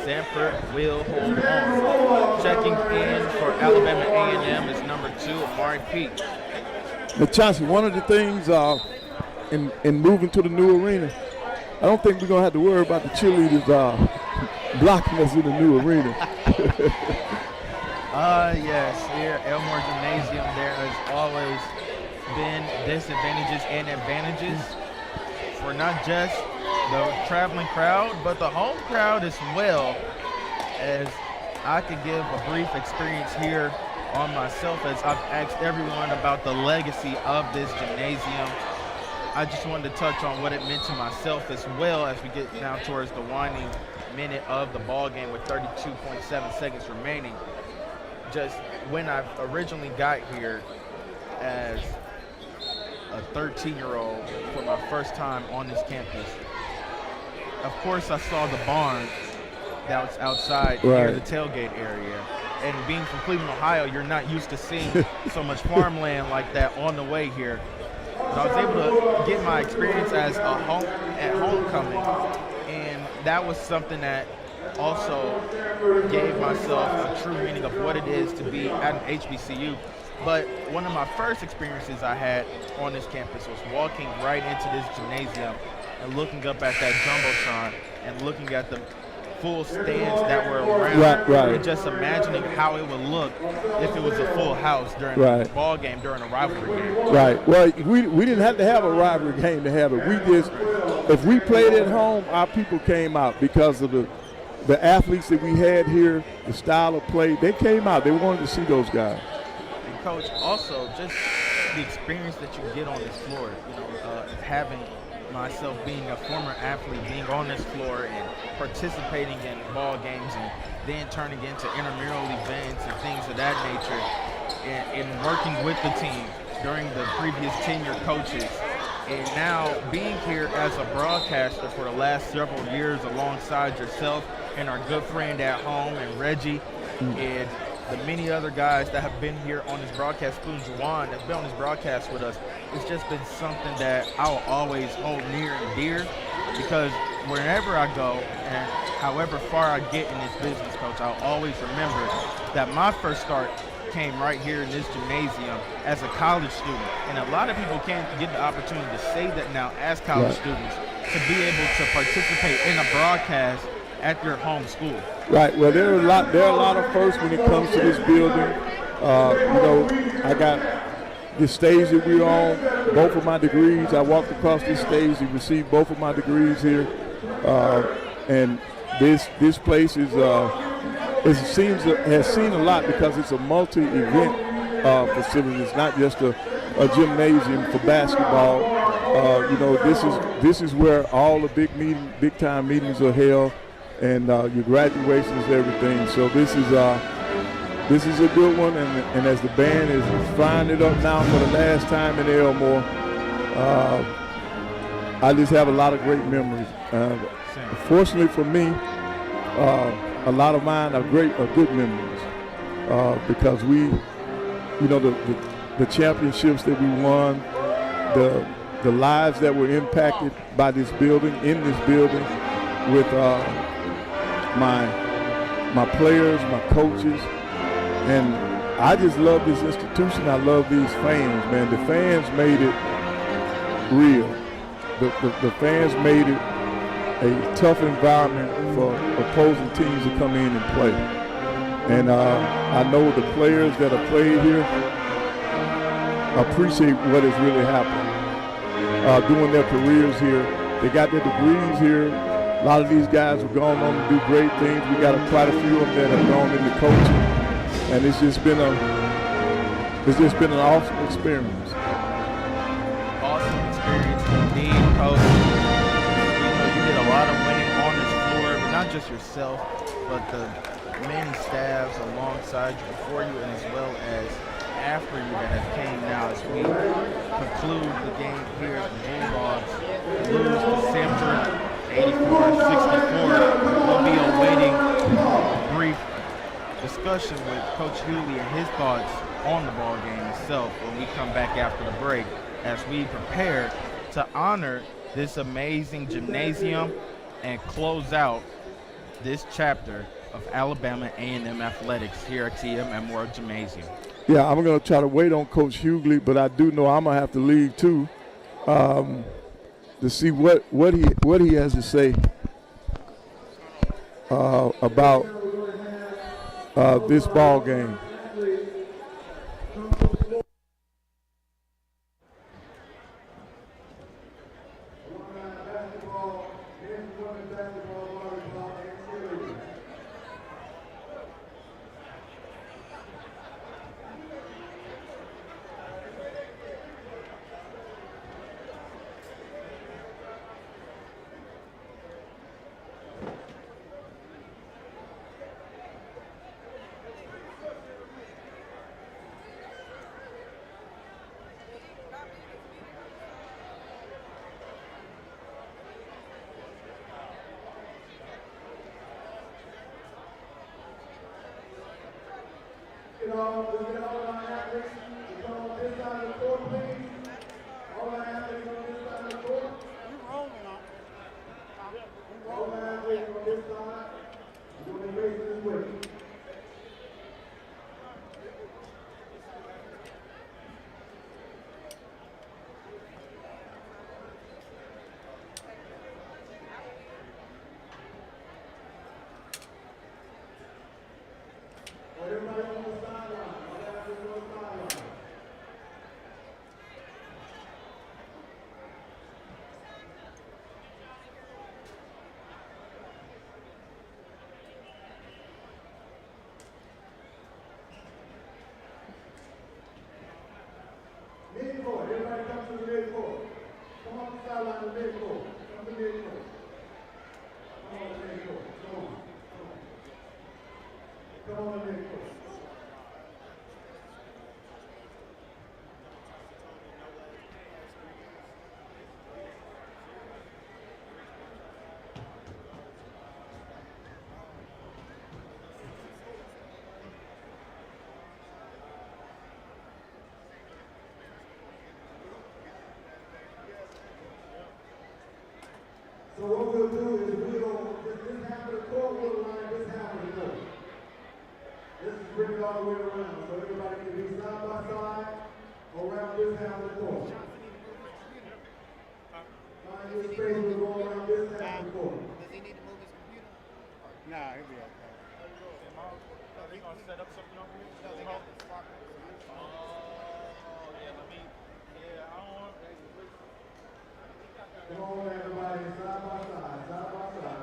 Samford will hold on. Checking in for Alabama A&M is number 2, Amari Peake. But Chauncey, one of the things in moving to the new arena, I don't think we're going to have to worry about the cheerleaders blocking us in the new arena. Yes, here at Elmore Gymnasium, there has always been disadvantages and advantages for not just the traveling crowd, but the home crowd as well. As I could give a brief experience here on myself, as I've asked everyone about the legacy of this gymnasium. I just wanted to touch on what it meant to myself as well, as we get now towards the winding minute of the ball game with 32.7 seconds remaining. Just when I originally got here as a 13-year-old for my first time on this campus, of course I saw the barn that was outside near the tailgate area. And being from Cleveland, Ohio, you're not used to seeing so much farmland like that on the way here. But I was able to get my experience as at homecoming, and that was something that also gave myself a true meaning of what it is to be at an HBCU. But one of my first experiences I had on this campus was walking right into this gymnasium and looking up at that jumbotron and looking at the full stands that were around, and just imagining how it would look if it was a full house during a ball game, during a rivalry game. Right. Well, we didn't have to have a rivalry game to have it. If we played at home, our people came out because of the athletes that we had here, the style of play. They came out. They wanted to see those guys. And Coach, also just the experience that you get on this floor, having myself being a former athlete, being on this floor and participating in ball games and then turning into intramural events and things of that nature, and working with the team during the previous tenure coaches, and now being here as a broadcaster for the last several years alongside yourself and our good friend at home and Reggie and the many other guys that have been here on this broadcast, including Juwan, that's been on this broadcast with us. It's just been something that I will always hold near and dear, because wherever I go and however far I get in this business, Coach, I'll always remember that my first start came right here in this gymnasium as a college student. And a lot of people can't get the opportunity to say that now as college students, to be able to participate in a broadcast at your home school. Right. Well, there are a lot of firsts when it comes to this building. I got the stage that we're on, both of my degrees. I walked across this stage and received both of my degrees here. And this place has seen a lot because it's a multi-event facility. It's not just a a gymnasium for basketball. You know, this is where all the big time meetings are held, and your graduations, everything. So this is a good one, and as the band is flying it up now for the last time in Elmore, I just have a lot of great memories. Fortunately for me, a lot of mine are good memories because we, you know, the championships that we won, the lives that were impacted by this building, in this building, with my players, my coaches, and I just love this institution. I love these fans, man. The fans made it real. The fans made it a tough environment for opposing teams to come in and play. And I know the players that have played here appreciate what has really happened during their careers here. They got their degrees here. A lot of these guys have gone on to do great things. We got quite a few of them that have gone into coaching, and it's just been an awesome experience. Awesome experience indeed, Coach. You know, you did a lot of winning on this floor, but not just yourself, but the many staffs alongside you, before you, and as well as after you that have came now as we conclude the game here as the Bulldogs lose to Samford 84-64. We'll be awaiting a brief discussion with Coach Hughley and his thoughts on the ball game itself when we come back after the break, as we prepare to honor this amazing gymnasium and close out this chapter of Alabama A&M athletics here at Elmore Gymnasium. Yeah, I'm going to try to wait on Coach Hughley, but I do know I'm going to have to leave too to see what he has to say about this ball game. So what we'll do is we'll this half of the court will line this half of the court. Let's just bring it all the way around so everybody can be side by side around this half of the court. Find your space, we'll go around this half of the court. Does he need to move his computer? Nah, he'll be okay. Are they going to set up something over here? No, they got the spark. Come on, everybody, side by side, all the way around.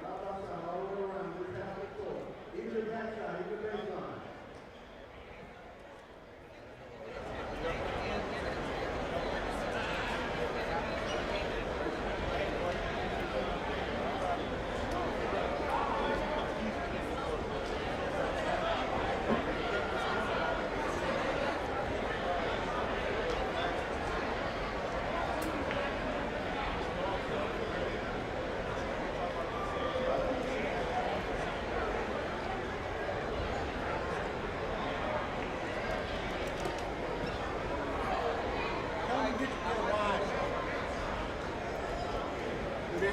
Side by side, all the way around this half of the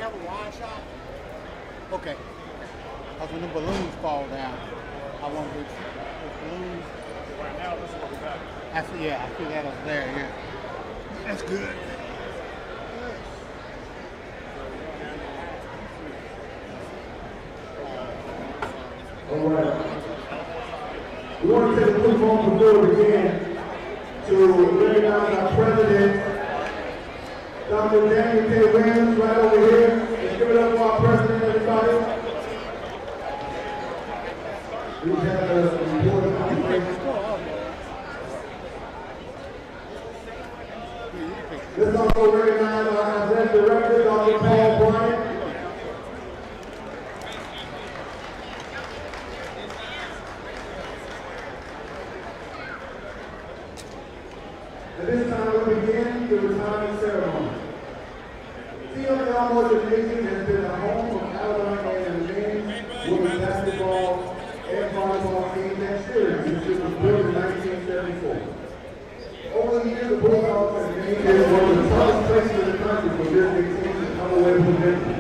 have a wine shot? Okay. Because when the balloons fall down, I want to do the balloons. Right now, this is what we got. I see that up there, yeah. That's good. All right. We want to take a quick moment before we begin to recognize our president, Dr. Daniel K. Williams, right over here. Let's give it up for our president, everybody. We have a important conference. Let's also recognize our athletic director, Dr. Paul Bryant. At this time, we begin the retirement ceremony. Elmore Gymnasium has been a home of Alabama and men's, women's basketball, and volleyball teams and cheerleading since it was built in 1974. Over the years, the Bulldogs have made it one of the toughest places in the country for visiting teams to come away from victory.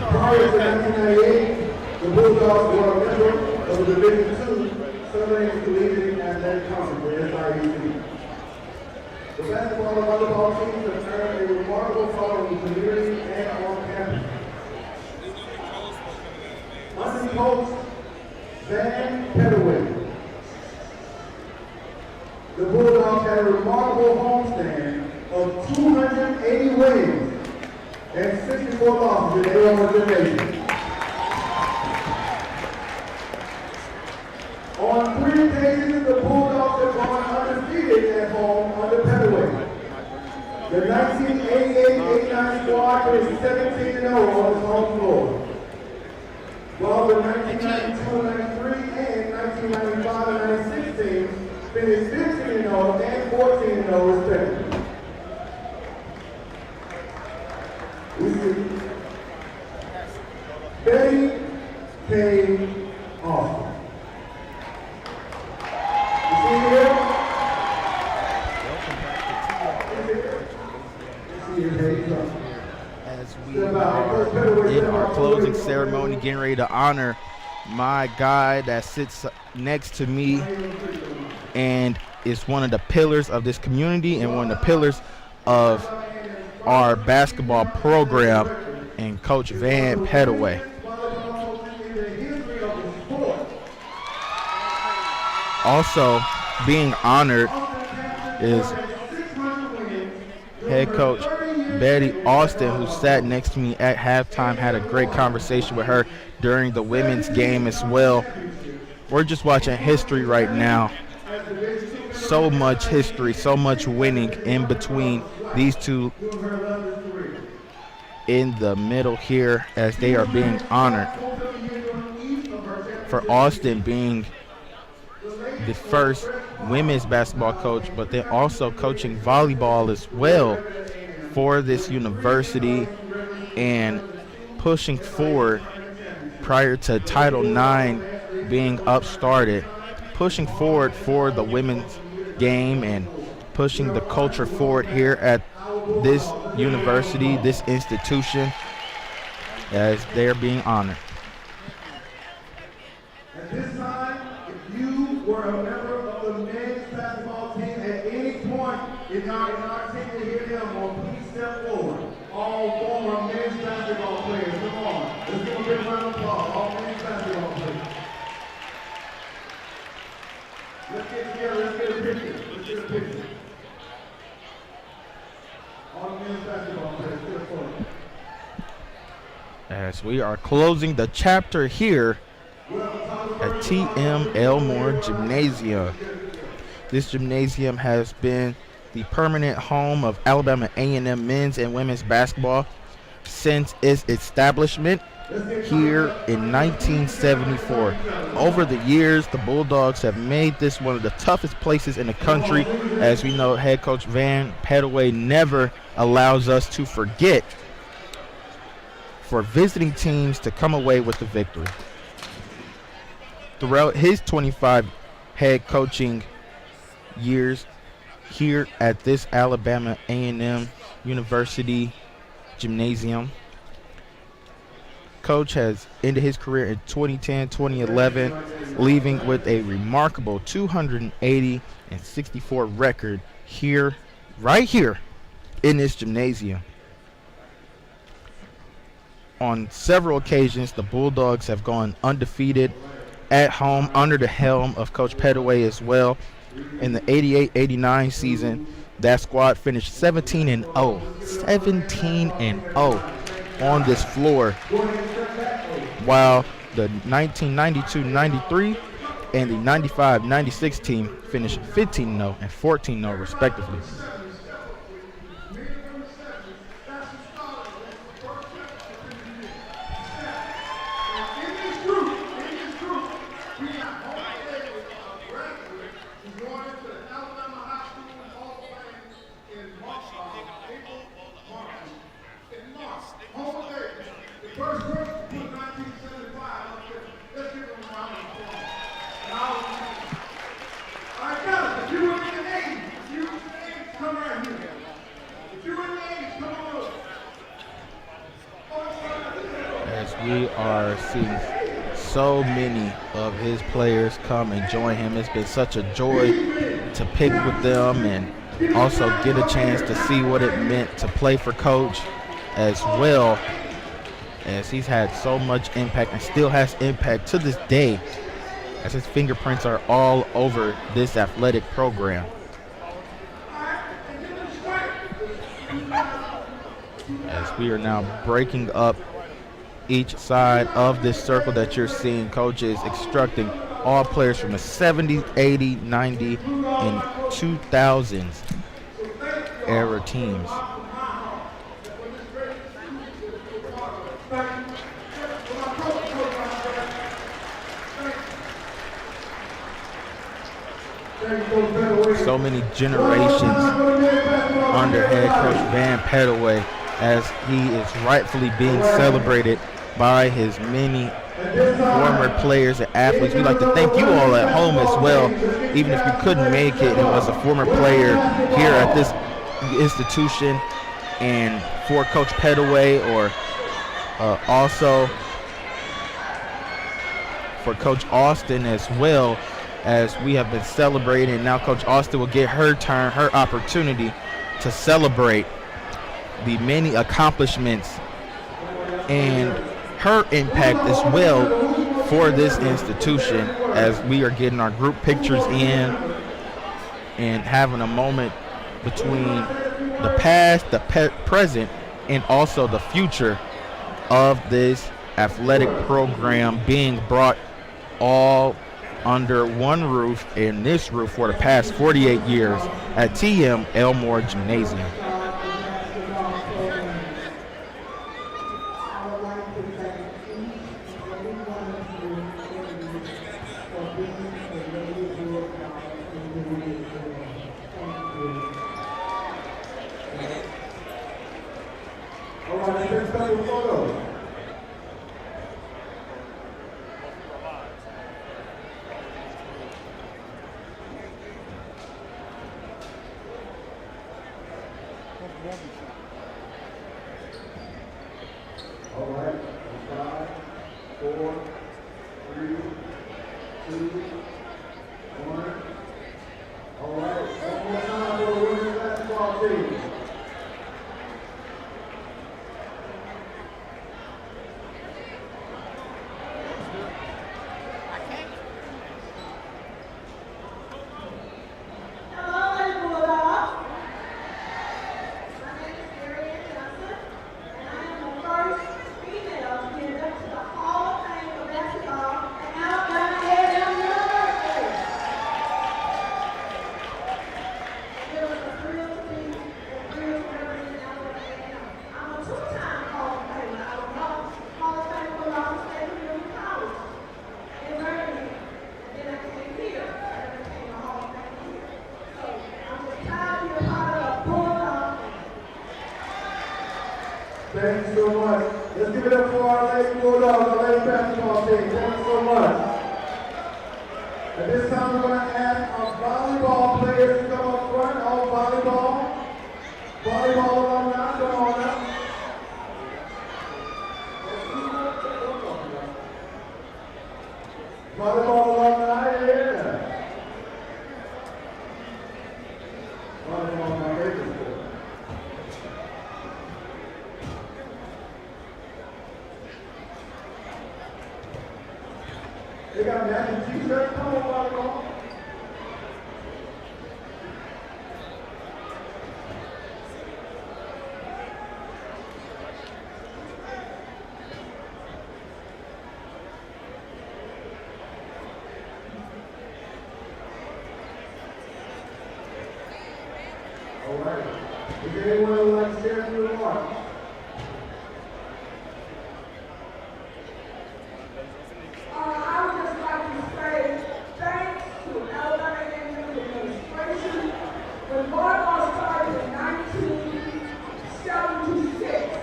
Prior to 1998, the Bulldogs were a member of the Division II Southern Collegiate Athletic Conference, SIAC. The basketball and volleyball teams have earned a remarkable following in the community and on campus. Under coach Van Pettaway, the Bulldogs had a remarkable homestand of 280 wins and 64 losses in Elmore Gymnasium. On 3 occasions, the Bulldogs have gone undefeated at home under Pettaway. The 1988-89 squad is 17-0 on its home floor, while the 1992-93 and 1995-96 teams finished 15-0 and 14-0 respectively. We see Betty K. Austin. As we are in our closing ceremony, getting ready to honor my guy that sits next to me and is one of the pillars of this community and one of the pillars of our basketball program, and Coach Van Pettaway. Also being honored is head coach Betty Austin, who sat next to me at halftime, had a great conversation with her during the women's game as well. We're just watching history right now. So much history, so much winning in between these two in the middle here as they are being honored. For Austin being the first women's basketball coach, but then also coaching volleyball as well for this university and pushing forward prior to Title IX being upstarted, pushing forward for the women's game and pushing the culture forward here at this university, this institution, as they're being honored. At this time, if you were a member of the men's basketball team at any point in our team to hear them, or please step forward. All former men's basketball players, come on. Let's give a big round of applause. All men's basketball players. Let's get together, let's get a picture. Let's get a picture. All men's basketball players, step forward. As we are closing the chapter here at TM Elmore Gymnasium. This gymnasium has been the permanent home of Alabama A&M men's and women's basketball since its establishment here in 1974. Over the years, the Bulldogs have made this one of the toughest places in the country. As we know, head coach Van Pettaway never allows us to forget for visiting teams to come away with the victory. Throughout his 25 head coaching years here at this Alabama A&M University Gymnasium, Coach has ended his career in 2010, 2011, leaving with a remarkable 280-64 record here, right here in this gymnasium. On several occasions, the Bulldogs have gone undefeated at home under the helm of Coach Pettaway as well. In the 88-89 season, that squad finished 17-0, 17-0 on this floor, while the 1992-93 and the 95-96 team finished 15-0 and 14-0 respectively. We are seeing so many of his players come and join him. It's been such a joy to pick with them and also get a chance to see what it meant to play for Coach, as well as he's had so much impact and still has impact to this day, as his fingerprints are all over this athletic program. As we are now breaking up each side of this circle that you're seeing, Coach is instructing all players from the 70s, 80s, 90s, and 2000s era teams. So many generations under head coach Van Pettaway, as he is rightfully being celebrated by his many former players and athletes. We'd like to thank you all at home as well, even if you couldn't make it and was a former player here at this institution, and for Coach Pettaway, or also for Coach Austin as well, as we have been celebrating. Now Coach Austin will get her turn, her opportunity to celebrate the many accomplishments and her impact as well for this institution, as we are getting our group pictures in and having a moment between the past, the present, and also the future of this athletic program being brought all under one roof, in this roof, for the past 48 years at TM Elmore Gymnasium. Thank you so much. Let's give it up for our lady Bulldogs, our lady basketball team. Thank you so much. At this time, we're going to ask our volleyball players to come up front. All volleyball alumni, come on up. They got Matthew T-shirt. Come on, volleyball. All right. Is there anyone who would like to share a few remarks? I would just like to say thanks to Alabama AAMU administration. When volleyball started in 1976,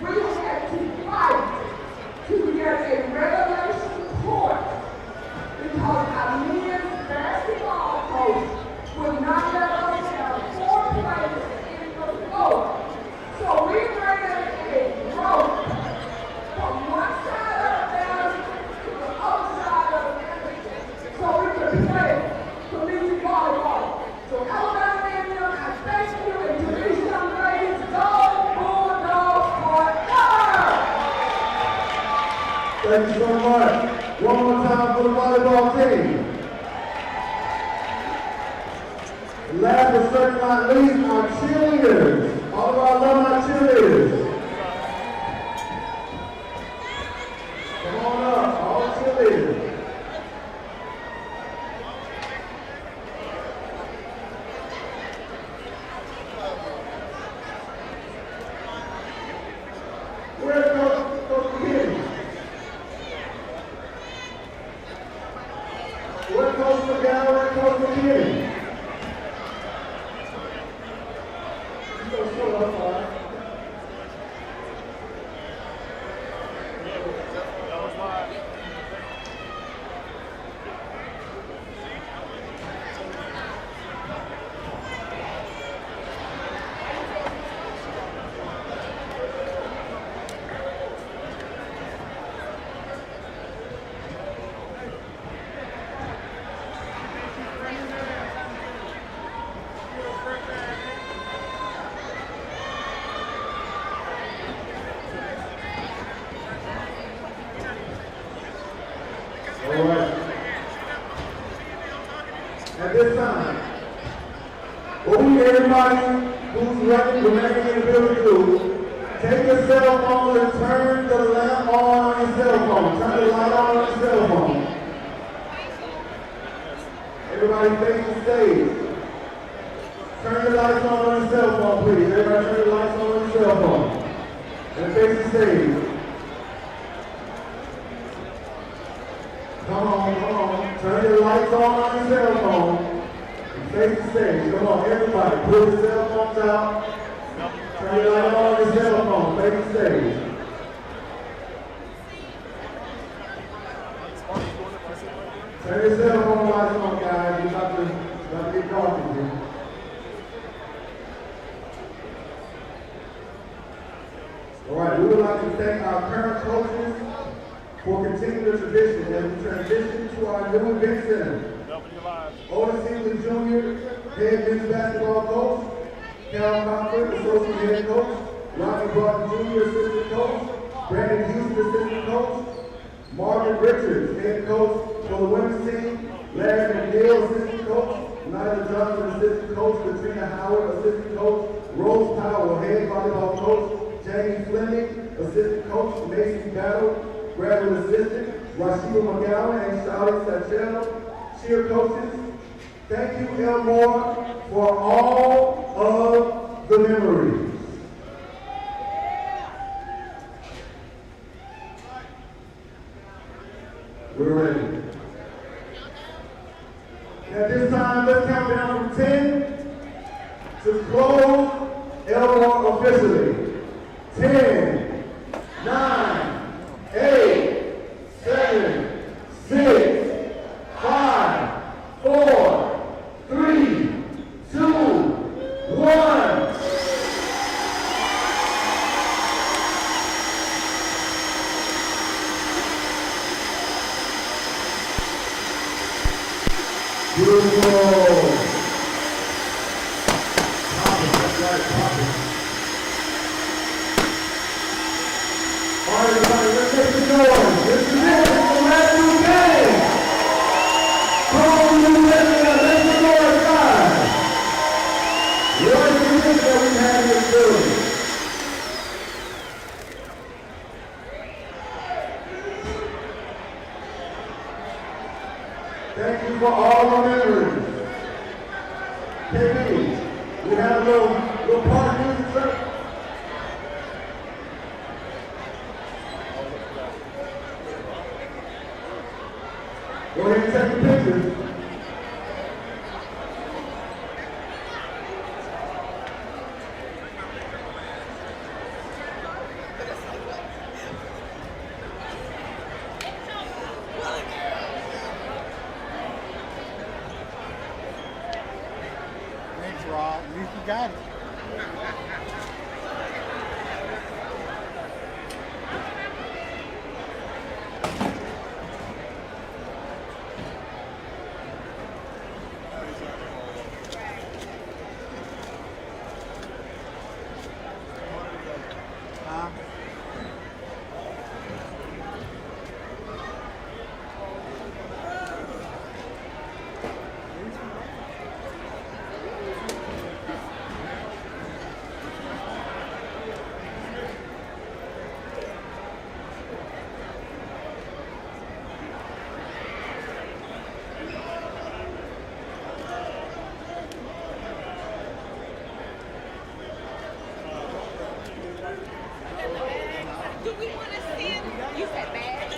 we had to fight to get a regulation court because our men's basketball coach would not let us have 4 players in the floor. So we ran a rope from one side of the field to the other side of the field so we could play collegiate volleyball. So Alabama A&M, I thank you, and to these young ladies, go Bulldogs forever! Thank you so much. One more time for the volleyball team. Last but certainly not least, our cheerleaders. All of our alumni cheerleaders. Come on up, all the cheerleaders. Where's Coach McKinney? Where's Coach McGowan? Where's Coach McKinney? At this time, what we need everybody who's remaining in the building to take your cell phone and turn the lamp on your cell phone. Turn the light on your cell phone. Everybody face the stage. Turn the lights on your cell phone, please. Everybody turn the lights on your cell phone. And face the stage. Come on. Turn your lights on your cell phone. And face the stage. Come on, everybody. Pull your cell phones out. Turn your light on your cell phone. Face the stage. Turn your cell phone lights on, guys. You're about to get dark again. All right, we would like to thank our current coaches for continuing the tradition as we transition to our new event center. Otis Hinckley Jr., head men's basketball coach, Cal Samford, associate head coach, Ronnie Broughton Jr., assistant coach, Brandon Houston, assistant coach, Margaret Richards, head coach for the women's team, Larry McNeil, assistant coach, Nyla Johnson, assistant coach, Katrina Howard, assistant coach, Rose Powell, head volleyball coach, Jamie Fleming, assistant coach, Macy Battle, graduate assistant, Rashiva McGowan and Charlotte Satchel, cheer coaches. Thank you, Elmore, for all of the memories. We're ready. At this time, let's count down from 10 to close Elmore officially. 10, 9, 8, 7, 6, 5, 4, 3, 2, 1. Beautiful. Popping, that's right, popping. All right, everybody, let's make some noise. This is it. It's the last new game. Thank you for all the memories. KB, we have a little part music, sir. Go ahead and take the pictures. Thanks, Rob. At least you got it. Do we want to send? You said bad.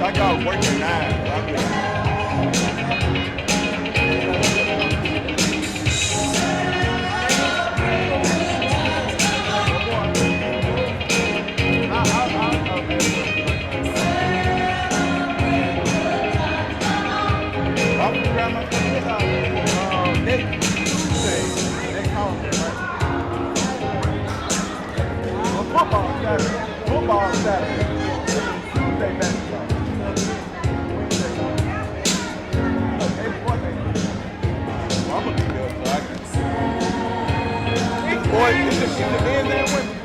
I got work at 9. Football Saturday. Tuesday basketball. Well, I'm gonna be good, so I can. Boy, is it men and women?